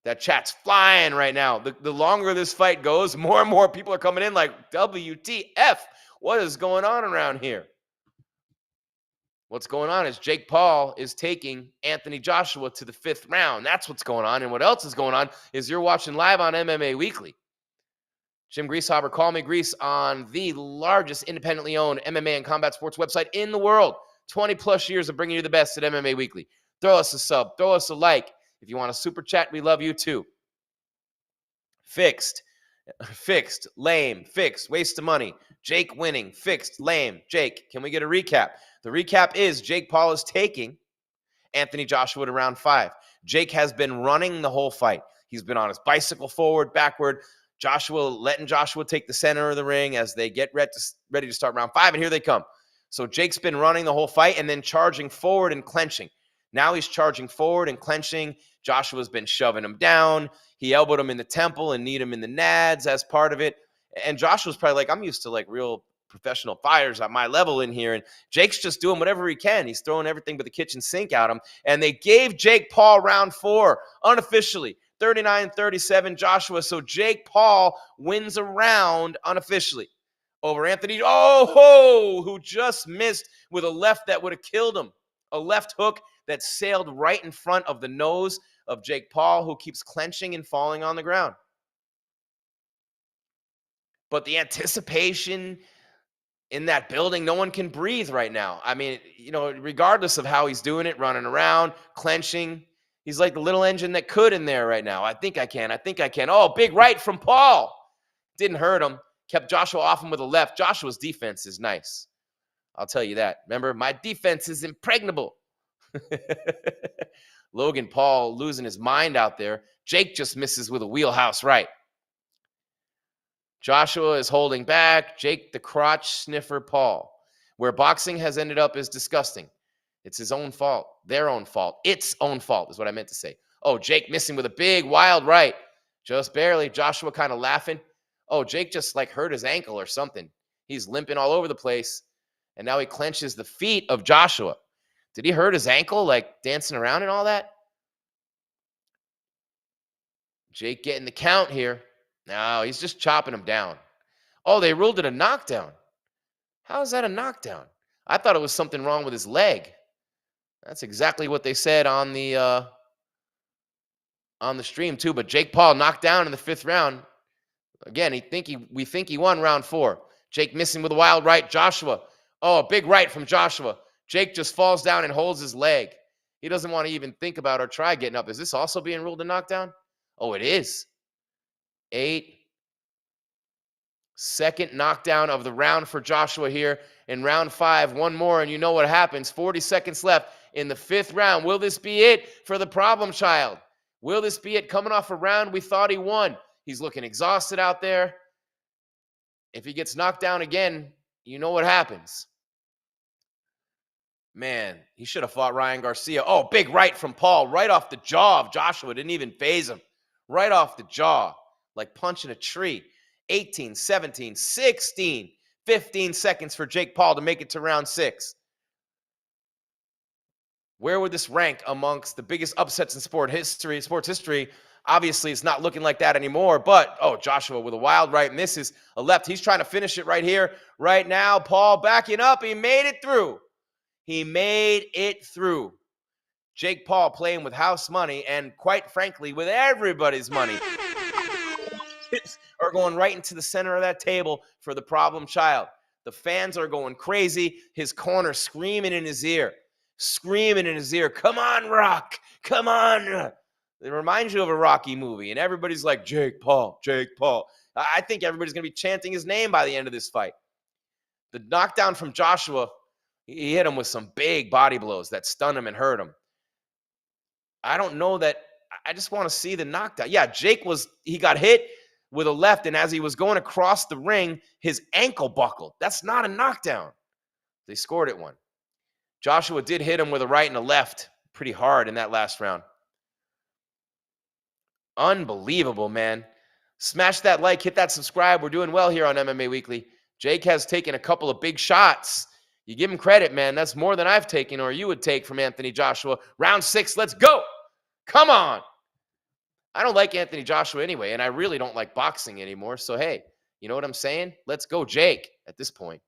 That chat's flying right now. The longer this fight goes, more and more people are coming in like, WTF, what is going on around here? What's going on is Jake Paul is taking Anthony Joshua to the 5th round. That's what's going on. And what else is going on is you're watching live on MMA Weekly. Jim Greasehaber, call me Grease, on the largest independently owned MMA and combat sports website in the world. 20 plus years of bringing you the best at MMA Weekly. Throw us a sub, throw us a like. If you want a super chat, we love you too. Fixed, lame, fixed, waste of money. Jake winning, fixed, lame. Jake, can we get a recap? The recap is Jake Paul is taking Anthony Joshua to round 5. Jake has been running the whole fight. He's been on his bicycle forward, backward. Letting Joshua take the center of the ring as they get ready to start round 5, and here they come. So Jake's been running the whole fight and then charging forward and clenching. Now he's charging forward and clenching. Joshua's been shoving him down. He elbowed him in the temple and kneed him in the nads as part of it. And Joshua's probably like, I'm used to like real professional fighters at my level in here. And Jake's just doing whatever he can. He's throwing everything but the kitchen sink at him. And they gave Jake Paul round 4 unofficially. 39-37 Joshua. So Jake Paul wins a round unofficially over Anthony, who just missed with a left that would have killed him. A left hook that sailed right in front of the nose of Jake Paul, who keeps clenching and falling on the ground. But the anticipation in that building, no one can breathe right now. I mean, regardless of how he's doing it, running around, clenching, he's like the little engine that could in there right now. I think I can. Oh, big right from Paul. Didn't hurt him. Kept Joshua off him with a left. Joshua's defense is nice. I'll tell you that. Remember, my defense is impregnable. Logan Paul losing his mind out there. Jake just misses with a wheelhouse right. Joshua is holding back. Jake the crotch sniffer Paul Where boxing has ended up is disgusting. It's his own fault, their own fault, its own fault is what I meant to say. Oh, Jake missing with a big wild right. Just barely. Joshua kind of laughing. Oh, Jake just like hurt his ankle or something. He's limping all over the place. And now he clenches the feet of Joshua. Did he hurt his ankle like dancing around and all that? Jake getting the count here. No, he's just chopping him down. Oh, they ruled it a knockdown. How is that a knockdown? I thought it was something wrong with his leg. That's exactly what they said on the stream too. But Jake Paul knocked down in the 5th round. Again, we think he won round 4. Jake missing with a wild right. Joshua. Oh, a big right from Joshua. Jake just falls down and holds his leg. He doesn't want to even think about or try getting up. Is this also being ruled a knockdown? Oh, it is. 8. Second knockdown of the round for Joshua here in round 5. One more, and you know what happens. 40 seconds left in the 5th round. Will this be it for the problem child? Will this be it? Coming off a round we thought he won. He's looking exhausted out there. If he gets knocked down again, you know what happens. Man, he should have fought Ryan Garcia. Oh, big right from Paul, right off the jaw of Joshua. Didn't even phase him. Right off the jaw, like punching a tree. 18, 17, 16, 15 seconds for Jake Paul to make it to round 6. Where would this rank amongst the biggest upsets in sports history? Obviously, it's not looking like that anymore, but, oh, Joshua with a wild right misses a left. He's trying to finish it right here, right now. Paul backing up. He made it through. He made it through. Jake Paul playing with house money and, quite frankly, with everybody's money. Are going right into the center of that table for the problem child. The fans are going crazy. His corner screaming in his ear. Come on, Rock. Come on. It reminds you of a Rocky movie, and everybody's like, Jake Paul, Jake Paul. I think everybody's going to be chanting his name by the end of this fight. The knockdown from Joshua, he hit him with some big body blows that stunned him and hurt him. I don't know that. I just want to see the knockdown. Yeah, he got hit with a left, and as he was going across the ring, his ankle buckled. That's not a knockdown. They scored it one. Joshua did hit him with a right and a left pretty hard in that last round. Unbelievable, man. Smash that like, hit that subscribe. We're doing well here on MMA Weekly. Jake has taken a couple of big shots. You give him credit, man. That's more than I've taken or you would take from Anthony Joshua. Round 6, let's go. Come on. I don't like Anthony Joshua anyway, and I really don't like boxing anymore. So, hey, you know what I'm saying? Let's go, Jake, at this point.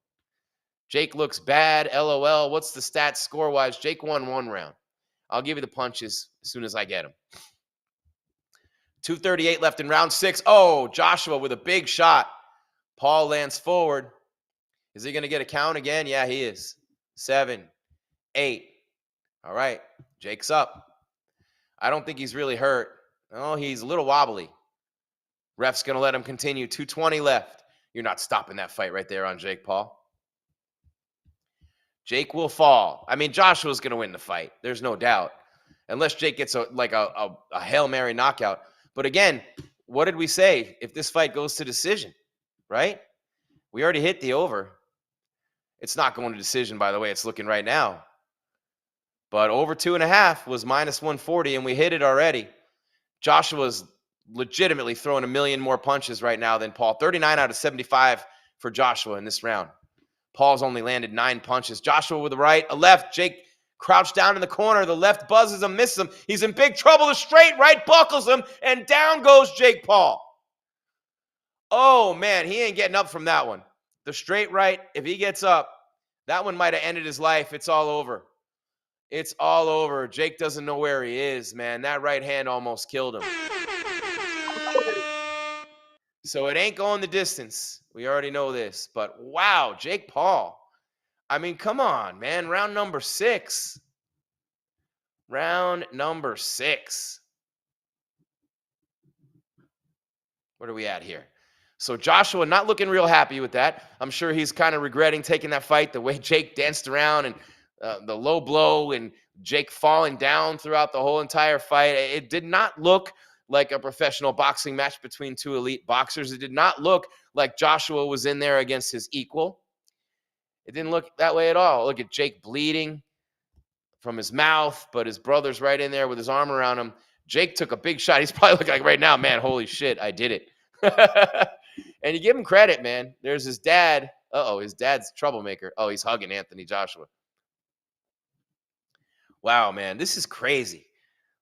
Jake looks bad. LOL. What's the stats score-wise? Jake won 1 round. I'll give you the punches as soon as I get them. 2:38 left in round 6. Oh, Joshua with a big shot. Paul lands forward. Is he going to get a count again? Yeah, he is. 7, 8. All right, Jake's up. I don't think he's really hurt. Oh, he's a little wobbly. Ref's going to let him continue. 2:20 left. You're not stopping that fight right there on Jake Paul. Jake will fall. I mean, Joshua's going to win the fight. There's no doubt. Unless Jake gets a Hail Mary knockout. But again, what did we say if this fight goes to decision, right? We already hit the over. It's not going to decision, by the way. It's looking right now. But over 2.5 was -140, and we hit it already. Joshua's legitimately throwing a million more punches right now than Paul. 39 out of 75 for Joshua in this round. Paul's only landed 9 punches. Joshua with a right, a left. Jake crouched down in the corner. The left buzzes him, misses him. He's in big trouble. The straight right buckles him, and down goes Jake Paul. Oh, man, he ain't getting up from that one. The straight right, if he gets up, that one might have ended his life. It's all over. It's all over. Jake doesn't know where he is, man. That right hand almost killed him. So it ain't going the distance. We already know this. But wow, Jake Paul. I mean, come on, man. Round number 6. Round number 6. What are we at here? So Joshua not looking real happy with that. I'm sure he's kind of regretting taking that fight, the way Jake danced around and the low blow and Jake falling down throughout the whole entire fight. It did not look like a professional boxing match between 2 elite boxers. It did not look like Joshua was in there against his equal. It didn't look that way at all. Look at Jake bleeding from his mouth, but his brother's right in there with his arm around him. Jake took a big shot. He's probably looking like right now, man, holy shit, I did it. And you give him credit, man. There's his dad. His dad's a troublemaker. Oh, he's hugging Anthony Joshua. Wow, man, this is crazy.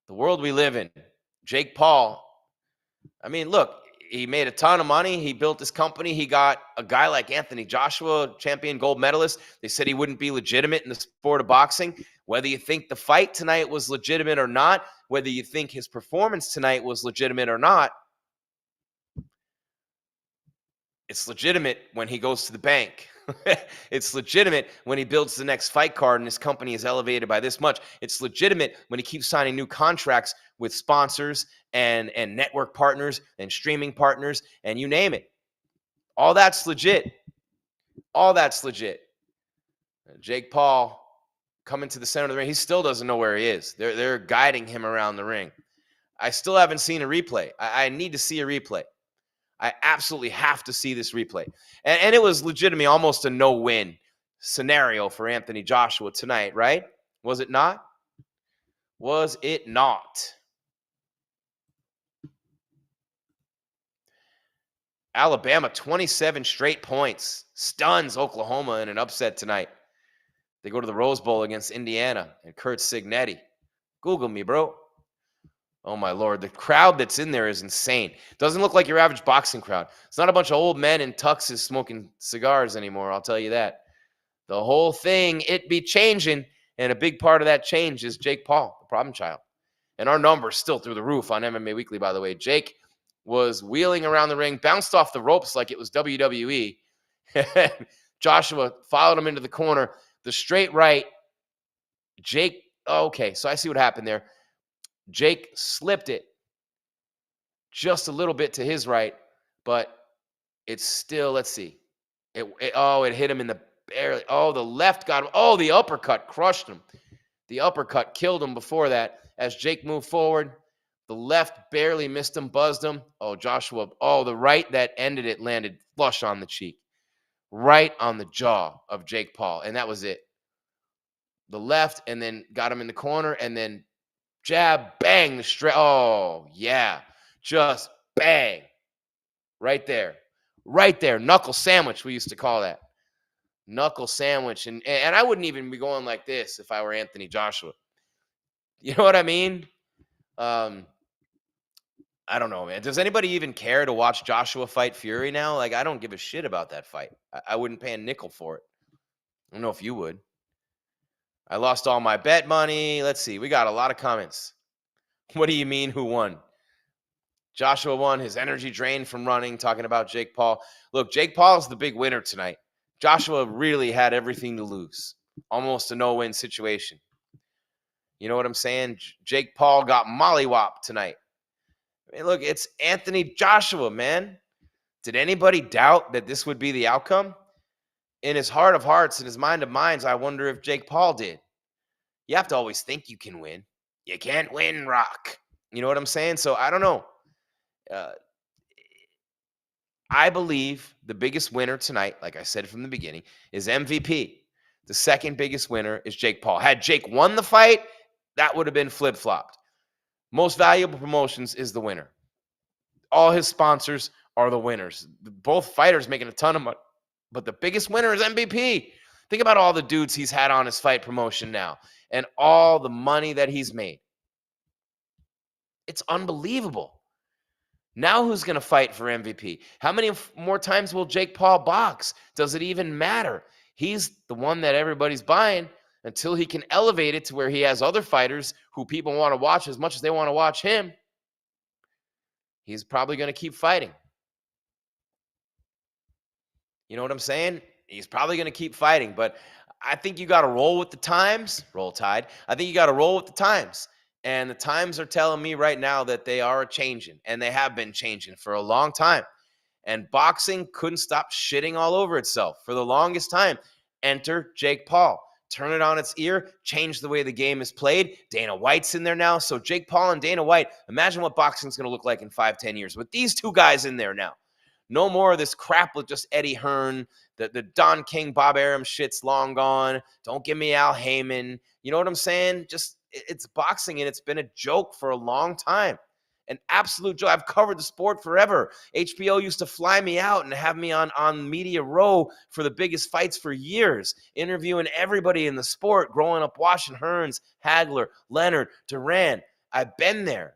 The world we live in. Jake Paul, I mean, look, he made a ton of money. He built this company. He got a guy like Anthony Joshua, champion gold medalist. They said he wouldn't be legitimate in the sport of boxing. Whether you think the fight tonight was legitimate or not, whether you think his performance tonight was legitimate or not, it's legitimate when he goes to the bank. It's legitimate when he builds the next fight card and his company is elevated by this much. It's legitimate when he keeps signing new contracts with sponsors and network partners and streaming partners and you name it. All that's legit. All that's legit. Jake Paul coming to the center of the ring. He still doesn't know where he is. They're guiding him around the ring. I still haven't seen a replay. I need to see a replay. I absolutely have to see this replay. And it was legitimately almost a no-win scenario for Anthony Joshua tonight, right? Was it not? Was it not? Alabama, 27 straight points. Stuns Oklahoma in an upset tonight. They go to the Rose Bowl against Indiana and Kurt Signetti. Google me, bro. Oh, my Lord. The crowd that's in there is insane. Doesn't look like your average boxing crowd. It's not a bunch of old men in tuxes smoking cigars anymore, I'll tell you that. The whole thing, it be changing, and a big part of that change is Jake Paul, the problem child. And our numbers still through the roof on MMA Weekly, by the way. Jake was wheeling around the ring, bounced off the ropes like it was WWE. Joshua followed him into the corner. The straight right, Jake, okay, so I see what happened there. Jake slipped it just a little bit to his right, but it's still, let's see. It hit him in the barely. Oh, the left got him. Oh, the uppercut crushed him. The uppercut killed him before that. As Jake moved forward, the left barely missed him, buzzed him. Oh, Joshua. Oh, the right that ended it landed flush on the cheek. Right on the jaw of Jake Paul. And that was it. The left, and then got him in the corner, and then jab, bang, the straight. Oh, yeah. Just bang. Right there. Right there. Knuckle sandwich, we used to call that. Knuckle sandwich. And I wouldn't even be going like this if I were Anthony Joshua. You know what I mean? I don't know, man. Does anybody even care to watch Joshua fight Fury now? Like, I don't give a shit about that fight. I wouldn't pay a nickel for it. I don't know if you would. I lost all my bet money. Let's see. We got a lot of comments. What do you mean, who won? Joshua won. His energy drained from running, talking about Jake Paul. Look, Jake Paul is the big winner tonight. Joshua really had everything to lose. Almost a no-win situation. You know what I'm saying? Jake Paul got mollywopped tonight. I mean, look, it's Anthony Joshua, man. Did anybody doubt that this would be the outcome? In his heart of hearts, in his mind of minds, I wonder if Jake Paul did. You have to always think you can win. You can't win, Rock. You know what I'm saying? So I don't know. I believe the biggest winner tonight, like I said from the beginning, is MVP. The second biggest winner is Jake Paul. Had Jake won the fight, that would have been flip-flopped. Most Valuable Promotions is the winner. All his sponsors are the winners. Both fighters making a ton of money. But the biggest winner is MVP. Think about all the dudes he's had on his fight promotion now and all the money that he's made. It's unbelievable. Now who's going to fight for MVP? How many more times will Jake Paul box? Does it even matter? He's the one that everybody's buying until he can elevate it to where he has other fighters who people want to watch as much as they want to watch him. He's probably going to keep fighting. You know what I'm saying? He's probably going to keep fighting, but I think you got to roll with the times. Roll Tide. I think you got to roll with the times. And the times are telling me right now that they are changing, and they have been changing for a long time. And boxing couldn't stop shitting all over itself for the longest time. Enter Jake Paul. Turn it on its ear, change the way the game is played. Dana White's in there now. So Jake Paul and Dana White, imagine what boxing's going to look like in 5-10 years with these two guys in there now. No more of this crap with just Eddie Hearn, The Don King, Bob Arum shit's long gone. Don't give me Al Heyman. You know what I'm saying? Just it's boxing, and it's been a joke for a long time. An absolute joke. I've covered the sport forever. HBO used to fly me out and have me on Media Row for the biggest fights for years, interviewing everybody in the sport, growing up watching Hearns, Hagler, Leonard, Duran. I've been there.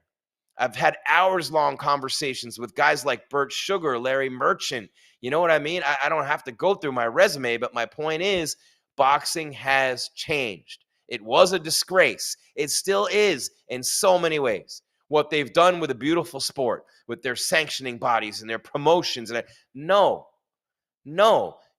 I've had hours-long conversations with guys like Bert Sugar, Larry Merchant. You know what I mean? I don't have to go through my resume, but my point is boxing has changed. It was a disgrace. It still is in so many ways. What they've done with a beautiful sport, with their sanctioning bodies and their promotions. No.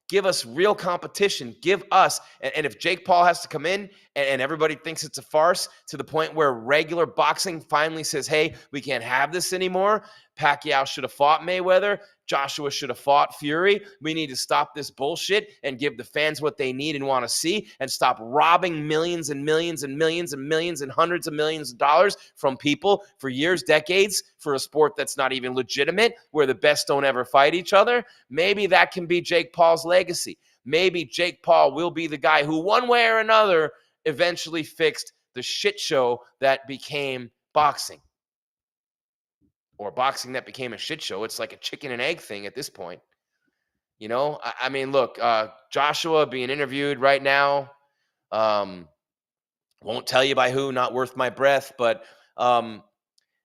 Give us real competition. Give us, and if Jake Paul has to come in and everybody thinks it's a farce to the point where regular boxing finally says, hey, we can't have this anymore. Pacquiao should have fought Mayweather. Joshua should have fought Fury. We need to stop this bullshit and give the fans what they need and want to see, and stop robbing millions and millions and millions and millions and hundreds of millions of dollars from people for years, decades, for a sport that's not even legitimate, where the best don't ever fight each other. Maybe that can be Jake Paul's legacy. Maybe Jake Paul will be the guy who, one way or another, eventually fixed the shit show that became boxing. Or boxing that became a shit show. It's like a chicken and egg thing at this point. You know, I mean, look, Joshua being interviewed right now, won't tell you by who, not worth my breath, but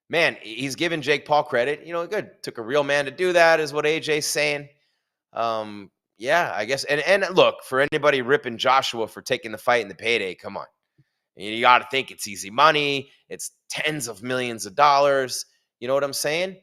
man, he's giving Jake Paul credit. You know, good. Took a real man to do that, is what AJ's saying. Yeah, I guess. And look, for anybody ripping Joshua for taking the fight in the payday, come on. You got to think it's easy money. It's tens of millions of dollars. You know what I'm saying?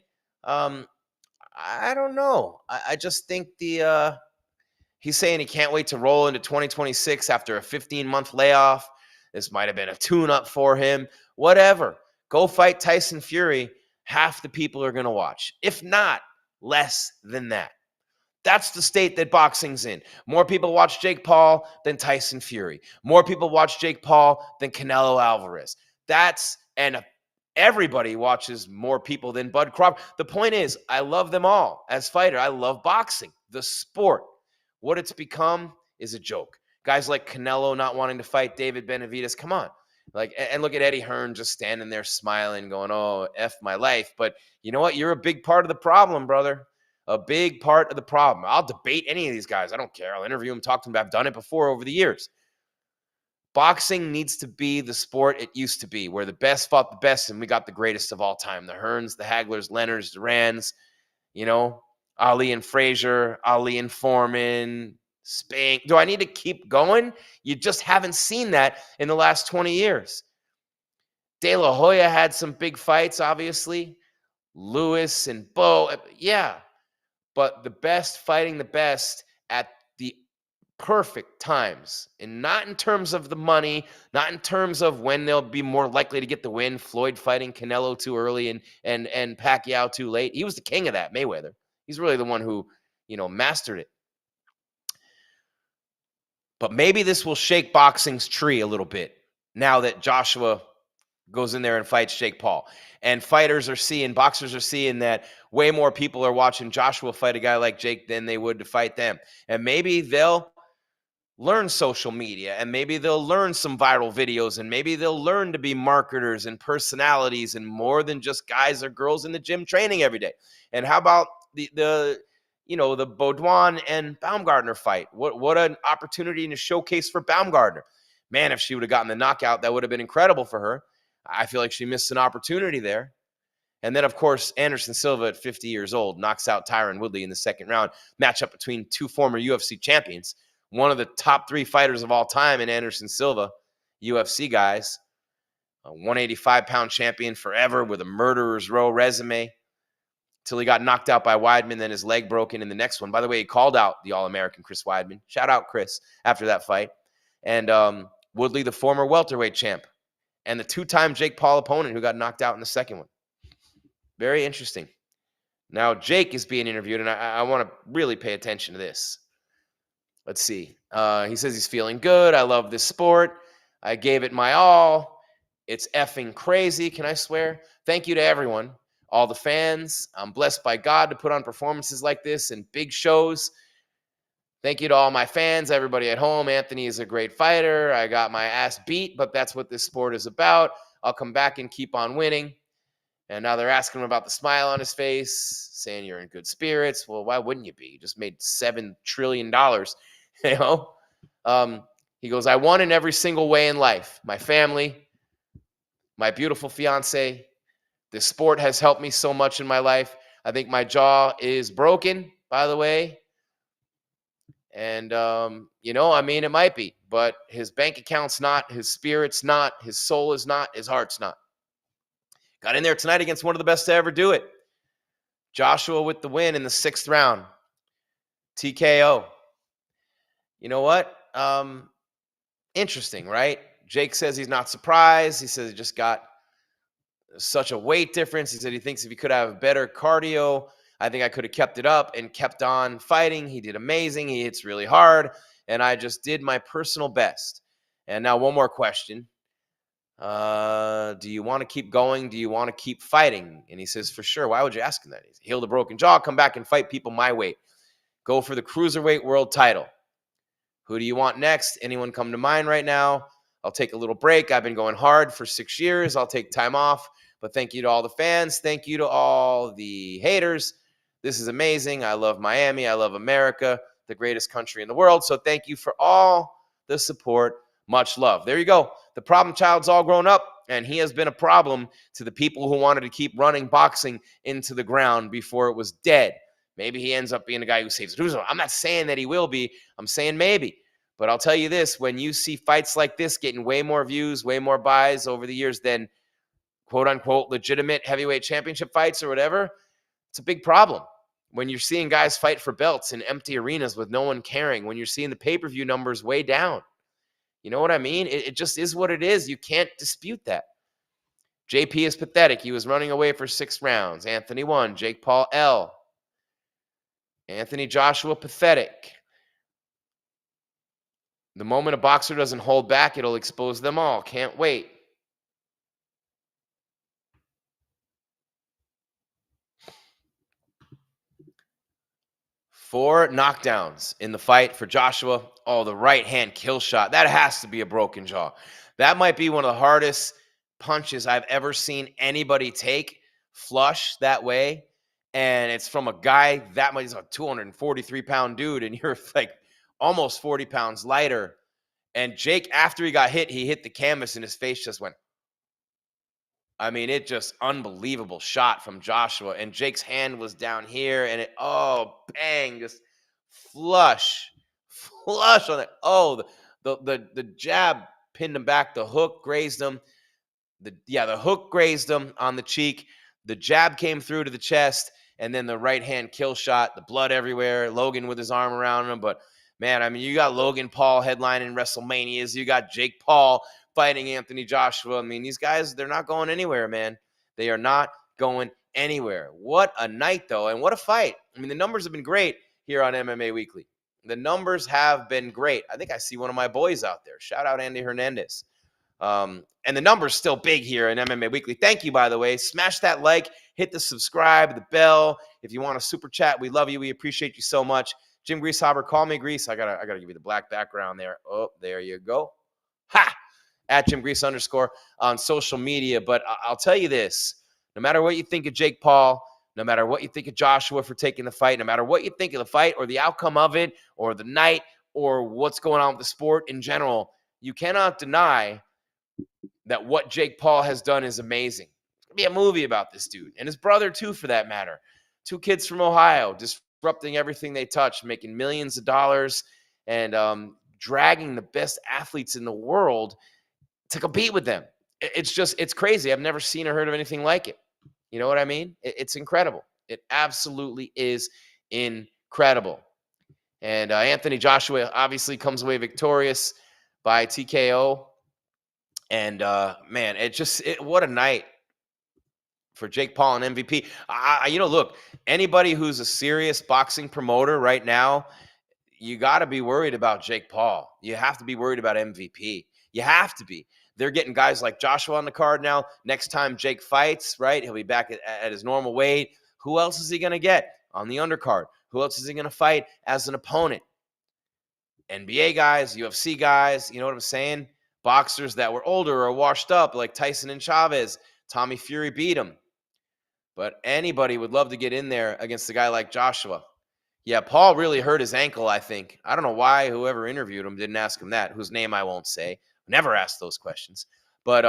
I don't know. I just think he's saying he can't wait to roll into 2026 after a 15-month layoff. This might have been a tune-up for him. Whatever. Go fight Tyson Fury. Half the people are going to watch. If not, less than that. That's the state that boxing's in. More people watch Jake Paul than Tyson Fury. More people watch Jake Paul than Canelo Alvarez. And everybody watches more people than Bud Crawford. The point is, I love them all as fighter. I love boxing, the sport. What it's become is a joke. Guys like Canelo not wanting to fight David Benavidez. Come on. And look at Eddie Hearn just standing there smiling, going, oh, F my life. But you know what? You're a big part of the problem, brother. A big part of the problem. I'll debate any of these guys. I don't care. I'll interview them, talk to them. I've done it before over the years. Boxing needs to be the sport it used to be, where the best fought the best, and we got the greatest of all time. The Hearns, the Haglers, Leonards, Durans, you know, Ali and Frazier, Ali and Foreman, Spank. Do I need to keep going? You just haven't seen that in the last 20 years. De La Hoya had some big fights, obviously. Lewis and Bo. Yeah. But the best fighting the best at the perfect times, and not in terms of the money, not in terms of when they'll be more likely to get the win. Floyd fighting Canelo too early and Pacquiao too late. He was the king of that, Mayweather. He's really the one who, mastered it. But maybe this will shake boxing's tree a little bit now that Joshua goes in there and fights Jake Paul. And boxers are seeing that way more people are watching Joshua fight a guy like Jake than they would to fight them. And maybe they'll learn social media, and maybe they'll learn some viral videos, and maybe they'll learn to be marketers and personalities and more than just guys or girls in the gym training every day. And how about the Bodwan and Bombgardner fight? What an opportunity and a showcase for Bombgardner. Man, if she would have gotten the knockout, that would have been incredible for her. I feel like she missed an opportunity there. And then, of course, Anderson Silva at 50 years old knocks out Tyron Woodley in the second round. Matchup between two former UFC champions. One of the top 3 fighters of all time in Anderson Silva, UFC guys. A 185-pound champion forever with a murderer's row resume. Till he got knocked out by Weidman, then his leg broken in the next one. By the way, he called out the All-American Chris Weidman. Shout out, Chris, after that fight. And Woodley, the former welterweight champ. And the 2-time Jake Paul opponent who got knocked out in the second one. Very interesting. Now, Jake is being interviewed, and I want to really pay attention to this. Let's see. He says he's feeling good. I love this sport. I gave it my all. It's effing crazy. Can I swear? Thank you to everyone, all the fans. I'm blessed by God to put on performances like this and big shows. Thank you to all my fans, everybody at home. Anthony is a great fighter. I got my ass beat, but that's what this sport is about. I'll come back and keep on winning. And now they're asking him about the smile on his face, saying you're in good spirits. Well, why wouldn't you be? You just made $7 trillion, you know? He goes, I won in every single way in life. My family, my beautiful fiance. This sport has helped me so much in my life. I think my jaw is broken, by the way. And, I mean, it might be, but his bank account's not, his spirit's not, his soul is not, his heart's not. Got in there tonight against one of the best to ever do it. Joshua with the win in the 6th round. TKO. You know what? Interesting, right? Jake says he's not surprised. He says he just got such a weight difference. He said he thinks if he could have better cardio, I think I could have kept it up and kept on fighting. He did amazing. He hits really hard. And I just did my personal best. And now one more question. Do you want to keep going? Do you want to keep fighting? And he says, for sure. Why would you ask him that? He's healed a broken jaw, come back and fight people my weight. Go for the cruiserweight world title. Who do you want next? Anyone come to mind right now? I'll take a little break. I've been going hard for 6 years. I'll take time off. But thank you to all the fans. Thank you to all the haters. This is amazing. I love Miami. I love America, the greatest country in the world. So thank you for all the support. Much love. There you go. The problem child's all grown up, and he has been a problem to the people who wanted to keep running boxing into the ground before it was dead. Maybe he ends up being the guy who saves it. I'm not saying that he will be. I'm saying maybe. But I'll tell you this, when you see fights like this getting way more views, way more buys over the years than quote-unquote legitimate heavyweight championship fights or whatever, it's a big problem. When you're seeing guys fight for belts in empty arenas with no one caring, when you're seeing the pay-per-view numbers way down. You know what I mean? It just is what it is. You can't dispute that. JP is pathetic. He was running away for 6 rounds. Anthony won. Jake Paul L. Anthony Joshua pathetic. The moment a boxer doesn't hold back, it'll expose them all. Can't wait. Four knockdowns in the fight for Joshua. Oh, the right hand kill shot. That has to be a broken jaw. That might be one of the hardest punches I've ever seen anybody take flush that way. And it's from a guy that much, he's a 243-pound dude, and you're like almost 40 pounds lighter. And Jake, after he got hit, he hit the canvas and his face just went. I mean, it just unbelievable shot from Joshua. And Jake's hand was down here, and it, bang, just flush on it. Oh, the jab pinned him back. The hook grazed him. The hook grazed him on the cheek. The jab came through to the chest, and then the right hand kill shot. The blood everywhere. Logan with his arm around him, but man, I mean, you got Logan Paul headlining WrestleManias. You got Jake Paul fighting Anthony Joshua. I mean, these guys, they're not going anywhere, man. They are not going anywhere. What a night, though, and what a fight. I mean, the numbers have been great here on MMA Weekly. The numbers have been great. I think I see one of my boys out there. Shout out Andy Hernandez. And the number's still big here in MMA Weekly. Thank you, by the way. Smash that like, hit the subscribe, the bell. If you want a super chat, we love you. We appreciate you so much. Jim Greasehaber, call me Grease. I gotta give you the black background there. Oh, there you go. Ha! At Jim Grease _ on social media. But I'll tell you this: no matter what you think of Jake Paul, no matter what you think of Joshua for taking the fight, no matter what you think of the fight or the outcome of it, or the night, or what's going on with the sport in general, you cannot deny that what Jake Paul has done is amazing. There's gonna be a movie about this dude and his brother too, for that matter. 2 kids from Ohio, disrupting everything they touch, making millions of dollars, and dragging the best athletes in the world to compete with them. It's crazy. I've never seen or heard of anything like it. You know what I mean? It's incredible. It absolutely is incredible. And Anthony Joshua obviously comes away victorious by TKO. And man, what a night for Jake Paul and MVP. Look, anybody who's a serious boxing promoter right now, you got to be worried about Jake Paul. You have to be worried about MVP. You have to be. They're getting guys like Joshua on the card now. Next time Jake fights, right, he'll be back at his normal weight. Who else is he going to get on the undercard? Who else is he going to fight as an opponent? NBA guys, UFC guys, you know what I'm saying? Boxers that were older or washed up, like Tyson and Chavez. Tommy Fury beat him. But anybody would love to get in there against a guy like Joshua. Yeah, Paul really hurt his ankle, I think. I don't know why whoever interviewed him didn't ask him that, whose name I won't say. Never asked those questions. But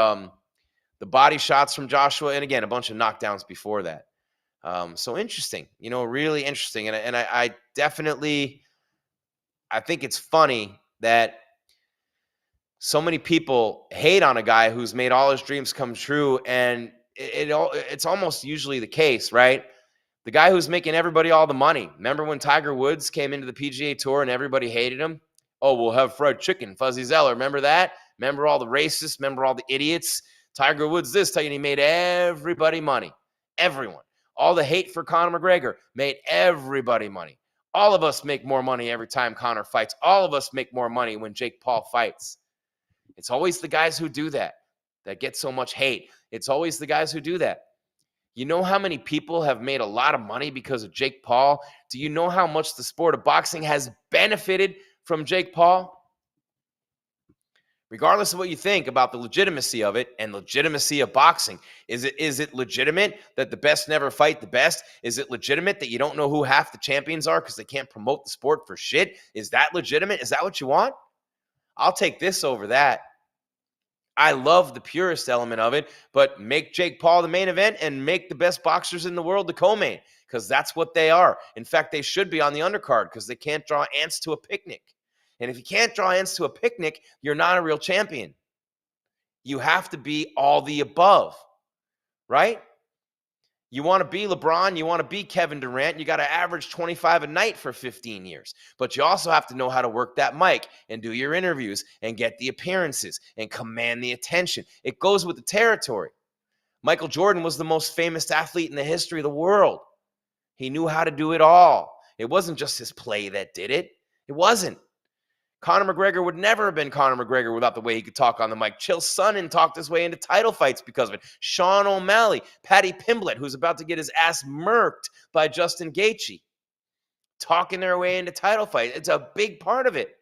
the body shots from Joshua, and again, a bunch of knockdowns before that. So interesting, really interesting. And I definitely, I think it's funny that so many people hate on a guy who's made all his dreams come true, and it's almost usually the case, right? The guy who's making everybody all the money. Remember when Tiger Woods came into the PGA Tour and everybody hated him? Oh, we'll have fried chicken, Fuzzy Zeller. Remember that? Remember all the racists? Remember all the idiots? Tiger Woods this, and he made everybody money. Everyone. All the hate for Conor McGregor made everybody money. All of us make more money every time Conor fights. All of us make more money when Jake Paul fights. It's always the guys who do that get so much hate. It's always the guys who do that. You know how many people have made a lot of money because of Jake Paul? Do you know how much the sport of boxing has benefited from Jake Paul? Regardless of what you think about the legitimacy of it and legitimacy of boxing, is it legitimate that the best never fight the best? Is it legitimate that you don't know who half the champions are because they can't promote the sport for shit? Is that legitimate? Is that what you want? I'll take this over that. I love the purist element of it, but make Jake Paul the main event and make the best boxers in the world the co-main, because that's what they are. In fact, they should be on the undercard because they can't draw ants to a picnic. And if you can't draw ants to a picnic, you're not a real champion. You have to be all the above, right? You want to be LeBron, you want to be Kevin Durant, you got to average 25 a night for 15 years. But you also have to know how to work that mic and do your interviews and get the appearances and command the attention. It goes with the territory. Michael Jordan was the most famous athlete in the history of the world. He knew how to do it all. It wasn't just his play that did it. It wasn't. Conor McGregor would never have been Conor McGregor without the way he could talk on the mic. Chael Sonnen talked his way into title fights because of it. Sean O'Malley, Paddy Pimblett, who's about to get his ass murked by Justin Gaethje, talking their way into title fights. It's a big part of it.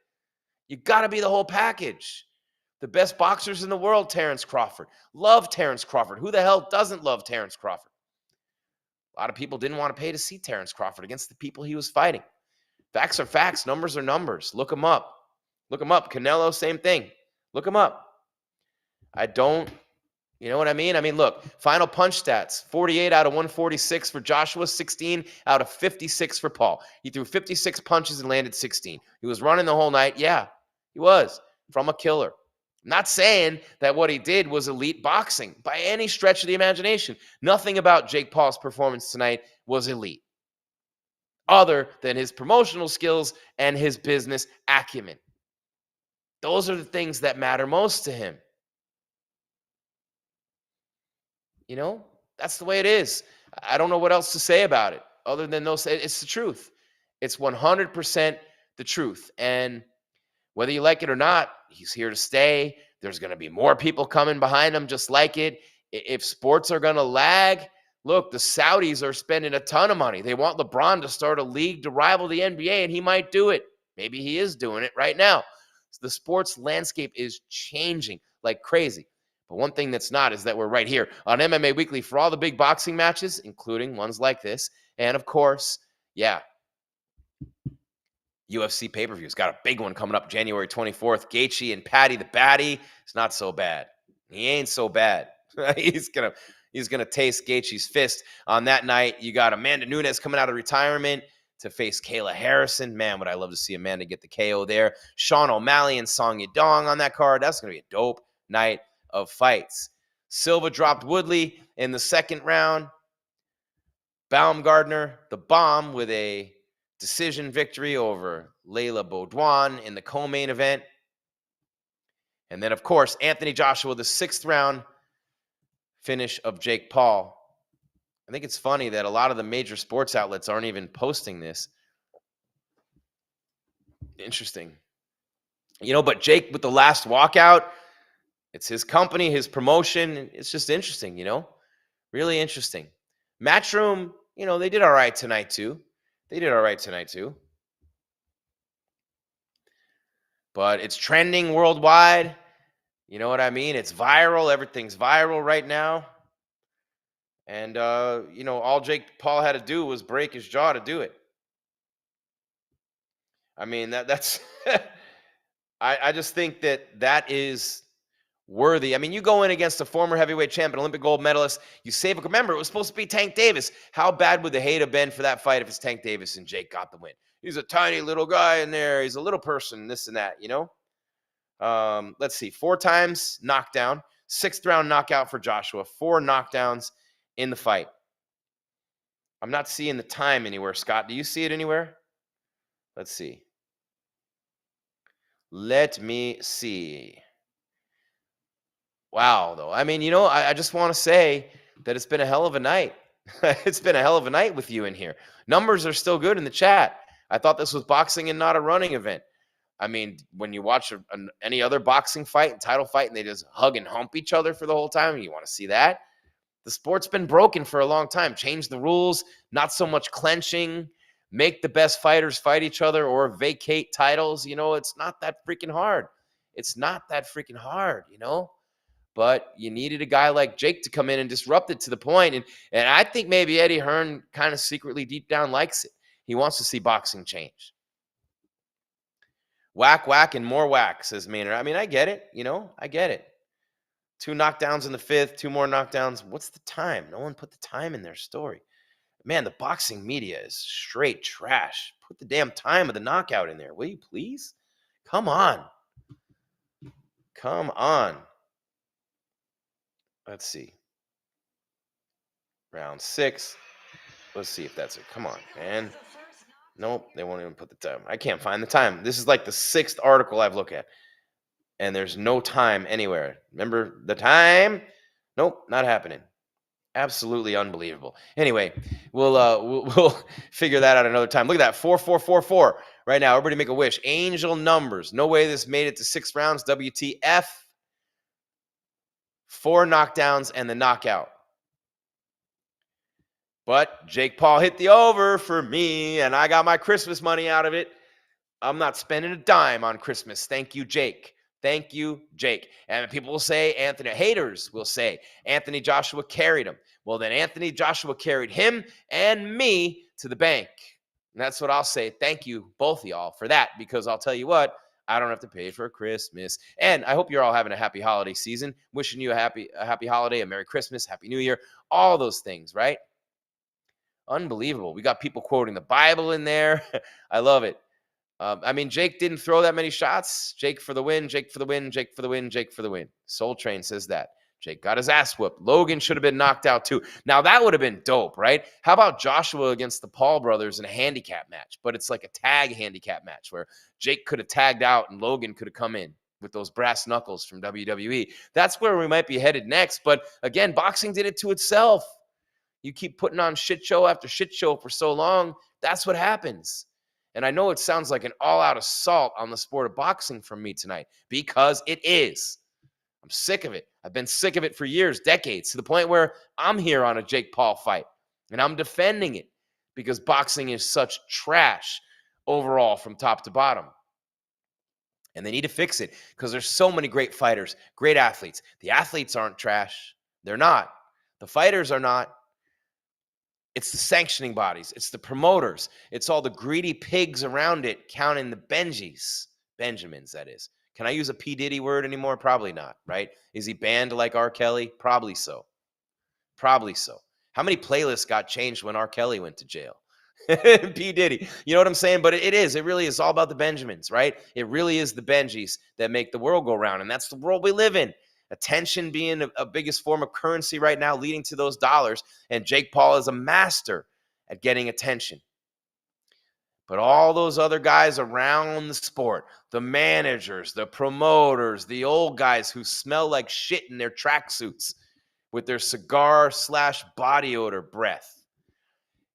You got to be the whole package. The best boxers in the world, Terrence Crawford. Love Terrence Crawford. Who the hell doesn't love Terrence Crawford? A lot of people didn't want to pay to see Terrence Crawford against the people he was fighting. Facts are facts. Numbers are numbers. Look them up. Look him up. Canelo, same thing. Look him up. You know what I mean? I mean, look, final punch stats, 48 out of 146 for Joshua, 16 out of 56 for Paul. He threw 56 punches and landed 16. He was running the whole night. Yeah, he was, from a killer. I'm not saying that what he did was elite boxing by any stretch of the imagination. Nothing about Jake Paul's performance tonight was elite, other than his promotional skills and his business acumen. Those are the things that matter most to him. That's the way it is. I don't know what else to say about it other than those. It's the truth. It's 100% the truth. And whether you like it or not, he's here to stay. There's going to be more people coming behind him just like it. If sports are going to lag, look, the Saudis are spending a ton of money. They want LeBron to start a league to rival the NBA, and he might do it. Maybe he is doing it right now. The sports landscape is changing like crazy. But one thing that's not is that we're right here on MMA Weekly for all the big boxing matches, including ones like this. And of course, UFC pay-per-views. Got a big one coming up January 24th. Gaethje and Paddy the Baddy. It's not so bad. He ain't so bad. He's gonna taste Gaethje's fist on that night. You got Amanda Nunes coming out of retirement to face Kayla Harrison. Man, would I love to see Amanda get the KO there. Sean O'Malley and Song Yadong on that card. That's going to be a dope night of fights. Silva dropped Woodley in the second round. Baumgardner, the bomb, with a decision victory over Layla Bodwan in the co-main event. And then, of course, Anthony Joshua, the sixth round finish of Jake Paul. I think it's funny that a lot of the major sports outlets aren't even posting this. Interesting. But Jake with the last walkout, it's his company, his promotion. It's just interesting, really interesting. Matchroom, they did all right tonight too. but it's trending worldwide. You know what I mean? It's viral. Everything's viral right now. And, all Jake Paul had to do was break his jaw to do it. I mean, that's I just think that is worthy. I mean, you go in against a former heavyweight champion, Olympic gold medalist. You save it. Remember, it was supposed to be Tank Davis. How bad would the hate have been for that fight if it's Tank Davis and Jake got the win? He's a tiny little guy in there. He's a little person, this and that, Let's see. 4 times knockdown, 6th round knockout for Joshua, 4 knockdowns in the fight. I'm not seeing the time anywhere, Scott. Do you see it anywhere? Let's see. Let me see. Wow, though. I mean, I just want to say that it's been a hell of a night. It's been a hell of a night with you in here. Numbers are still good in the chat. I thought this was boxing and not a running event. I mean, when you watch any other boxing fight and title fight and they just hug and hump each other for the whole time, you want to see that? The sport's been broken for a long time. Change the rules, not so much clenching, make the best fighters fight each other or vacate titles. It's not that freaking hard. It's not that freaking hard, But you needed a guy like Jake to come in and disrupt it to the point. And I think maybe Eddie Hearn kind of secretly deep down likes it. He wants to see boxing change. Whack, whack, and more whack, says Maynard. I mean, I get it. I get it. 2 knockdowns in the 5th, 2 more knockdowns. What's the time? No one put the time in their story. Man, the boxing media is straight trash. Put the damn time of the knockout in there, will you please? Come on. Come on. Let's see. Round 6. Let's see if that's it. Come on, man. Nope, they won't even put the time. I can't find the time. This is like the 6th article I've looked at. And there's no time anywhere. Remember the time? Nope, not happening. Absolutely unbelievable. Anyway, we'll figure that out another time. Look at that, 4-4-4-4 right now. Everybody make a wish. Angel numbers. No way this made it to 6 rounds. WTF. 4 knockdowns and the knockout. But Jake Paul hit the over for me, and I got my Christmas money out of it. I'm not spending a dime on Christmas. Thank you, Jake. Thank you, Jake. And people will say, haters will say, Anthony Joshua carried him. Well, then Anthony Joshua carried him and me to the bank. And that's what I'll say. Thank you, both of y'all, for that, because I'll tell you what, I don't have to pay for Christmas. And I hope you're all having a happy holiday season. Wishing you a happy holiday, a Merry Christmas, Happy New Year, all those things, right? Unbelievable. We got people quoting the Bible in there. I love it. I mean, Jake didn't throw that many shots. Jake for the win, Jake for the win, Jake for the win, Jake for the win. Soul Train says that. Jake got his ass whooped. Logan should have been knocked out too. Now, that would have been dope, right? How about Joshua against the Paul brothers in a handicap match? But it's like a tag handicap match where Jake could have tagged out and Logan could have come in with those brass knuckles from WWE. That's where we might be headed next. But again, boxing did it to itself. You keep putting on shit show after shit show for so long, that's what happens. And I know it sounds like an all-out assault on the sport of boxing from me tonight, because it is. I'm sick of it. I've been sick of it for years, decades, to the point where I'm here on a Jake Paul fight, and I'm defending it because boxing is such trash overall from top to bottom. And they need to fix it because there's so many great fighters, great athletes. The athletes aren't trash. They're not. The fighters are not. It's the sanctioning bodies. It's the promoters. It's all the greedy pigs around it counting the Benjamins, that is. Can I use a P. Diddy word anymore? Probably not, right? Is he banned like R. Kelly? Probably so. Probably so. How many playlists got changed when R. Kelly went to jail? P. Diddy. You know what I'm saying? But it is. It really is all about the Benjamins, right? It really is the Benjis that make the world go round, and that's the world we live in. Attention being a biggest form of currency right now, leading to those dollars. And Jake Paul is a master at getting attention. But all those other guys around the sport, the managers, the promoters, the old guys who smell like shit in their tracksuits with their cigar/body odor breath.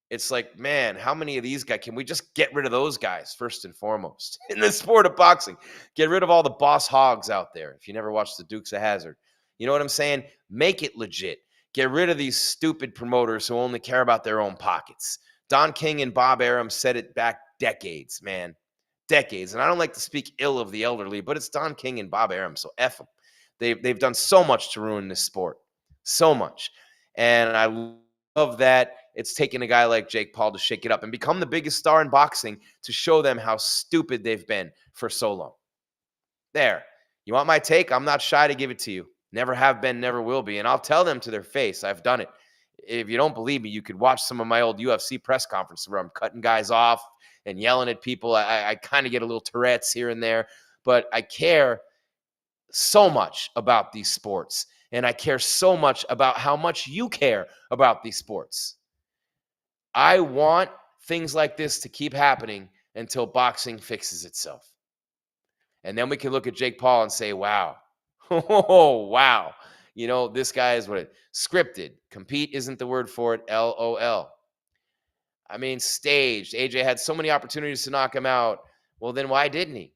It's like, man, how many of these guys, can we just get rid of those guys first and foremost in the sport of boxing? Get rid of all the boss hogs out there. If you never watched the Dukes of Hazzard, you know what I'm saying? Make it legit. Get rid of these stupid promoters who only care about their own pockets. Don King and Bob Arum said it back decades, man. decades. And I don't like to speak ill of the elderly, but it's Don King and Bob Arum, so F them. They've done so much to ruin this sport, so much. And I love that it's taken a guy like Jake Paul to shake it up and become the biggest star in boxing to show them how stupid they've been for so long. There. You want my take? I'm not shy to give it to you. Never have been, never will be. And I'll tell them to their face. I've done it. If you don't believe me, you could watch some of my old UFC press conferences where I'm cutting guys off and yelling at people. I kind of get a little Tourette's here and there, but I care so much about these sports. And I care so much about how much you care about these sports. I want things like this to keep happening until boxing fixes itself. And then we can look at Jake Paul and say, wow, oh, wow. You know, this guy is scripted. Compete isn't the word for it. LOL. I mean, staged. AJ had so many opportunities to knock him out. Well, then why didn't he?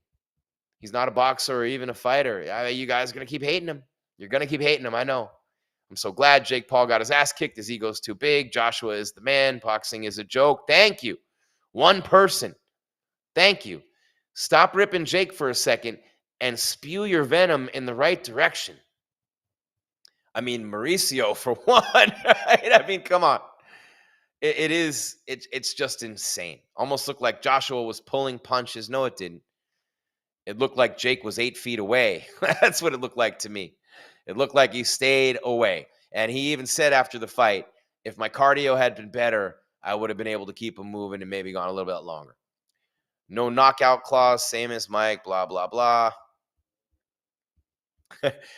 He's not a boxer or even a fighter. You guys are going to keep hating him. You're going to keep hating him. I know. I'm so glad Jake Paul got his ass kicked. His ego's too big. Joshua is the man. Boxing is a joke. Thank you. One person. Thank you. Stop ripping Jake for a second and spew your venom in the right direction. I mean, Mauricio, for one, right? I mean, come on. It's just insane. Almost looked like Joshua was pulling punches. No, it didn't. It looked like Jake was 8 feet away. That's what it looked like to me. It looked like he stayed away. And he even said after the fight, if my cardio had been better, I would have been able to keep him moving and maybe gone a little bit longer. No knockout clause, same as Mike, blah, blah, blah.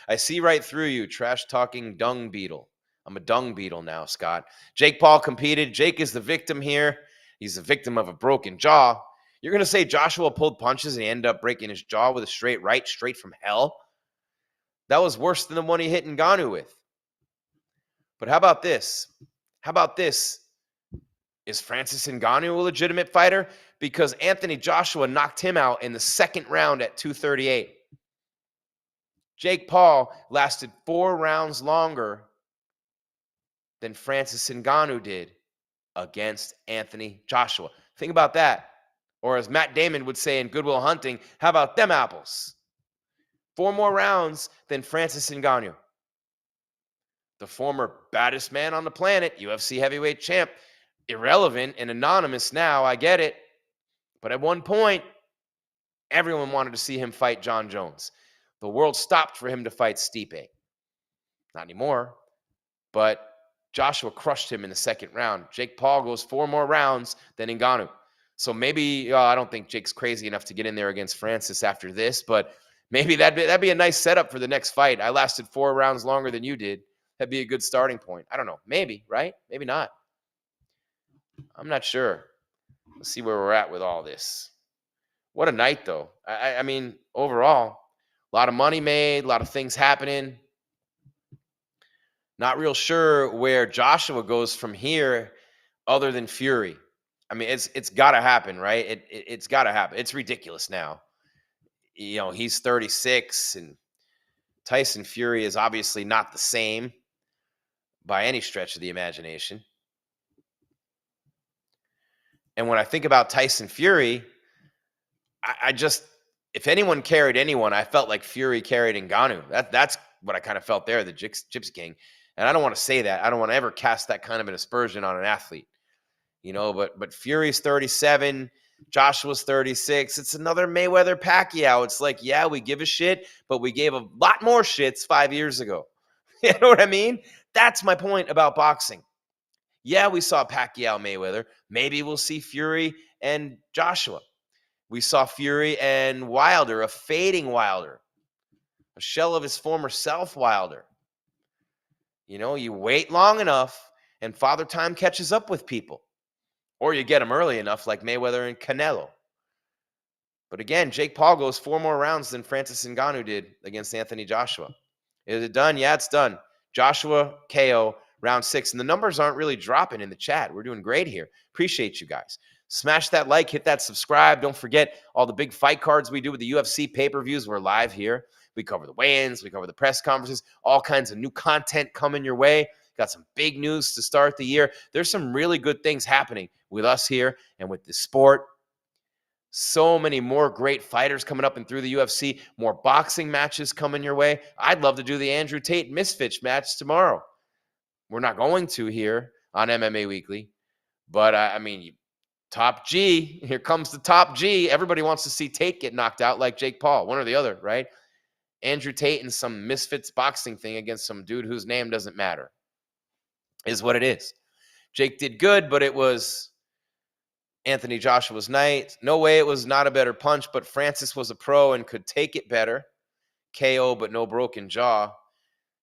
I see right through you, trash-talking dung beetle. I'm a dung beetle now, Scott. Jake Paul competed. Jake is the victim here. He's the victim of a broken jaw. You're going to say Joshua pulled punches and he ended up breaking his jaw with a straight right, straight from hell? That was worse than the one he hit Ngannou with. But how about this? How about this? Is Francis Ngannou a legitimate fighter? Because Anthony Joshua knocked him out in the second round at 238. Jake Paul lasted 4 rounds longer than Francis Ngannou did against Anthony Joshua. Think about that. Or as Matt Damon would say in Good Will Hunting, how about them apples? 4 more rounds than Francis Ngannou. The former baddest man on the planet, UFC heavyweight champ, irrelevant and anonymous now, I get it. But at one point, everyone wanted to see him fight John Jones. The world stopped for him to fight Stipe. Not anymore. But Joshua crushed him in the second round. Jake Paul goes 4 more rounds than Ngannou. So maybe, I don't think Jake's crazy enough to get in there against Francis after this, but maybe that'd be a nice setup for the next fight. I lasted 4 rounds longer than you did. That'd be a good starting point. I don't know. Maybe, right? Maybe not. I'm not sure. Let's see where we're at with all this. What a night, though. I mean, overall, a lot of money made, a lot of things happening. Not real sure where Joshua goes from here other than Fury. I mean, it's got to happen, right? It's got to happen. It's ridiculous now. You know, he's 36, and Tyson Fury is obviously not the same by any stretch of the imagination. And when I think about Tyson Fury, I just, if anyone carried anyone, I felt like Fury carried Ngannou. That's what I kind of felt there, the Gypsy King. And I don't want to say that. I don't want to ever cast that kind of an aspersion on an athlete. You know, but Fury's 37, Joshua's 36. It's another Mayweather-Pacquiao. It's like, yeah, we give a shit, but we gave a lot more shits 5 years ago. You know what I mean? That's my point about boxing. Yeah, we saw Pacquiao Mayweather. Maybe we'll see Fury and Joshua. We saw Fury and Wilder, a fading Wilder, a shell of his former self Wilder. You know, you wait long enough and Father Time catches up with people. Or you get them early enough like Mayweather and Canelo. But again, Jake Paul goes 4 more rounds than Francis Ngannou did against Anthony Joshua. Is it done? Yeah, it's done. Joshua KO, round 6. And the numbers aren't really dropping in the chat. We're doing great here. Appreciate you guys. Smash that like, hit that subscribe. Don't forget all the big fight cards we do with the UFC pay-per-views. We're live here. We cover the weigh-ins. We cover the press conferences. All kinds of new content coming your way. Got some big news to start the year. There's some really good things happening with us here and with the sport. So many more great fighters coming up and through the UFC, more boxing matches coming your way. I'd love to do the Andrew Tate Misfits match tomorrow. We're not going to here on MMA Weekly, but I mean, top G, here comes the top G. Everybody wants to see Tate get knocked out like Jake Paul, one or the other, right? Andrew Tate in some Misfits boxing thing against some dude whose name doesn't matter is what it is. Jake did good, but it was Anthony Joshua's night. No way it was not a better punch, but Francis was a pro and could take it better. KO, but no broken jaw.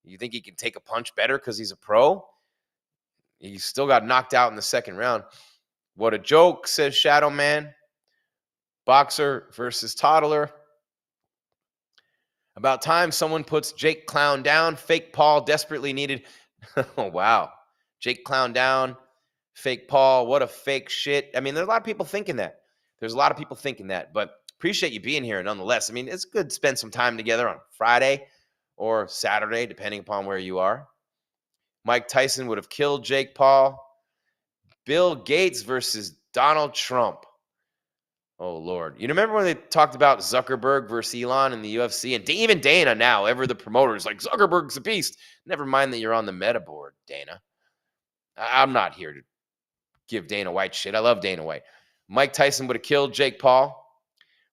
You think he can take a punch better because he's a pro? He still got knocked out in the second round. What a joke, says Shadow Man. Boxer versus toddler. About time someone puts Jake Clown down. Fake Paul desperately needed. Oh, wow. Jake Clown down. Fake Paul. What a fake shit. I mean, there's a lot of people thinking that. But appreciate you being here nonetheless. I mean, it's good to spend some time together on Friday or Saturday, depending upon where you are. Mike Tyson would have killed Jake Paul. Bill Gates versus Donald Trump. Oh, Lord. You remember when they talked about Zuckerberg versus Elon in the UFC? And even Dana now, ever the promoter, is like, Zuckerberg's a beast. Never mind that you're on the meta board, Dana. I'm not here to give Dana White shit. I love Dana White. Mike Tyson would have killed Jake Paul.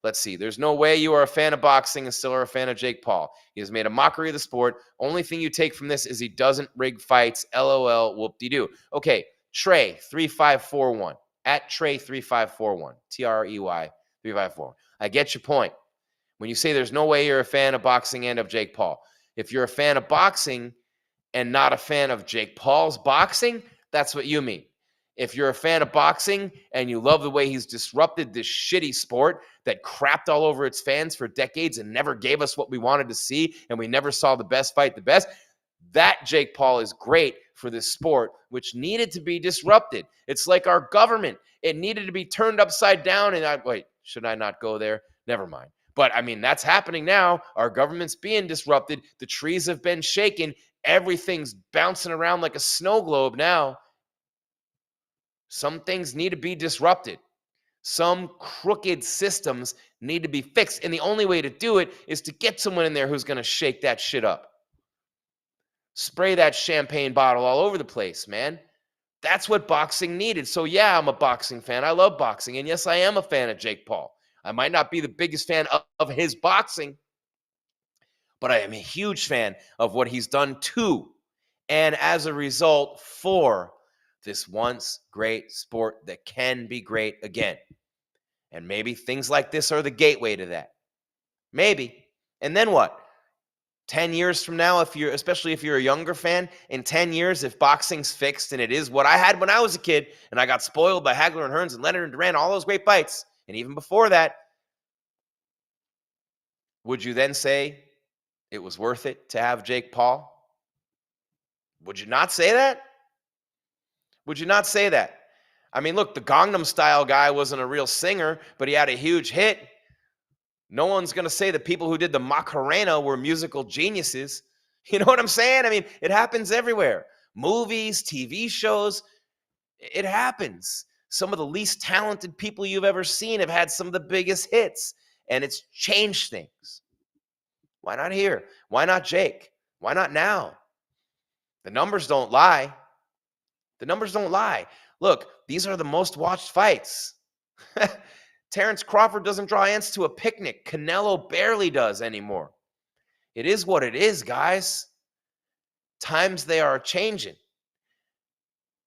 Let's see. There's no way you are a fan of boxing and still are a fan of Jake Paul. He has made a mockery of the sport. Only thing you take from this is he doesn't rig fights. LOL, whoop-de-doo. Okay, Trey3541. At Trey3541. Trey 3541. I get your point. When you say there's no way you're a fan of boxing and of Jake Paul. If you're a fan of boxing and not a fan of Jake Paul's boxing, that's what you mean. If you're a fan of boxing and you love the way he's disrupted this shitty sport that crapped all over its fans for decades and never gave us what we wanted to see, and we never saw the best fight the best, that Jake Paul is great for this sport, which needed to be disrupted. It's like our government. It needed to be turned upside down. And wait, should I not go there? Never mind. But I mean, that's happening now. Our government's being disrupted. The trees have been shaken. Everything's bouncing around like a snow globe now. Some things need to be disrupted. Some crooked systems need to be fixed. And the only way to do it is to get someone in there who's going to shake that shit up. Spray that champagne bottle all over the place, man. That's what boxing needed. So yeah, I'm a boxing fan. I love boxing. And yes, I am a fan of Jake Paul. I might not be the biggest fan of his boxing, but I am a huge fan of what he's done to, and as a result, for this once great sport that can be great again. And maybe things like this are the gateway to that. Maybe. And then what? 10 years from now, especially if you're a younger fan, in 10 years, if boxing's fixed and it is what I had when I was a kid and I got spoiled by Hagler and Hearns and Leonard and Duran, all those great fights, and even before that, would you then say it was worth it to have Jake Paul? Would you not say that? Would you not say that? I mean, look, the Gangnam Style guy wasn't a real singer, but he had a huge hit. No one's going to say the people who did the Macarena were musical geniuses. You know what I'm saying? I mean, it happens everywhere. Movies, TV shows, it happens. Some of the least talented people you've ever seen have had some of the biggest hits, and it's changed things. Why not here? Why not Jake? Why not now? The numbers don't lie. The numbers don't lie. Look, these are the most watched fights. Terrence Crawford doesn't draw ants to a picnic. Canelo barely does anymore. It is what it is, guys. Times they are changing.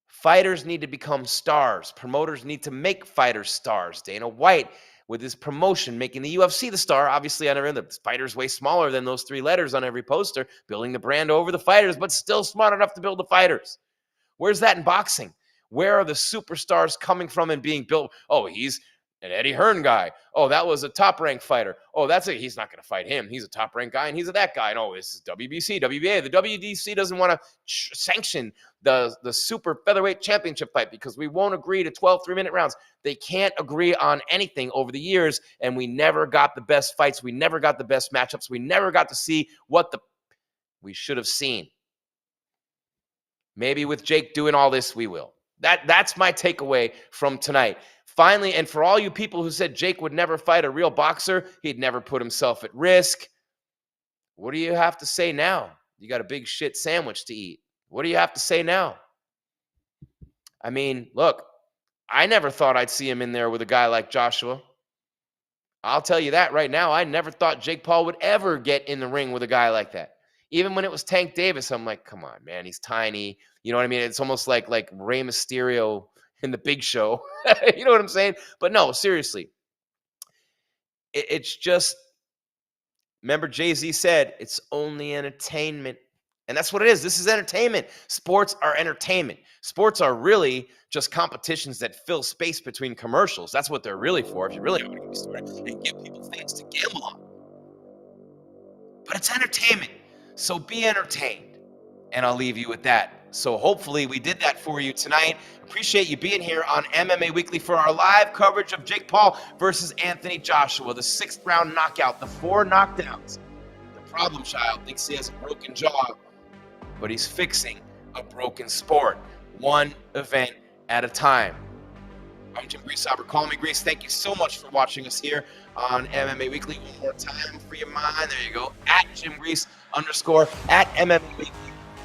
Fighters need to become stars. Promoters need to make fighters stars. Dana White, with his promotion, making the UFC the star. Obviously, I never the fighters way smaller than those 3 letters on every poster, building the brand over the fighters, but still smart enough to build the fighters. Where's that in boxing? Where are the superstars coming from and being built? Oh, he's an Eddie Hearn guy. Oh, that was a top-ranked fighter. Oh, he's not going to fight him. He's a top-ranked guy, and he's that guy. No, this is WBC, WBA. The WDC doesn't want to sanction the super featherweight championship fight because we won't agree to 12 3-minute rounds. They can't agree on anything over the years, and we never got the best fights. We never got the best matchups. We never got to see what we should have seen. Maybe with Jake doing all this, we will. That's my takeaway from tonight. Finally, and for all you people who said Jake would never fight a real boxer, he'd never put himself at risk, what do you have to say now? You got a big shit sandwich to eat. What do you have to say now? I mean, look, I never thought I'd see him in there with a guy like Joshua. I'll tell you that right now. I never thought Jake Paul would ever get in the ring with a guy like that. Even when it was Tank Davis, I'm like, come on, man, he's tiny. You know what I mean? It's almost like Rey Mysterio in the Big Show. You know what I'm saying? But no, seriously. It's just, remember Jay-Z said, it's only entertainment. And that's what it is. This is entertainment. Sports are entertainment. Sports are really just competitions that fill space between commercials. That's what they're really for, if you really want to get started, and give people things to gamble on. But it's entertainment. So be entertained. And I'll leave you with that. So hopefully we did that for you tonight. Appreciate you being here on MMA Weekly for our live coverage of Jake Paul versus Anthony Joshua, the 6th round knockout, the 4 knockdowns. The problem child thinks he has a broken jaw, but he's fixing a broken sport, one event at a time. I'm Jim Greaseover. Call me Grease. Thank you so much for watching us here on MMA Weekly. One more time for your mind. There you go. At Jim Grease _ at MMA Weekly.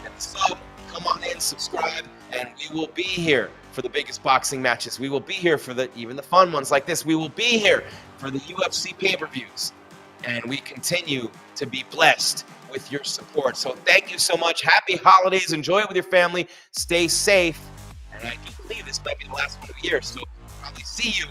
Hit the sub. Come on in, subscribe, and we will be here for the biggest boxing matches. We will be here for even the fun ones like this. We will be here for the UFC pay-per-views. And we continue to be blessed with your support. So thank you so much. Happy holidays. Enjoy it with your family. Stay safe. And I do believe this might be the last one of the year. So I'll probably see you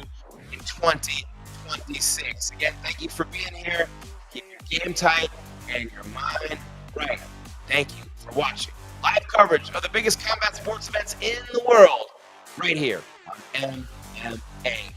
in 2026. Again, thank you for being here. Keep your game tight and your mind right. Thank you for watching. Live coverage of the biggest combat sports events in the world right here on MMA